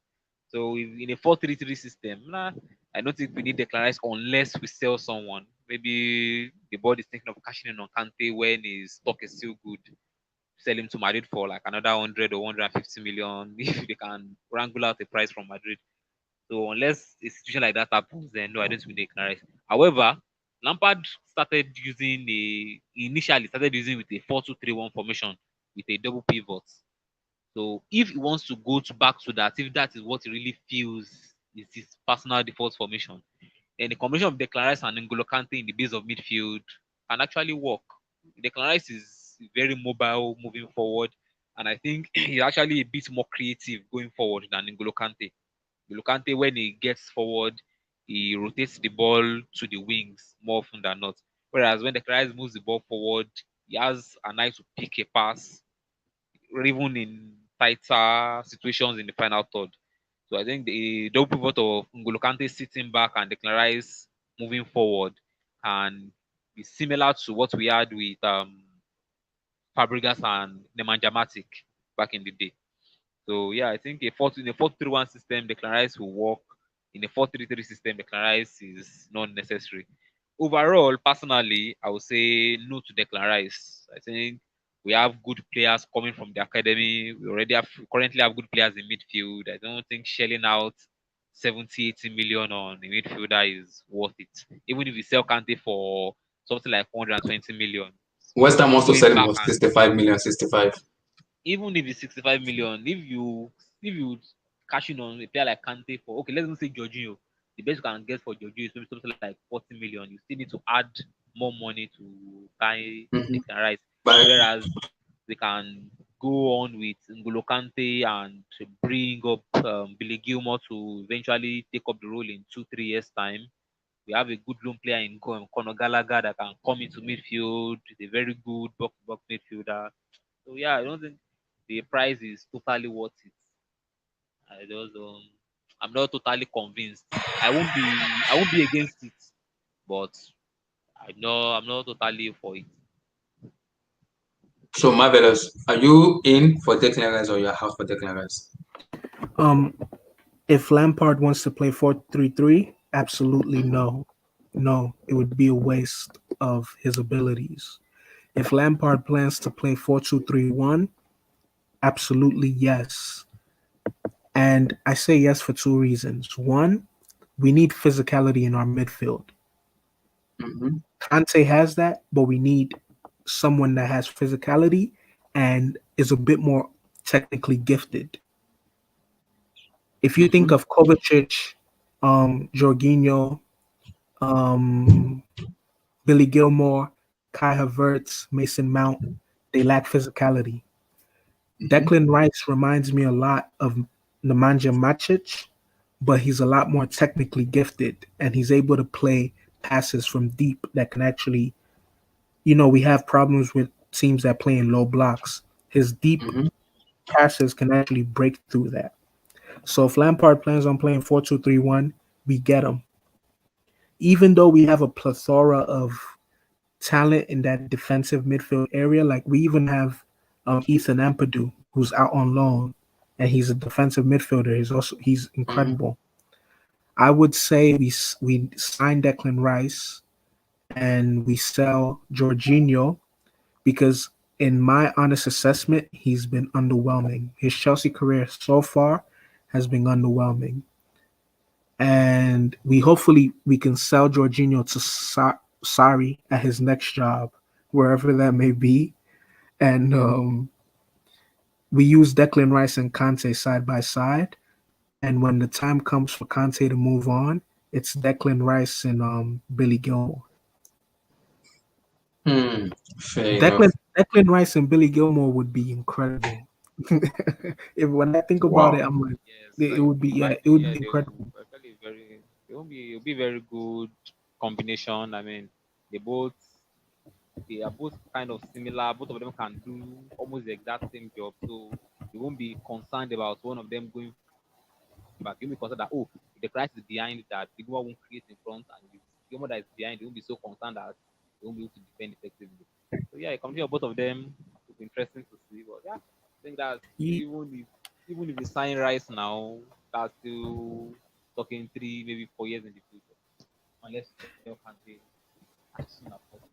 So in a 4-3-3 system, I don't think we need Declan Rice unless we sell someone. Maybe the board is thinking of cashing in on Kante when his stock is still good. Sell him to Madrid for like another 100 or 150 million if they can wrangle out a price from Madrid. So unless a situation like that happens, then no, I don't think we need Declan Rice. However, Lampard initially started using with a 4-2-3-1 formation with a double pivot. So if he wants to go back to that, if that is what he really feels is his personal default formation, then the combination of Declan Rice and N'Golo Kante in the base of midfield can actually work. Declan Rice is very mobile moving forward, and I think he's actually a bit more creative going forward than N'Golo Kante. N'Golo Kante, when he gets forward, he rotates the ball to the wings more often than not. Whereas when Declan Rice moves the ball forward, he has an eye to pick a pass, even in tighter situations in the final third. So I think the double pivot of N'Golo Kante sitting back and Declan Rice moving forward can be similar to what we had with Fabregas and Nemanja Matic back in the day. So yeah, I think in a 4-3-1 system, Declan Rice will work. In a 4-3-3 system, Declan Rice is not necessary. Overall, personally, I would say no to Declan Rice. I think we have good players coming from the academy. We currently have good players in midfield. I don't think shelling out 70-80 million on a midfielder is worth it. Even if you sell Kante for something like 120 million. West Ham wants to sell him for 65 million, 65. Even if it's 65 million, if you cash in on a player like Kante for, okay, let's even say Jorginho, the best you can get for Jorginho is maybe something like 40 million. You still need to add more money to buy Declan Rice. Whereas they can go on with N'Golo Kante and bring up Billy Gilmore to eventually take up the role in 2-3 years' time. We have a good lone player in Conor Gallagher that can come into midfield. He's a very good box-to-box midfielder. So yeah, I don't think the price is totally worth it. I'm not totally convinced. I won't be against it, but I'm not totally for it. So Marvelous, are you in for Declan Rice or you're out for Declan Rice? If Lampard wants to play 4-3-3, absolutely no. No, it would be a waste of his abilities. If Lampard plans to play 4-2-3-1, absolutely yes. And I say yes for 2 reasons. One, we need physicality in our midfield. Kante has that, but we need someone that has physicality and is a bit more technically gifted. If you think of Kovacic, Jorginho, Billy Gilmore, Kai Havertz, Mason Mount, they lack physicality. Declan Rice reminds me a lot of Nemanja Matic, but he's a lot more technically gifted, and he's able to play passes from deep that can actually, we have problems with teams that play in low blocks. His deep passes can actually break through that. So if Lampard plans on playing 4-2-3-1, we get him. Even though we have a plethora of talent in that defensive midfield area. Like we even have Ethan Ampadu, who's out on loan, and he's a defensive midfielder. He's incredible. I would say we sign Declan Rice and we sell Jorginho because, in my honest assessment, he's been underwhelming. His Chelsea career so far has been underwhelming. And we can sell Jorginho to Sarri at his next job, wherever that may be. And we use Declan Rice and Kante side by side. And when the time comes for Kante to move on, it's Declan Rice and Billy Gilmore. Declan Rice and Billy Gilmore would be incredible. When I think about it, I'm like, it would be incredible. It'll be very good combination. I mean, they are both kind of similar. Both of them can do almost the exact same job, so you won't be concerned about one of them going back. You'll be concerned that if the crisis is behind that, the goal won't create in front, and the goal that is behind, you won't be so concerned that they won't be able to defend effectively. So yeah, a combination of both of them will be interesting to see. But yeah, I think that even if we sign Rice now, that's still talking 3, maybe 4 years in the future, unless you can be as soon as possible.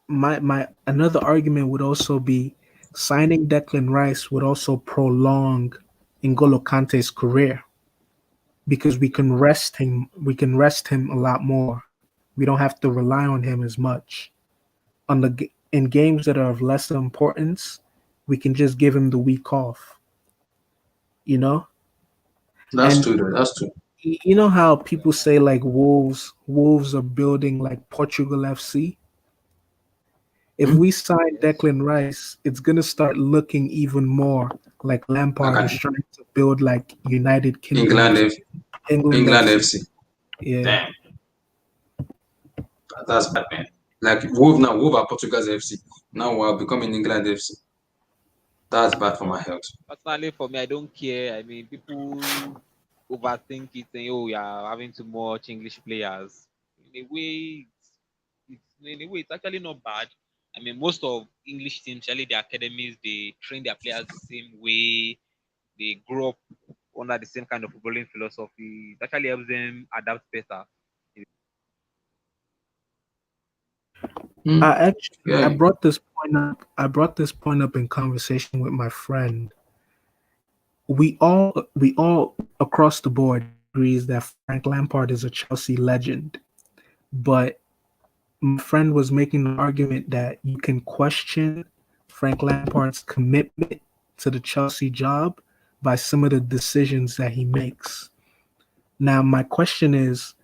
My another argument would also be signing Declan Rice would also prolong N'Golo Kante's career because we can rest him a lot more. We don't have to rely on him as much. In games that are of lesser importance, we can just give him the week off. You know? That's true. You know how people say like Wolves are building like Portugal FC? If we sign Declan Rice, it's gonna start looking even more like Lampard is trying to build like United Kingdom, England FC. Yeah. Damn. That's bad, man. Like Wolves are Portugal's FC. Now we're becoming England FC. That's bad for my health. Personally, for me, I don't care. I mean, people overthink it, saying, "Oh, you're having too much English players." In a way, it's actually not bad. I mean, most of English teams, especially the academies, they train their players the same way. They grow up under the same kind of footballing philosophy. It actually helps them adapt better. I brought this point up in conversation with my friend. We all across the board agrees that Frank Lampard is a Chelsea legend, but my friend was making an argument that you can question Frank Lampard's commitment to the Chelsea job by some of the decisions that he makes. Now, my question is,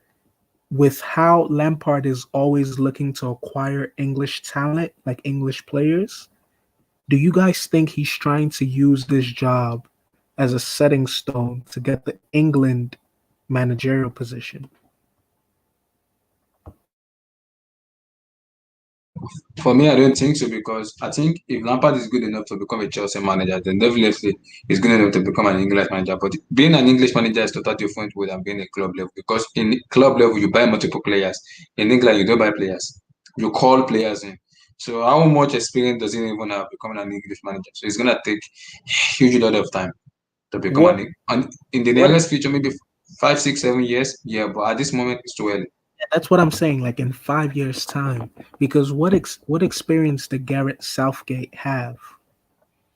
with how Lampard is always looking to acquire English talent, like English players, do you guys think he's trying to use this job as a setting stone to get the England managerial position? For me, I don't think so, because I think if Lampard is good enough to become a Chelsea manager, then definitely he's good enough to become an English manager. But being an English manager is totally different than being a club level, because in club level you buy multiple players. In England, you don't buy players; you call players in. So how much experience does he even have becoming an English manager? So it's gonna take a huge lot of time to become in the nearest future, maybe 5, 6, 7 years. Yeah, but at this moment it's too early. That's what I'm saying, like in 5 years' time. Because what experience did Gareth Southgate have?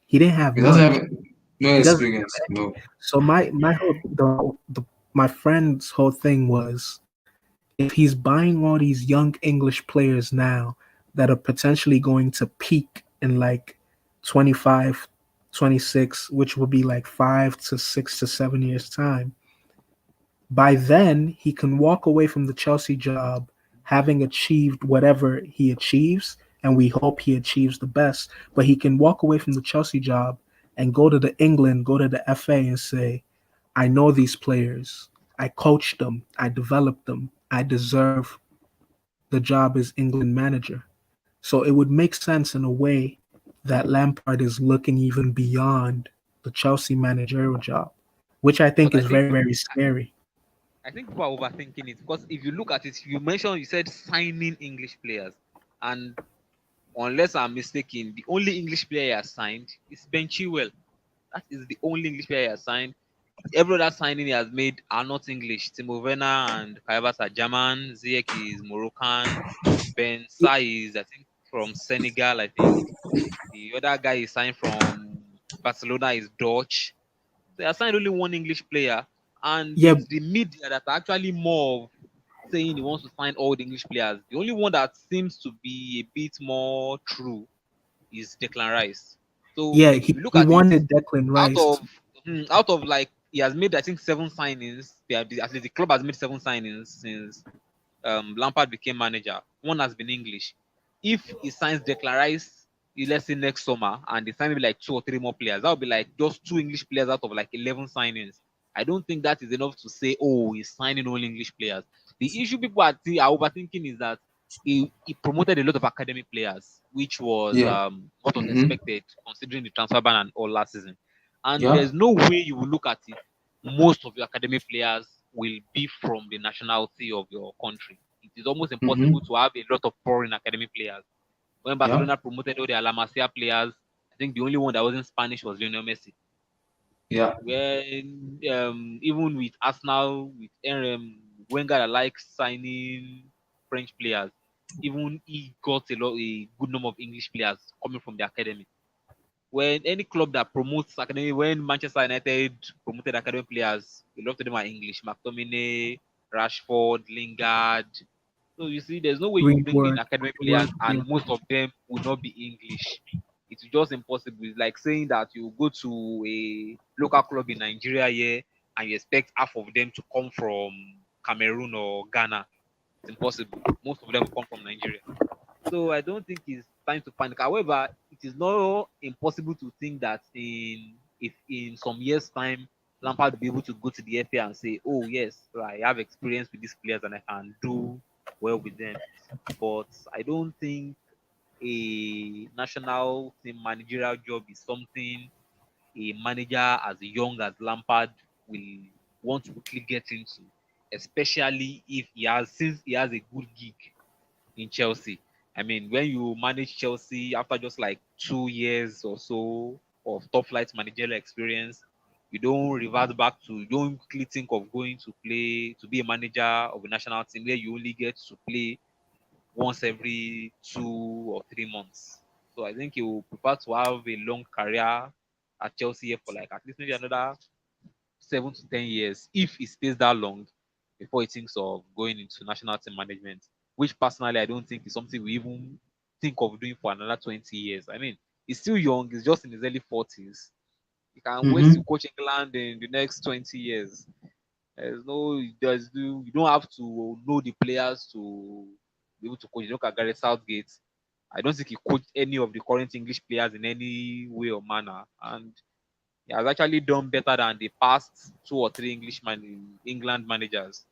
He didn't have no experience. No. So my friend's whole thing was, if he's buying all these young English players now that are potentially going to peak in like 25, 26, which will be like 5 to 6 to 7 years' time, by then he can walk away from the Chelsea job having achieved whatever he achieves, and we hope he achieves the best, but he can walk away from the Chelsea job and go to the FA and say, I know these players, I coached them, I developed them, I deserve the job as England manager. So it would make sense in a way that Lampard is looking even beyond the Chelsea managerial job, which I think is very, very scary. I think people are overthinking it because if you look at it, you said signing English players, and unless I'm mistaken, the only English player he has signed is Ben Chilwell. That is the only English player he has signed. Every other signing he has made are not English. Timo Werner and Harvertz are German. Ziyech is Moroccan. Ben Sai is, I think, from Senegal. I think the other guy is signed from Barcelona is Dutch. They assigned only one English player, and it's the media that are actually more of saying he wants to sign all the English players. The only one that seems to be a bit more true is Declan Rice. So he wanted Declan Rice. Out of like he has made I think 7 signings. At least the club has made 7 signings since Lampard became manager. One has been English. If he signs Declan Rice, let's say next summer, and they sign maybe like 2 or 3 more players, that would be like just 2 English players out of like 11 signings. I don't think that is enough to say, oh, he's signing all English players. The issue people are overthinking is that he promoted a lot of academy players, which was what was expected considering the transfer ban and all last season. And there's no way you will look at it. Most of your academy players will be from the nationality of your country. It is almost impossible to have a lot of foreign academy players. When Barcelona promoted all their La Masia players, I think the only one that wasn't Spanish was Lionel Messi. Yeah. When even with Arsenal, with Wenger likes signing French players, even he got a good number of English players coming from the academy. When any club that promotes academy, when Manchester United promoted academy players, a lot of them are English. McTominay, Rashford, Lingard. So you see, there's no way you bring in academy players and most of them will not be English. It's just impossible. It's like saying that you go to a local club in Nigeria here and you expect half of them to come from Cameroon or Ghana. It's impossible. Most of them will come from Nigeria. So I don't think it's time to panic. However, it is not impossible to think that if in some years' time, Lampard will be able to go to the FA and say, oh yes, I have experience with these players and I can do well with them. But I don't think a national team managerial job is something a manager as young as Lampard will want to quickly get into, especially if since he has a good gig in Chelsea. I mean, when you manage Chelsea after just like 2 years or so of top flight managerial experience, you don't quickly think of going to be a manager of a national team where you only get to play once every 2 or 3 months. So I think he will prefer to have a long career at Chelsea for like at least maybe another 7 to 10 years if he stays that long before he thinks of going into national team management, which personally I don't think is something we even think of doing for another 20 years. I mean, he's still young, he's just in his early 40s. He can wait to coach England in the next 20 years. You don't have to know the players to be able to coach. You look at Gareth Southgate. I don't think he coached any of the current English players in any way or manner. And he has actually done better than the past 2 or 3 England managers.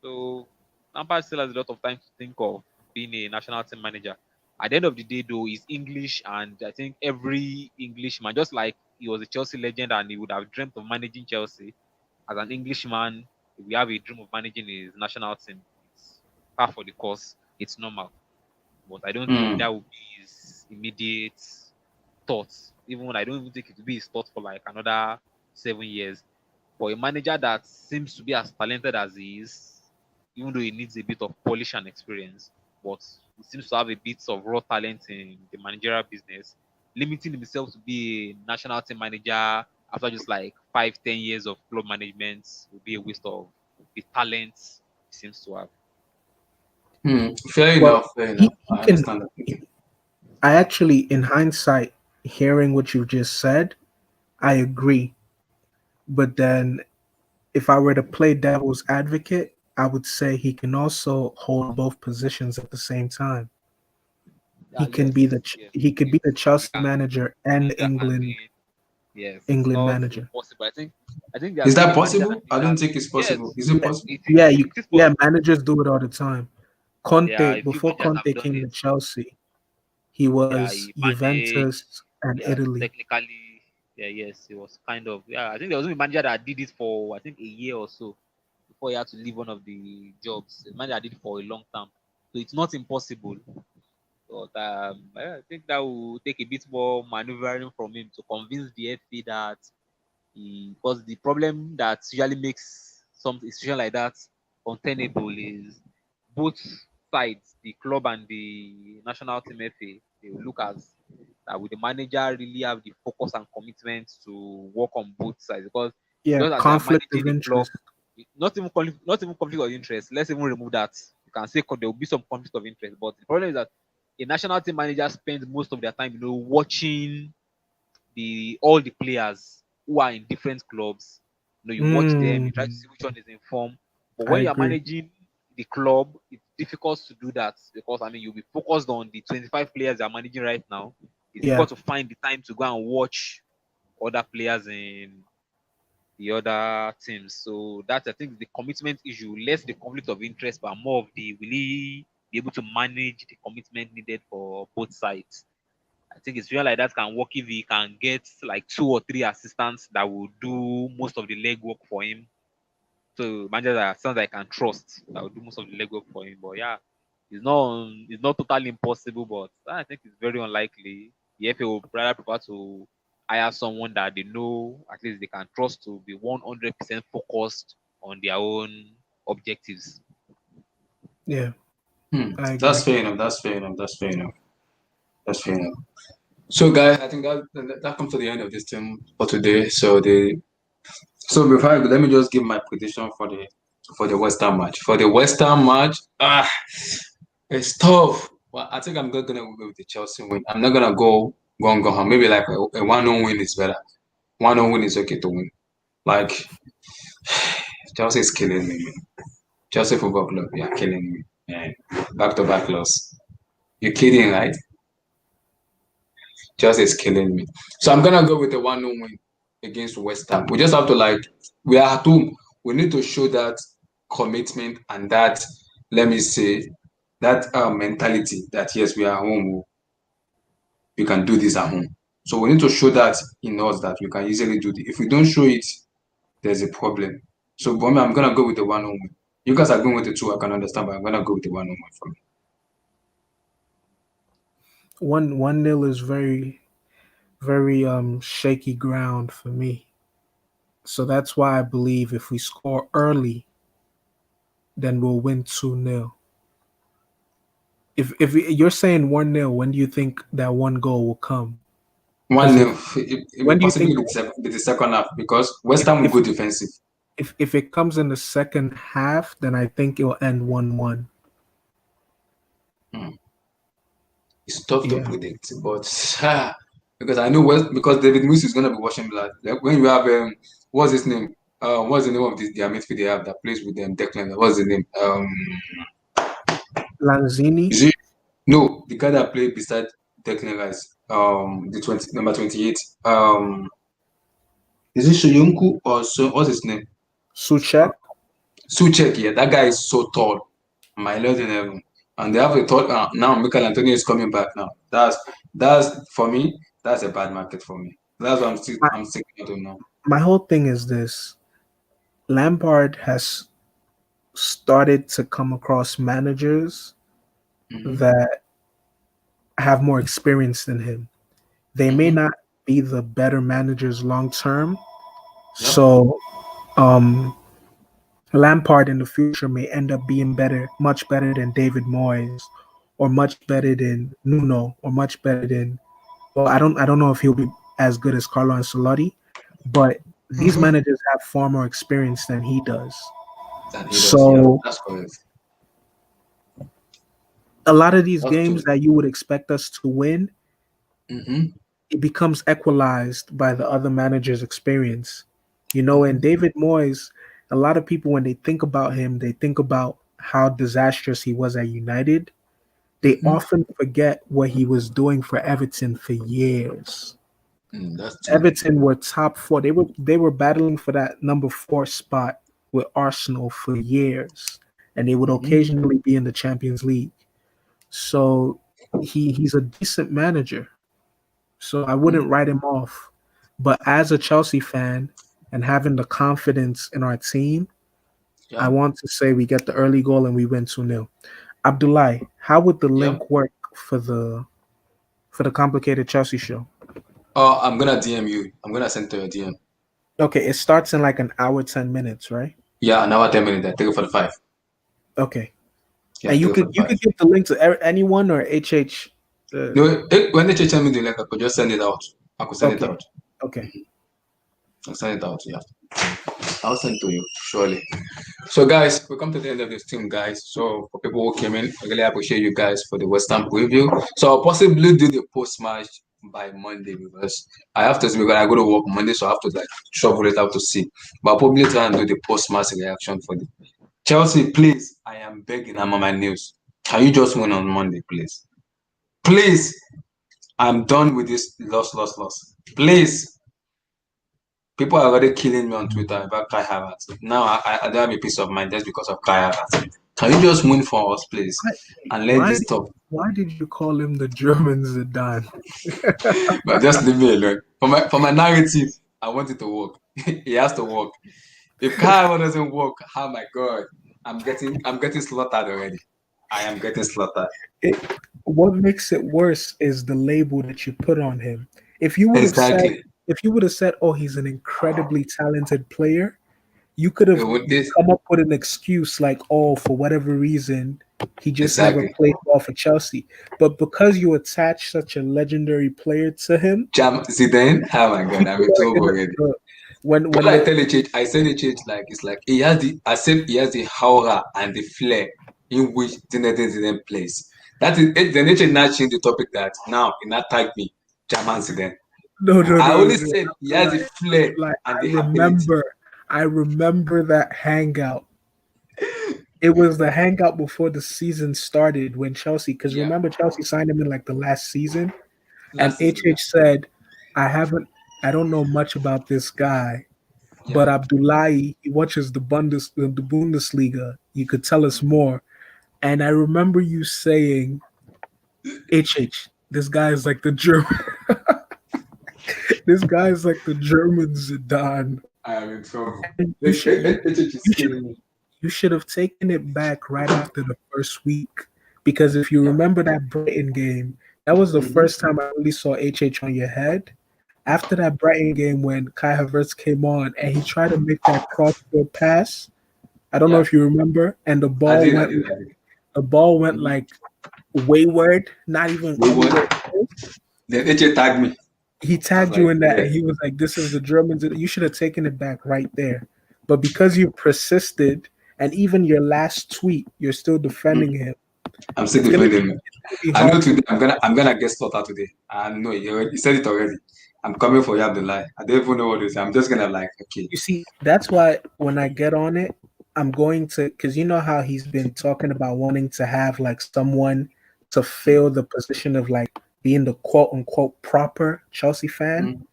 So Lampard still has a lot of time to think of being a national team manager. At the end of the day, though, he's English, and I think every Englishman, just like he was a Chelsea legend and he would have dreamt of managing Chelsea, as an Englishman, if we have a dream of managing his national team, it's par for the course. It's normal. But I don't think that would be his immediate thoughts. Even I don't even think it would be his thoughts for like another 7 years. For a manager that seems to be as talented as he is, even though he needs a bit of polish and experience, but he seems to have a bit of raw talent in the managerial business, limiting himself to be a national team manager after just like 5-10 years of club management would be a waste of the talent he seems to have. Fair enough. I understand that. I actually, in hindsight, hearing what you just said, I agree. But then, if I were to play devil's advocate, I would say he can also hold both positions at the same time. He could be the Chelsea manager and England manager. Possible. I think is that possible? I don't think it's possible. Is it possible? Yeah, managers do it all the time. Conte, before Conte came to Chelsea, he was Juventus and Italy. Technically, he was kind of I think there was a manager that did it for I think a year or so before he had to leave one of the jobs. The manager did for a long time, so it's not impossible. But I think that will take a bit more maneuvering from him to convince the FA that because the problem that usually makes some institution like that untenable is both sides, the club and the national team FA, they will look as that with the manager really have the focus and commitment to work on both sides because just as they are conflict managing of the club, interest. not even conflict of interest. Let's even remove that. You can say there will be some conflict of interest, but the problem is that a national team manager spends most of their time, watching all the players who are in different clubs. You watch them, you try to see which one is informed. But when you're managing the club, it's difficult to do that because you'll be focused on the 25 players you're managing right now. It's difficult to find the time to go and watch other players in the other teams. So that's I think the commitment issue, less the conflict of interest, but more of the will he be able to manage the commitment needed for both sides. I think it's real like that can work if he can get like 2 or 3 assistants that will do most of the legwork for him. So managers that sounds like I can trust that will do most of the legwork for him. But yeah, it's not totally impossible, but I think it's very unlikely. The FA will rather prefer to hire someone that they know at least they can trust to be 100% focused on their own objectives. Yeah. That's fair enough. So, guys, I think that comes to the end of this thing for today. So before I go, let me just give my prediction for the Western match. For the Western match, it's tough. Well, I think I'm gonna go with the Chelsea win. I'm not gonna go home. Maybe like a 1-0 win is better. 1-0 win is okay to win. Like Chelsea is killing me. Chelsea Football Club, you're killing me. Man. Back-to-back loss. You're kidding, right? Chelsea is killing me. So I'm gonna go with a 1-0 win against West Ham. We just have to we are at home. We need to show that commitment and that, let me say, that mentality that yes, we are home. We can do this at home. So we need to show that in us that we can easily do it. If we don't show it, there's a problem. So for me, I'm gonna go with the 1-0 win. You guys are going with the 2, I can understand, but I'm gonna go with the 1-0 win for me. 1-0 is very, very shaky ground for me. So that's why I believe if we score early, then we'll win 2-0. If you're saying 1-0, when do you think that one goal will come? 1-0. When do you think with the second half? Because West Ham will go defensive. If it comes in the second half, then I think it will end 1-1. It's tough to predict, but because I know because David Moyes is gonna be watching blood. Like when you have what's his name? What's the name of their midfield they have that plays with them? Declan. What's the name? Lanzini. No, the guy that played beside Declan Rice. The number 28. Is it Soyuncu or so? What's his name? Souček. Souček, yeah, that guy is so tall. My Lord in heaven. And they have a thought now. Michael Antonio is coming back now. That's for me. That's a bad market for me. That's what I'm sticking to now. My whole thing is this: Lampard has started to come across managers that have more experience than him. They may not be the better managers long term. Yep. So, Lampard in the future may end up being much better than David Moyes, or much better than Nuno, or much better than. Well, I don't know if he'll be as good as Carlo Ancelotti, but these managers have far more experience than he does. So that's correct. A lot of these games that you would expect us to win, it becomes equalized by the other manager's experience. And David Moyes, a lot of people, when they think about him, they think about how disastrous he was at United. They often forget what he was doing for Everton for years. Everton were top 4. They were battling for that number 4 spot with Arsenal for years, and they would occasionally be in the Champions League. So he's a decent manager. So I wouldn't write him off. But as a Chelsea fan and having the confidence in our team, I want to say we get the early goal and we win 2-0. Abdullahi, how would the link work for the complicated Chelsea show? I'm gonna DM you. I'm gonna send to your DM. Okay, it starts in like an hour, 10 minutes, right? Yeah, an hour, 10 minutes. I take it for the 5. Okay. Yeah, and you could give the link to anyone or HH. No, when HH send me the link, I could just send it out. I could send it out. Okay. I'll send it out. Yeah. I'll send to you surely. So, guys, we come to the end of this thing, guys. So, for people who came in, I really appreciate you guys for the West Ham preview. So, I'll possibly do the post match by Monday because I have to, because I go to work Monday, so I have to like travel it out to see. But I'll probably try and do the post match reaction for the Chelsea. Please, I am begging. I'm on my knees. Can you just win on Monday, please? Please, I'm done with this loss. Please. People are already killing me on Twitter about Kai Havertz. Now I don't have a peace of mind just because of Kai Havertz. Can you just win for us, please? And let this stop. Why did you call him the German Zidane? But just leave me alone. For my narrative, I want it to work. It has to work. If Kai Havertz doesn't work, oh my god, I'm getting slaughtered already. I am getting slaughtered. What makes it worse is the label that you put on him. If you would have said, "Oh, he's an incredibly talented player," you could have come up with an excuse like, "Oh, for whatever reason, he just never played ball for Chelsea." But because you attach such a legendary player to him, Zidane, oh my god, I'm in trouble already. When I tell HH, I said HH like it's like he has the aura and the flair in which Zidane plays. That is the nature now changed the topic that now he not tagged me, German Zidane. No. I only said he has the flair and the ability. I remember that hangout. It was the hangout before the season started when Chelsea, because remember Chelsea signed him in like the last season, and HH said, I don't know much about this guy, but Abdullahi, he watches the Bundesliga. You could tell us more. And I remember you saying, HH, this guy is like the German. This guy is like the German Zidane. I am in trouble. You should have taken it back right after the first week, because if you remember that Brighton game, that was the first time I really saw HH on your head. After that Brighton game when Kai Havertz came on and he tried to make that crossfield pass, I don't know if you remember, and the ball went like wayward, not even wayward. Then HH tagged me. He tagged you in that, and he was like, "This is the Germans." You should have taken it back right there, but because you persisted, and even your last tweet, you're still defending him. I'm still defending him. I know today I'm gonna get slaughtered today. I know you said it already. I'm coming for you, Abdullah. I don't even know what to say. I'm just gonna okay. You see, that's why when I get on it, I'm going to, because you know how he's been talking about wanting to have like someone to fill the position of like being the quote unquote proper Chelsea fan.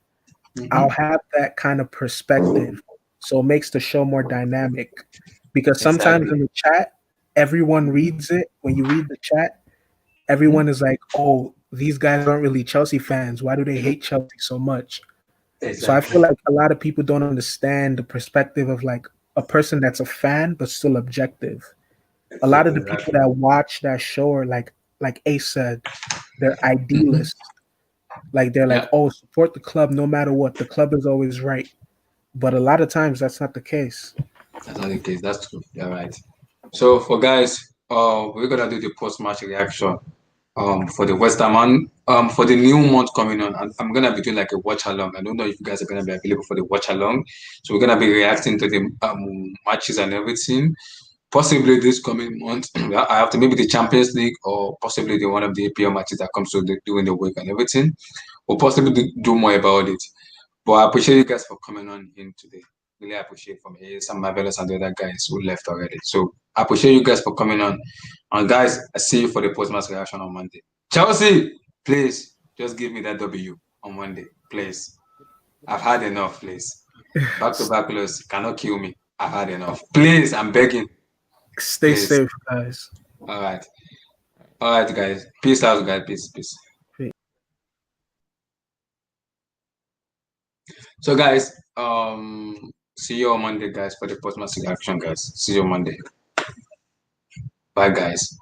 I'll have that kind of perspective, so it makes the show more dynamic. Because sometimes in the chat, everyone reads it. When you read the chat, everyone is like, "Oh, these guys aren't really Chelsea fans. Why do they hate Chelsea so much?" So I feel like a lot of people don't understand the perspective of like a person that's a fan but still objective. A lot of the people that watch that show are like Ace said, they're idealists. Like they're like, "Oh, support the club no matter what. The club is always right." But a lot of times that's not the case. That's not the case. That's true. You're right. So for guys, we're gonna do the post-match reaction for the West Ham for the new month coming on. I'm gonna be doing like a watch along. I don't know if you guys are gonna be available for the watch along. So we're gonna be reacting to the matches and everything. Possibly this coming month, I have to maybe the Champions League or possibly the one of the APL matches that comes during the week and everything. We'll possibly do more about it. But I appreciate you guys for coming on in today. Really appreciate from some Marvelous and the other guys who left already. So I appreciate you guys for coming on. And guys, I see you for the post-match reaction on Monday. Chelsea, please just give me that W on Monday, please. I've had enough, please. Back-to-back loss cannot kill me. I've had enough. Please, I'm begging. Stay safe, guys. All right, guys. Peace out, guys. Peace. So, guys, See you on Monday, guys, for the post-match reaction, guys. See you on Monday. Bye, guys.